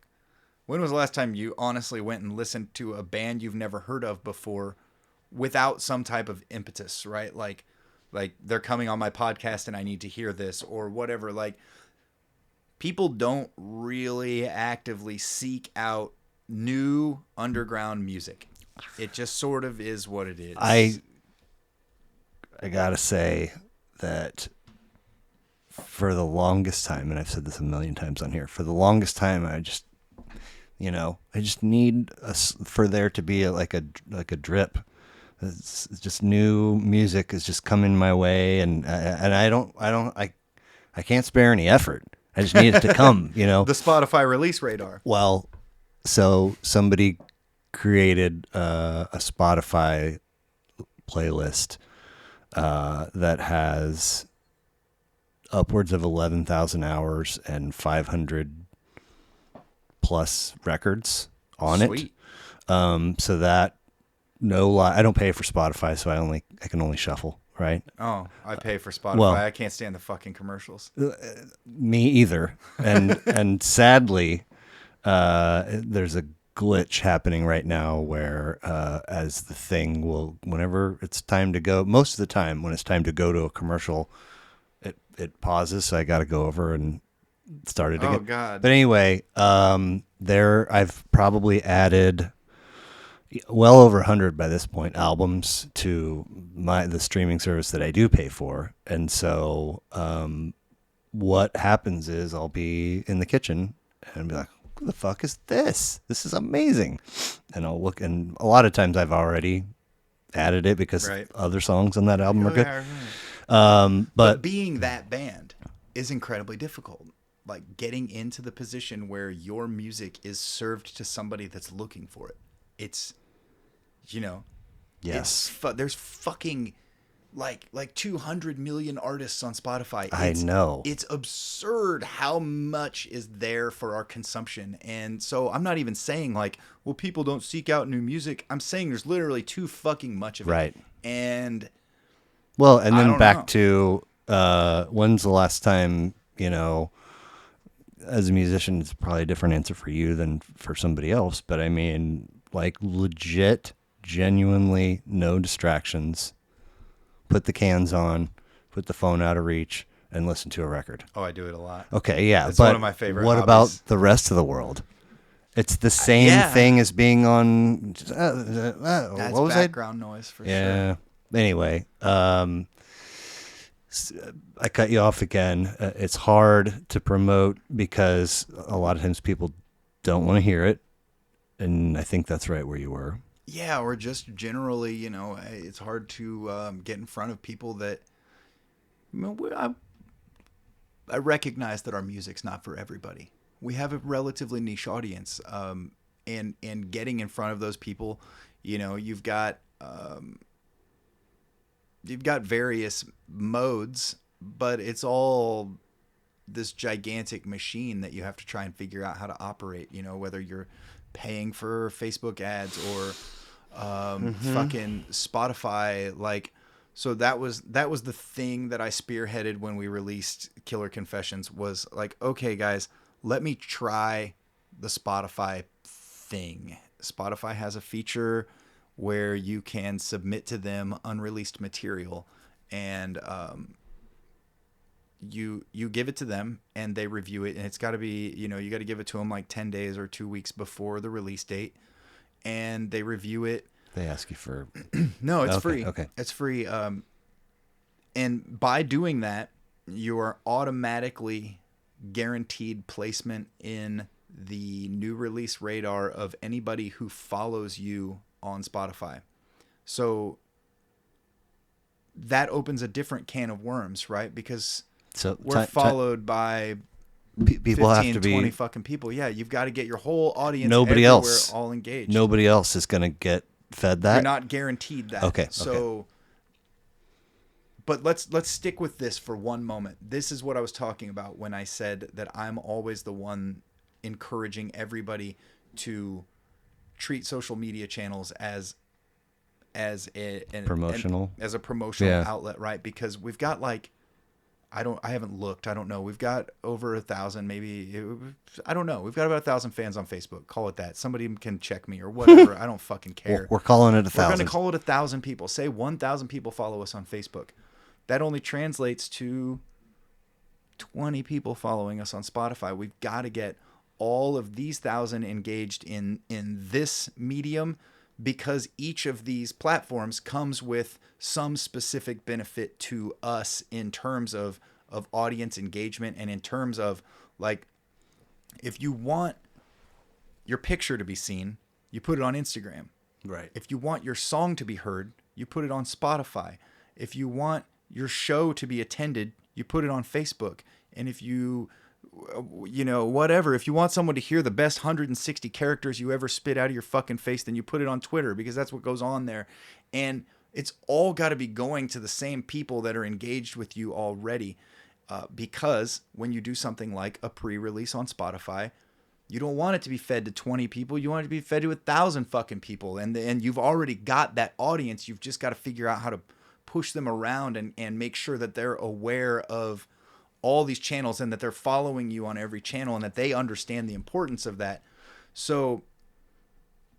Speaker 2: when was the last time you honestly went and listened to a band you've never heard of before without some type of impetus, right? Like they're coming on my podcast and I need to hear this or whatever. Like, people don't really actively seek out new underground music. It just sort of is what it is.
Speaker 1: I gotta say that for the longest time, and I've said this a million times on here, for the longest time, I just need for there to be like a drip. It's just new music is just coming my way, and I can't spare any effort. I just need it to come,
Speaker 2: The Spotify release radar.
Speaker 1: Well, so somebody created a Spotify playlist that has upwards of 11,000 hours and 500 plus records on
Speaker 2: Sweet.
Speaker 1: it. So that I don't pay for Spotify, so I can only shuffle, right?
Speaker 2: Oh, I pay for Spotify.
Speaker 1: Well,
Speaker 2: I can't stand the fucking commercials.
Speaker 1: Me either. And sadly, there's a glitch happening right now where as the thing will, whenever it's time to go, most of the time when it's time to go to a commercial, it pauses, so I got to go over and start it again.
Speaker 2: Oh God.
Speaker 1: But anyway, I've probably added well over 100 by this point albums to the streaming service that I do pay for. And so what happens is I'll be in the kitchen and be like, what the fuck is this? This is amazing. And I'll look, and a lot of times I've already added it because other songs on that album are good. But
Speaker 2: being that band is incredibly difficult. Like, getting into the position where your music is served to somebody that's looking for it. It's,
Speaker 1: yes,
Speaker 2: there's fucking like 200 million artists on Spotify.
Speaker 1: I know.
Speaker 2: It's absurd how much is there for our consumption. And so I'm not even saying like, well, people don't seek out new music. I'm saying there's literally too fucking much of it.
Speaker 1: Right.
Speaker 2: And
Speaker 1: well, and
Speaker 2: I
Speaker 1: then
Speaker 2: don't
Speaker 1: back
Speaker 2: know.
Speaker 1: to when's the last time, as a musician, it's probably a different answer for you than for somebody else. But I mean, like legit, genuinely no distractions. Put the cans on, put the phone out of reach, and listen to a record.
Speaker 2: Oh, I do it a lot.
Speaker 1: Okay, yeah.
Speaker 2: It's
Speaker 1: but
Speaker 2: one of my favorite
Speaker 1: what
Speaker 2: hobbies.
Speaker 1: about the rest of the world? It's the same
Speaker 2: yeah.
Speaker 1: thing as being on.
Speaker 2: That's
Speaker 1: what was
Speaker 2: background noise for
Speaker 1: Yeah.
Speaker 2: sure.
Speaker 1: Anyway, I cut you off again. It's hard to promote because a lot of times people don't want to hear it, and I think that's right where you were.
Speaker 2: Yeah, or just generally, it's hard to get in front of people that. I recognize that our music's not for everybody. We have a relatively niche audience, and getting in front of those people, you've got various modes, but it's all this gigantic machine that you have to try and figure out how to operate. Whether you're paying for Facebook ads or fucking Spotify, like. So that was the thing that I spearheaded when we released Killer Confessions, was like, okay, guys, let me try the Spotify thing. Spotify has a feature where you can submit to them unreleased material, and you give it to them and they review it, and it's got to be, you got to give it to them like 10 days or 2 weeks before the release date, and they review it.
Speaker 1: They ask you for...
Speaker 2: No, it's
Speaker 1: okay,
Speaker 2: free.
Speaker 1: Okay.
Speaker 2: It's free. And by doing that, you are automatically guaranteed placement in the new release radar of anybody who follows you on Spotify. So that opens a different can of worms, right? Because we're followed by
Speaker 1: people
Speaker 2: 15,
Speaker 1: have to be
Speaker 2: 20 fucking people. Yeah, you've got to get your whole audience
Speaker 1: nobody
Speaker 2: everywhere
Speaker 1: else
Speaker 2: all engaged.
Speaker 1: Nobody else is going to get fed that.
Speaker 2: You're not guaranteed that.
Speaker 1: Okay.
Speaker 2: So, but let's stick with this for one moment. This is what I was talking about when I said that I'm always the one encouraging everybody to treat social media channels as a promotional outlet, right? Because we've got like, I haven't looked. I don't know. We've got over 1,000, maybe. I don't know. We've got about 1,000 fans on Facebook. Call it that. Somebody can check me or whatever. I don't fucking care.
Speaker 1: We're calling it 1,000.
Speaker 2: We're going to call it 1,000 people. Say 1,000 people follow us on Facebook. That only translates to 20 people following us on Spotify. We've got to get all of these 1,000 engaged in this medium, because each of these platforms comes with some specific benefit to us in terms of audience engagement, and in terms of, like, if you want your picture to be seen, you put it on Instagram.
Speaker 1: Right.
Speaker 2: If you want your song to be heard, you put it on Spotify. If you want your show to be attended, you put it on Facebook. And if you whatever, if you want someone to hear the best 160 characters you ever spit out of your fucking face, then you put it on Twitter, because that's what goes on there. And it's all got to be going to the same people that are engaged with you already. Because when you do something like a pre-release on Spotify, you don't want it to be fed to 20 people. You want it to be fed to 1,000 fucking people. And you've already got that audience. You've just got to figure out how to push them around and make sure that they're aware of all these channels, and that they're following you on every channel, and that they understand the importance of that. So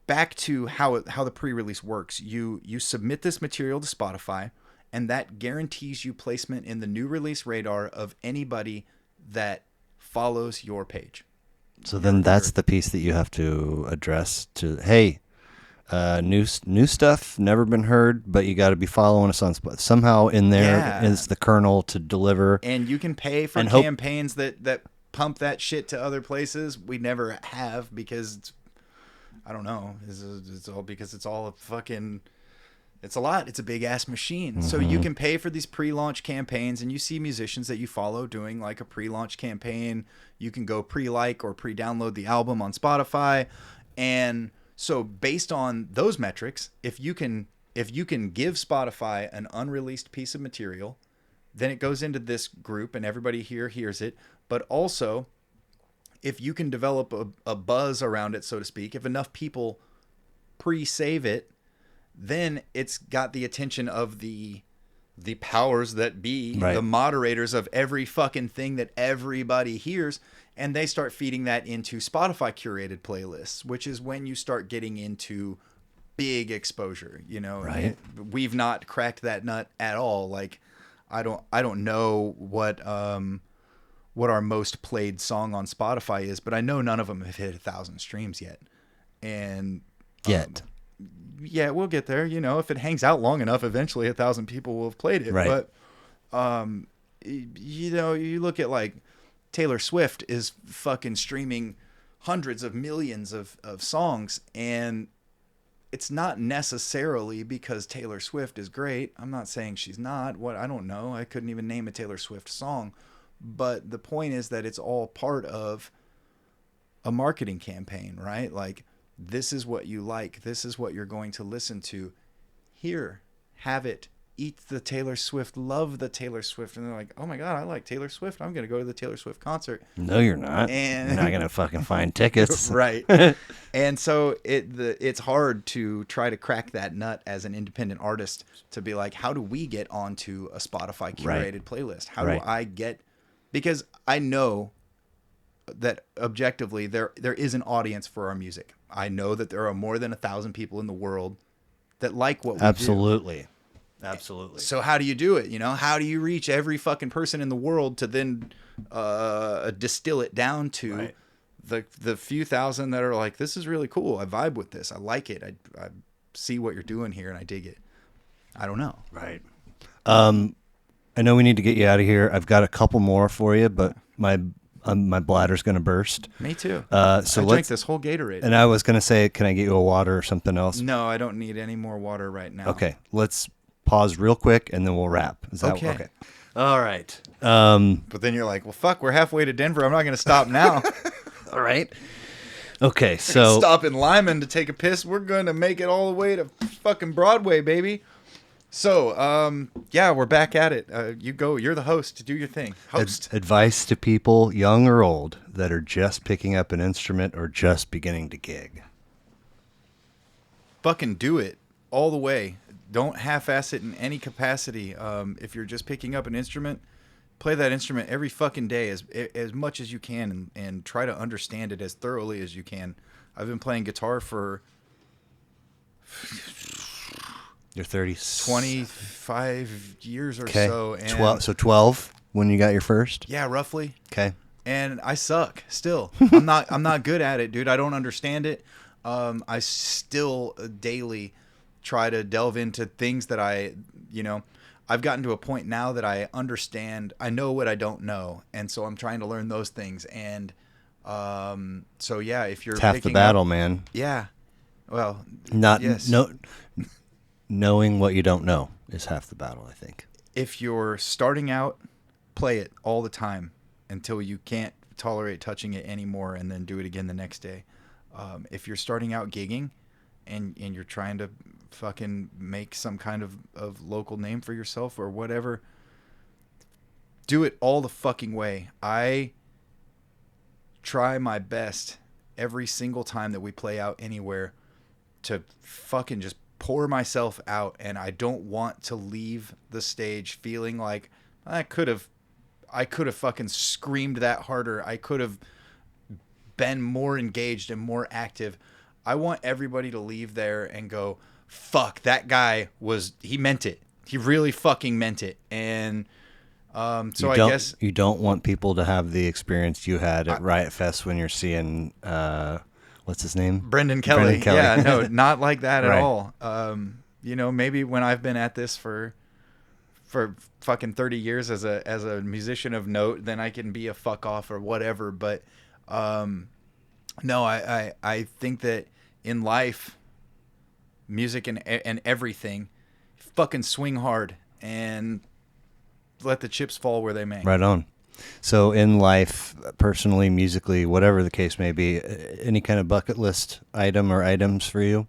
Speaker 2: back to how the pre-release works. You submit this material to Spotify, and that guarantees you placement in the new release radar of anybody that follows your page.
Speaker 1: So then that's the piece that you have to address to, hey, new stuff, never been heard, but you got to be following us on somehow in there is the kernel to deliver.
Speaker 2: And you can pay for campaigns that pump that shit to other places. We never have, because I don't know. It's all because it's all a fucking... It's a lot. It's a big ass machine. Mm-hmm. So you can pay for these pre-launch campaigns, and you see musicians that you follow doing like a pre-launch campaign. You can go pre-like or pre-download the album on Spotify. And so based on those metrics, if you can if you can give Spotify an unreleased piece of material, then it goes into this group and everybody here hears it. But also, if you can develop a buzz around it, so to speak, if enough people pre-save it, then it's got the attention of the powers that be,
Speaker 1: right.
Speaker 2: the moderators of every fucking thing that everybody hears, and they start feeding that into Spotify curated playlists, which is when you start getting into big exposure. You know,
Speaker 1: right.
Speaker 2: We've not cracked that nut at all. Like, I don't know what our most played song on Spotify is, but I know none of them have hit 1,000 streams yet. And
Speaker 1: yet.
Speaker 2: Yeah, we'll get there. You know, if it hangs out long enough, eventually 1,000 people will have played it.
Speaker 1: Right.
Speaker 2: But, you know, you look at like Taylor Swift is fucking streaming hundreds of millions of songs, and it's not necessarily because Taylor Swift is great. I'm not saying she's not. I don't know. I couldn't even name a Taylor Swift song. But the point is that it's all part of a marketing campaign, right? Like, this is what you like. This is what you're going to listen to. Here, have it. Eat the Taylor Swift. Love the Taylor Swift. And they're like, oh my God, I like Taylor Swift. I'm going to go to the Taylor Swift concert.
Speaker 1: No, you're not.
Speaker 2: And
Speaker 1: you're not going to fucking find tickets.
Speaker 2: Right. And so it's hard to try to crack that nut as an independent artist to be like, how do we get onto a Spotify curated playlist? How do I get... Because I know that objectively there is an audience for our music. I know that there are more than 1,000 people in the world that like what we do.
Speaker 1: Absolutely.
Speaker 2: So how do you do it? You know, how do you reach every fucking person in the world to then distill it down to the few thousand that are like, this is really cool. I vibe with this. I like it. I see what you're doing here and I dig it. I don't know.
Speaker 1: Right. I know we need to get you out of here. I've got a couple more for you, but my bladder's going to burst.
Speaker 2: Me too.
Speaker 1: So
Speaker 2: I drank this whole Gatorade.
Speaker 1: And I was going to say, can I get you a water or something else?
Speaker 2: No, I don't need any more water right now.
Speaker 1: Okay. Let's pause real quick and then we'll wrap. Is that
Speaker 2: okay?
Speaker 1: All right.
Speaker 2: But then you're like, well, fuck, we're halfway to Denver. I'm not going to stop now.
Speaker 1: All right. Okay. So
Speaker 2: stop in Lyman to take a piss. We're going to make it all the way to fucking Broadway, baby. So, yeah, we're back at it. You go. You're the host. Do your thing. Host.
Speaker 1: Advice to people, young or old, that are just picking up an instrument or just beginning to gig.
Speaker 2: Fucking do it all the way. Don't half-ass it in any capacity. If you're just picking up an instrument, play that instrument every fucking day as much as you can and try to understand it as thoroughly as you can. I've been playing guitar for...
Speaker 1: You're 30.
Speaker 2: 25 years or so. And
Speaker 1: 12 when you got your first?
Speaker 2: Yeah, roughly.
Speaker 1: Okay.
Speaker 2: And I suck still. I'm not good at it, dude. I don't understand it. I still daily try to delve into things that I've gotten to a point now that I understand. I know what I don't know. And so I'm trying to learn those things. And so yeah, if you're
Speaker 1: it's half the battle, man.
Speaker 2: Yeah. Well,
Speaker 1: yes. Knowing what you don't know is half the battle, I think.
Speaker 2: If you're starting out, play it all the time until you can't tolerate touching it anymore and then do it again the next day. If you're starting out gigging and you're trying to fucking make some kind of local name for yourself or whatever, do it all the fucking way. I try my best every single time that we play out anywhere to fucking just pour myself out, and I don't want to leave the stage feeling like I could have fucking screamed that harder. I could have been more engaged and more active. I want everybody to leave there and go, fuck, that guy he meant it. He really fucking meant it. And so I guess
Speaker 1: you don't want people to have the experience you had at Riot Fest when you're seeing what's his name?
Speaker 2: Brendan Kelly. Yeah, no, not like that at
Speaker 1: right.
Speaker 2: all. Maybe when I've been at this for fucking 30 years as a musician of note, then I can be a fuck off or whatever. But no, I think that in life, music and everything, fucking swing hard and let the chips fall where they may.
Speaker 1: Right on. So in life, personally, musically, whatever the case may be, any kind of bucket list item or items for you?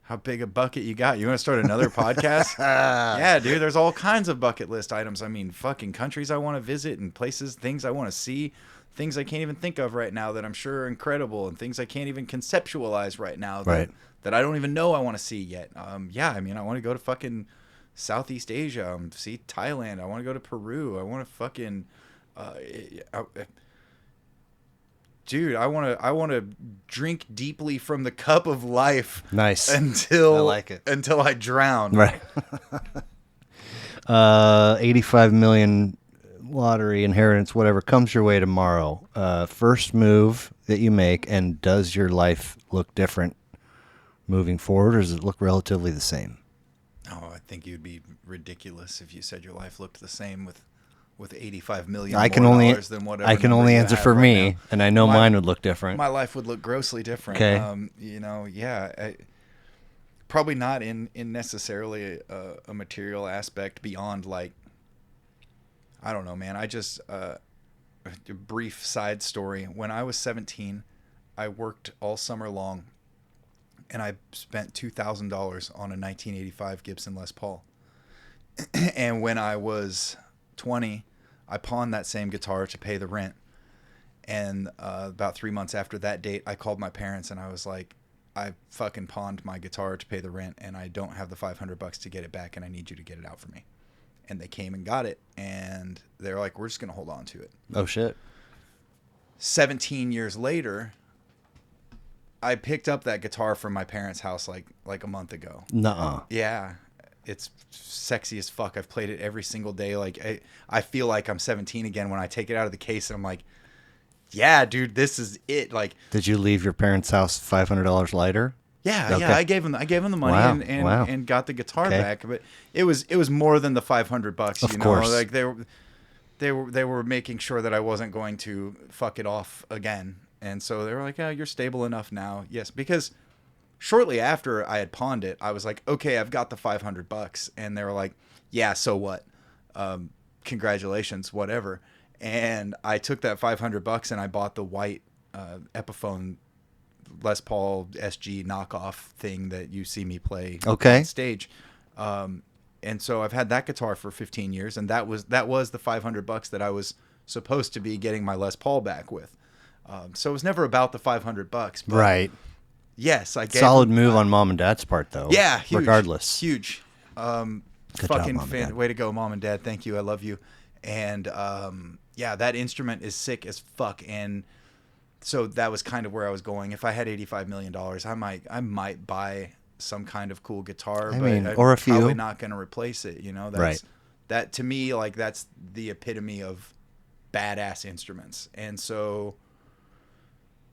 Speaker 2: How big a bucket you got? You want to start another podcast? Yeah, dude, there's all kinds of bucket list items. I mean, fucking countries I want to visit and places, things I want to see, things I can't even think of right now that I'm sure are incredible, and things I can't even conceptualize right now that I don't even know I want to see yet. Yeah, I mean, I want to go to fucking Southeast Asia, see Thailand. I want to go to Peru. I want to fucking... dude, I want to drink deeply from the cup of life.
Speaker 1: Nice.
Speaker 2: Until
Speaker 1: I like it.
Speaker 2: Until I drown.
Speaker 1: Right. 85 million lottery inheritance, whatever comes your way tomorrow. First move that you make, and does your life look different moving forward, or does it look relatively the same?
Speaker 2: Oh, I think you'd be ridiculous if you said your life looked the same with 85 million
Speaker 1: I can
Speaker 2: more
Speaker 1: only
Speaker 2: dollars than whatever.
Speaker 1: I can only answer for me, now. And I know mine would look different.
Speaker 2: My life would look grossly different.
Speaker 1: Okay.
Speaker 2: You know, yeah, probably not in necessarily a material aspect beyond, like, I don't know, man. I just a brief side story. When I was 17, I worked all summer long, and I spent $2,000 on a 1985 Gibson Les Paul. And when I was 20, I pawned that same guitar to pay the rent. And about 3 months after that date, I called my parents and I was like, I fucking pawned my guitar to pay the rent, and I don't have the $500 to get it back, and I need you to get it out for me. And they came and got it, and they're like, we're just going to hold on to it.
Speaker 1: Oh, shit.
Speaker 2: 17 years later, I picked up that guitar from my parents' house like a month ago.
Speaker 1: Nuh-uh.
Speaker 2: Yeah. It's sexy as fuck. I've played it every single day. Like, I feel like I'm 17 again when I take it out of the case, and I'm like, yeah, dude, this is it. Like,
Speaker 1: did you leave your parents' house $500 lighter?
Speaker 2: Yeah,
Speaker 1: okay.
Speaker 2: Yeah. I gave them the money and got the guitar back. But it was more than the $500.
Speaker 1: Of course.
Speaker 2: Like they were making sure that I wasn't going to fuck it off again. And so they were like, "Yeah, you're stable enough now." Yes, because shortly after I had pawned it, I was like, "Okay, I've got the $500," and they were like, "Yeah, so what? Congratulations, whatever." And I took that $500 and I bought the white Epiphone Les Paul SG knockoff thing that you see me play on stage. And so I've had that guitar for 15 years, and that was the $500 that I was supposed to be getting my Les Paul back with. So it was never about the $500. But
Speaker 1: right.
Speaker 2: Yes, I gave
Speaker 1: solid move on mom and dad's part, though.
Speaker 2: Yeah, huge,
Speaker 1: regardless,
Speaker 2: huge.
Speaker 1: Good
Speaker 2: fucking
Speaker 1: job, Mom
Speaker 2: way to go, mom and dad. Thank you, I love you. And yeah, that instrument is sick as fuck. And so that was kind of where I was going. If I had $85 million, I might buy some kind of cool guitar,
Speaker 1: or a few.
Speaker 2: Probably not going to replace it. You know,
Speaker 1: right.
Speaker 2: That to me, like, that's the epitome of badass instruments. And so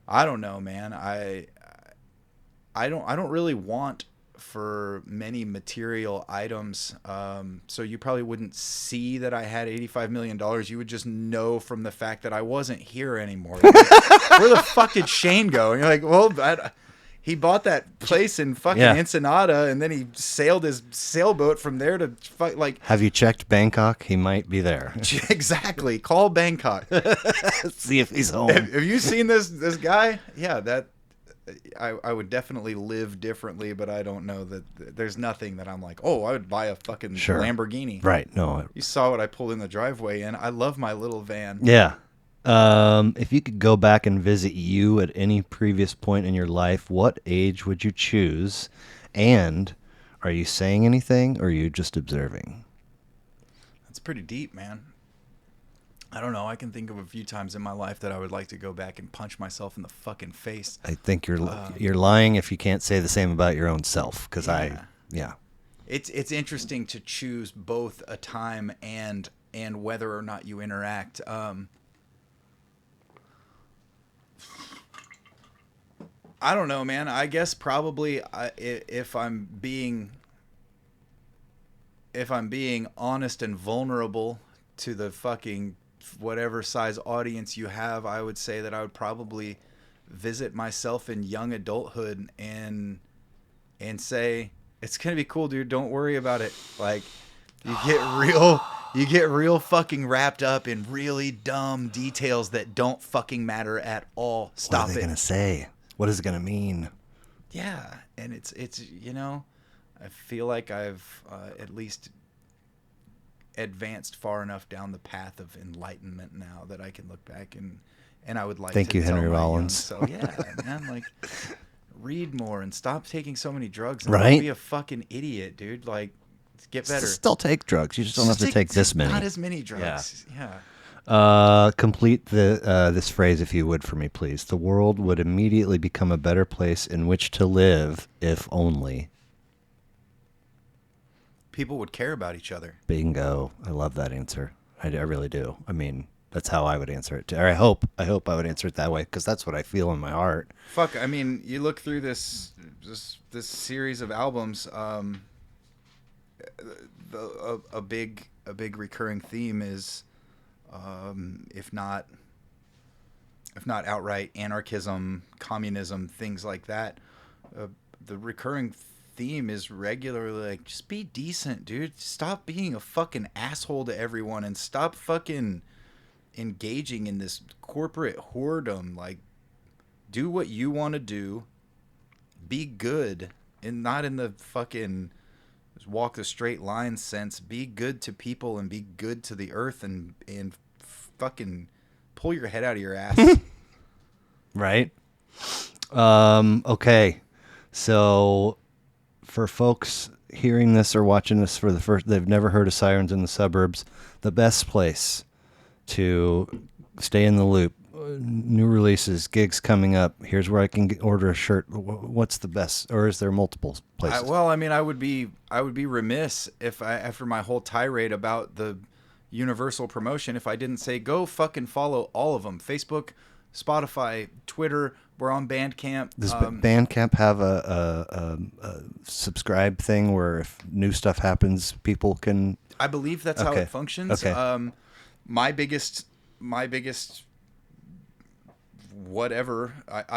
Speaker 2: I don't know, man. I don't really want for many material items. So you probably wouldn't see that I had $85 million. You would just know from the fact that I wasn't here anymore. Like, where the fuck did Shane go? And you're like, well, he bought that place in fucking Ensenada, and then he sailed his sailboat from there to like.
Speaker 1: Have you checked Bangkok? He might be there.
Speaker 2: Exactly. Call Bangkok.
Speaker 1: See if he's home.
Speaker 2: Have you seen this guy? Yeah, that. I would definitely live differently, but I don't know that there's nothing that I'm like, oh, I would buy a fucking Lamborghini.
Speaker 1: Right. No.
Speaker 2: You saw what I pulled in the driveway, and I love my little van.
Speaker 1: Yeah. If you could go back and visit you at any previous point in your life, what age would you choose? And are you saying anything, or are you just observing?
Speaker 2: That's pretty deep, man. I don't know. I can think of a few times in my life that I would like to go back and punch myself in the fucking face.
Speaker 1: I think you're lying if you can't say the same about your own self, because
Speaker 2: It's interesting to choose both a time and whether or not you interact. I don't know, man. I guess probably if I'm being honest and vulnerable to the fucking whatever size audience you have, I would say that I would probably visit myself in young adulthood and say, it's gonna be cool, dude. Don't worry about it. Like, you get real fucking wrapped up in really dumb details that don't fucking matter at all. Stop it.
Speaker 1: What are they gonna say? What is it gonna mean?
Speaker 2: Yeah, and it's I feel like I've at least advanced far enough down the path of enlightenment now that I can look back and I would like
Speaker 1: Thank
Speaker 2: to
Speaker 1: you,
Speaker 2: tell
Speaker 1: Henry
Speaker 2: my
Speaker 1: Rollins.
Speaker 2: So yeah, man, like read more and stop taking so many drugs and
Speaker 1: Right?
Speaker 2: don't be a fucking idiot, dude. Like get better.
Speaker 1: Still take drugs. You just don't have to take this many.
Speaker 2: Not as many drugs. Yeah.
Speaker 1: Complete this phrase, if you would, for me, please. The world would immediately become a better place in which to live, if only.
Speaker 2: People would care about each other.
Speaker 1: Bingo. I love that answer. I really do. I mean, that's how I would answer it. Or I hope I would answer it that way, because that's what I feel in my heart.
Speaker 2: Fuck, I mean, you look through this series of albums. A big recurring theme is, if not outright anarchism, communism, things like that. The recurring theme is regularly like, just be decent, dude. Stop being a fucking asshole to everyone and stop fucking engaging in this corporate whoredom. Like, do what you want to do. Be good, and not in the fucking walk the straight line sense. Be good to people and be good to the earth and fucking pull your head out of your ass.
Speaker 1: Right? Okay. So for folks hearing this or watching this for the first, they've never heard of Sirens in the Suburbs, the best place to stay in the loop, new releases, gigs coming up, here's where I can order a shirt. What's the best, or is there multiple places?
Speaker 2: I would be remiss if after my whole tirade about the universal promotion, if I didn't say go fucking follow all of them. Facebook, Spotify, Twitter. We're on Bandcamp.
Speaker 1: Does Bandcamp have a subscribe thing where if new stuff happens, people can?
Speaker 2: I believe that's how it functions.
Speaker 1: Okay.
Speaker 2: My biggest whatever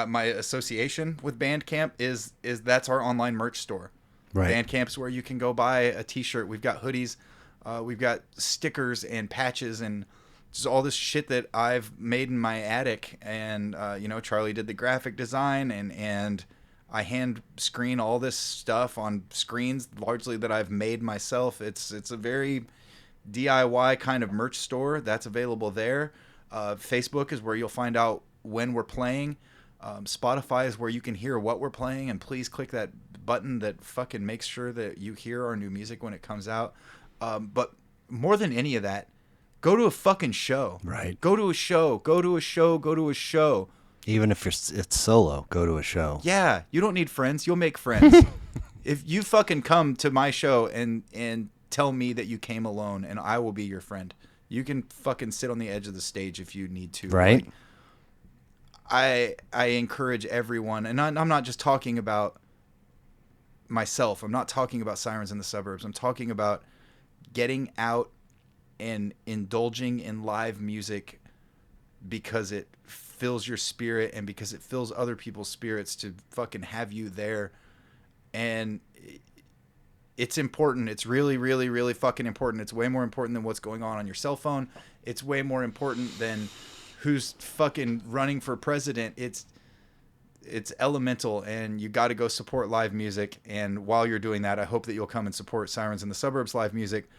Speaker 2: my association with Bandcamp is that's our online merch store.
Speaker 1: Right.
Speaker 2: Bandcamp's where you can go buy a t-shirt. We've got hoodies, we've got stickers and patches and just all this shit that I've made in my attic. And Charlie did the graphic design and I hand screen all this stuff on screens largely that I've made myself. It's a very DIY kind of merch store that's available there. Facebook is where you'll find out when we're playing. Spotify is where you can hear what we're playing, and please click that button that fucking makes sure that you hear our new music when it comes out. But more than any of that, go to a fucking show.
Speaker 1: Right.
Speaker 2: Go to a show. Go to a show. Go to a show.
Speaker 1: Even if it's solo, go to a show.
Speaker 2: Yeah, you don't need friends. You'll make friends. If you fucking come to my show and tell me that you came alone, and I will be your friend. You can fucking sit on the edge of the stage if you need to.
Speaker 1: Right.
Speaker 2: Like, I encourage everyone, and I'm not just talking about myself. I'm not talking about Sirens in the Suburbs. I'm talking about getting out and indulging in live music because it fills your spirit and because it fills other people's spirits to fucking have you there. And it's important. It's really, really, really fucking important. It's way more important than what's going on your cell phone. It's way more important than who's fucking running for president. It's elemental, and you got to go support live music. And while you're doing that, I hope that you'll come and support Sirens in the Suburbs live music.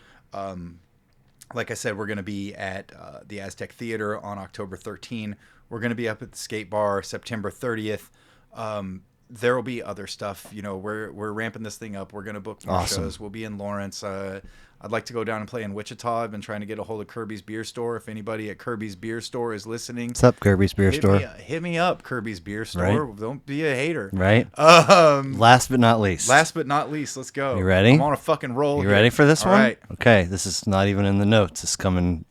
Speaker 2: Like I said, we're going to be at the Aztec Theater on October 13. We're going to be up at the Skate Bar September 30th. There will be other stuff. We're ramping this thing up. We're going to book more shows. We'll be in Lawrence. I'd like to go down and play in Wichita. I've been trying to get a hold of Kirby's Beer Store. If anybody at Kirby's Beer Store is listening,
Speaker 1: What's up, Kirby's Beer Store?
Speaker 2: Hit me up, Kirby's Beer Store.
Speaker 1: Right.
Speaker 2: Don't be a hater.
Speaker 1: Right. Last but not least,
Speaker 2: let's go.
Speaker 1: You ready?
Speaker 2: I'm on a fucking roll.
Speaker 1: You ready for this
Speaker 2: All
Speaker 1: one?
Speaker 2: right.
Speaker 1: Okay, this is not even in the notes. It's coming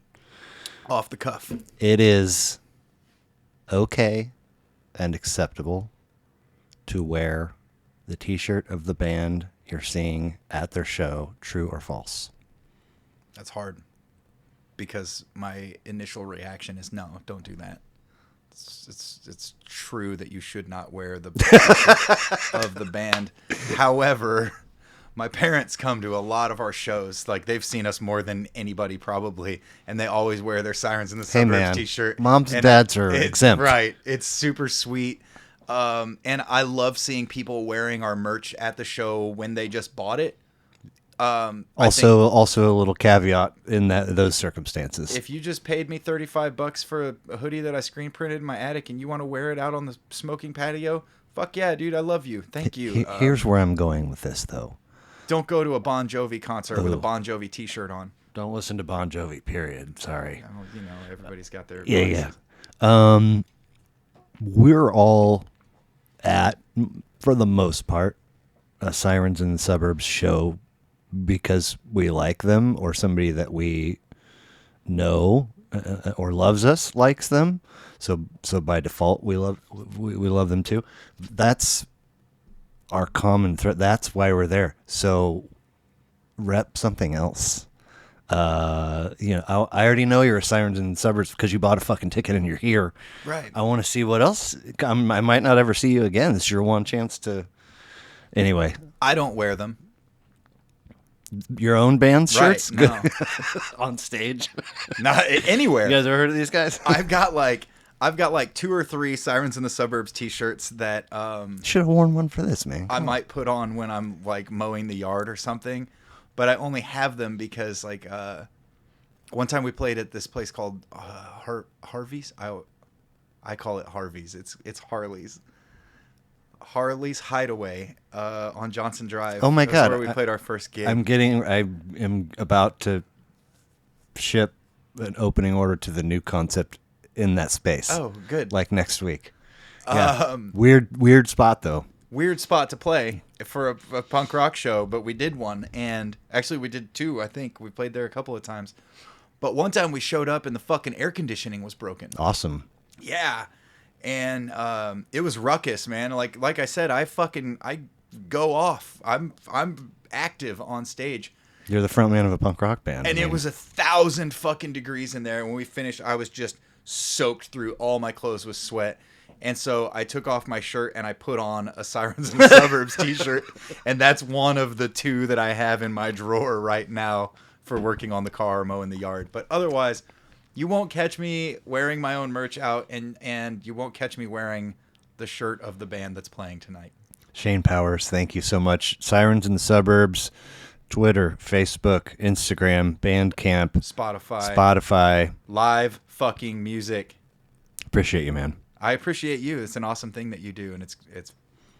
Speaker 2: Off the cuff.
Speaker 1: It is okay and acceptable to wear the t-shirt of the band you're seeing at their show, true or false?
Speaker 2: That's hard because my initial reaction is no, don't do that. It's true that you should not wear the t-shirt of the band. However, my parents come to a lot of our shows. Like, they've seen us more than anybody probably, and they always wear their Sirens in the Suburbs t-shirt.
Speaker 1: Moms and dads are exempt.
Speaker 2: Right. It's super sweet. And I love seeing people wearing our merch at the show when they just bought it.
Speaker 1: Also a little caveat in those circumstances.
Speaker 2: If you just paid me $35 for a hoodie that I screen printed in my attic and you want to wear it out on the smoking patio, fuck yeah, dude, I love you. Thank you.
Speaker 1: Here's where I'm going with this, though.
Speaker 2: Don't go to a Bon Jovi concert with a Bon Jovi t-shirt on.
Speaker 1: Don't listen to Bon Jovi, period. Sorry.
Speaker 2: Everybody's got their
Speaker 1: Yeah. We're all at, for the most part, a Sirens in the Suburbs show because we like them, or somebody that we know or loves us likes them. So by default, we love them too. That's our common thread. That's why we're there. So rep something else. I already know you're a Sirens in the Suburbs because you bought a fucking ticket and you're here.
Speaker 2: Right.
Speaker 1: I want to see what else. I might not ever see you again. It's your one chance to. Anyway,
Speaker 2: I don't wear them.
Speaker 1: Your own band shirts,
Speaker 2: right? No.
Speaker 1: On stage,
Speaker 2: not anywhere.
Speaker 1: You guys ever heard of these guys?
Speaker 2: I've got like 2 or 3 Sirens in the Suburbs t-shirts that
Speaker 1: should have worn one for this, man.
Speaker 2: I might put on when I'm like mowing the yard or something. But I only have them because, like, one time we played at this place called Harvey's. I call it Harvey's. It's Harley's. Harley's Hideaway on Johnson Drive.
Speaker 1: Oh my God!
Speaker 2: Where we played our first gig.
Speaker 1: I am about to ship an opening order to the new concept in that space.
Speaker 2: Oh, good.
Speaker 1: Like next week. Yeah. Weird spot though.
Speaker 2: Weird spot to play for a punk rock show, but we did one, and actually we did 2. I think we played there a couple of times, but one time we showed up and the fucking air conditioning was broken.
Speaker 1: Awesome.
Speaker 2: Yeah, and it was ruckus, man. Like I said, I go off. I'm active on stage.
Speaker 1: You're the front man of a punk rock band,
Speaker 2: and it was 1,000 fucking degrees in there. When we finished, I was just soaked through. All my clothes with sweat. And so I took off my shirt and I put on a Sirens in the Suburbs t-shirt. And that's one of the 2 that I have in my drawer right now for working on the car or mowing the yard. But otherwise, you won't catch me wearing my own merch out, and you won't catch me wearing the shirt of the band that's playing tonight.
Speaker 1: Shane Powers, thank you so much. Sirens in the Suburbs, Twitter, Facebook, Instagram, Bandcamp,
Speaker 2: Spotify. Live fucking music.
Speaker 1: Appreciate you, man.
Speaker 2: I appreciate you. It's an awesome thing that you do, and it's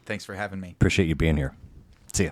Speaker 2: thanks for having me.
Speaker 1: Appreciate you being here. See ya.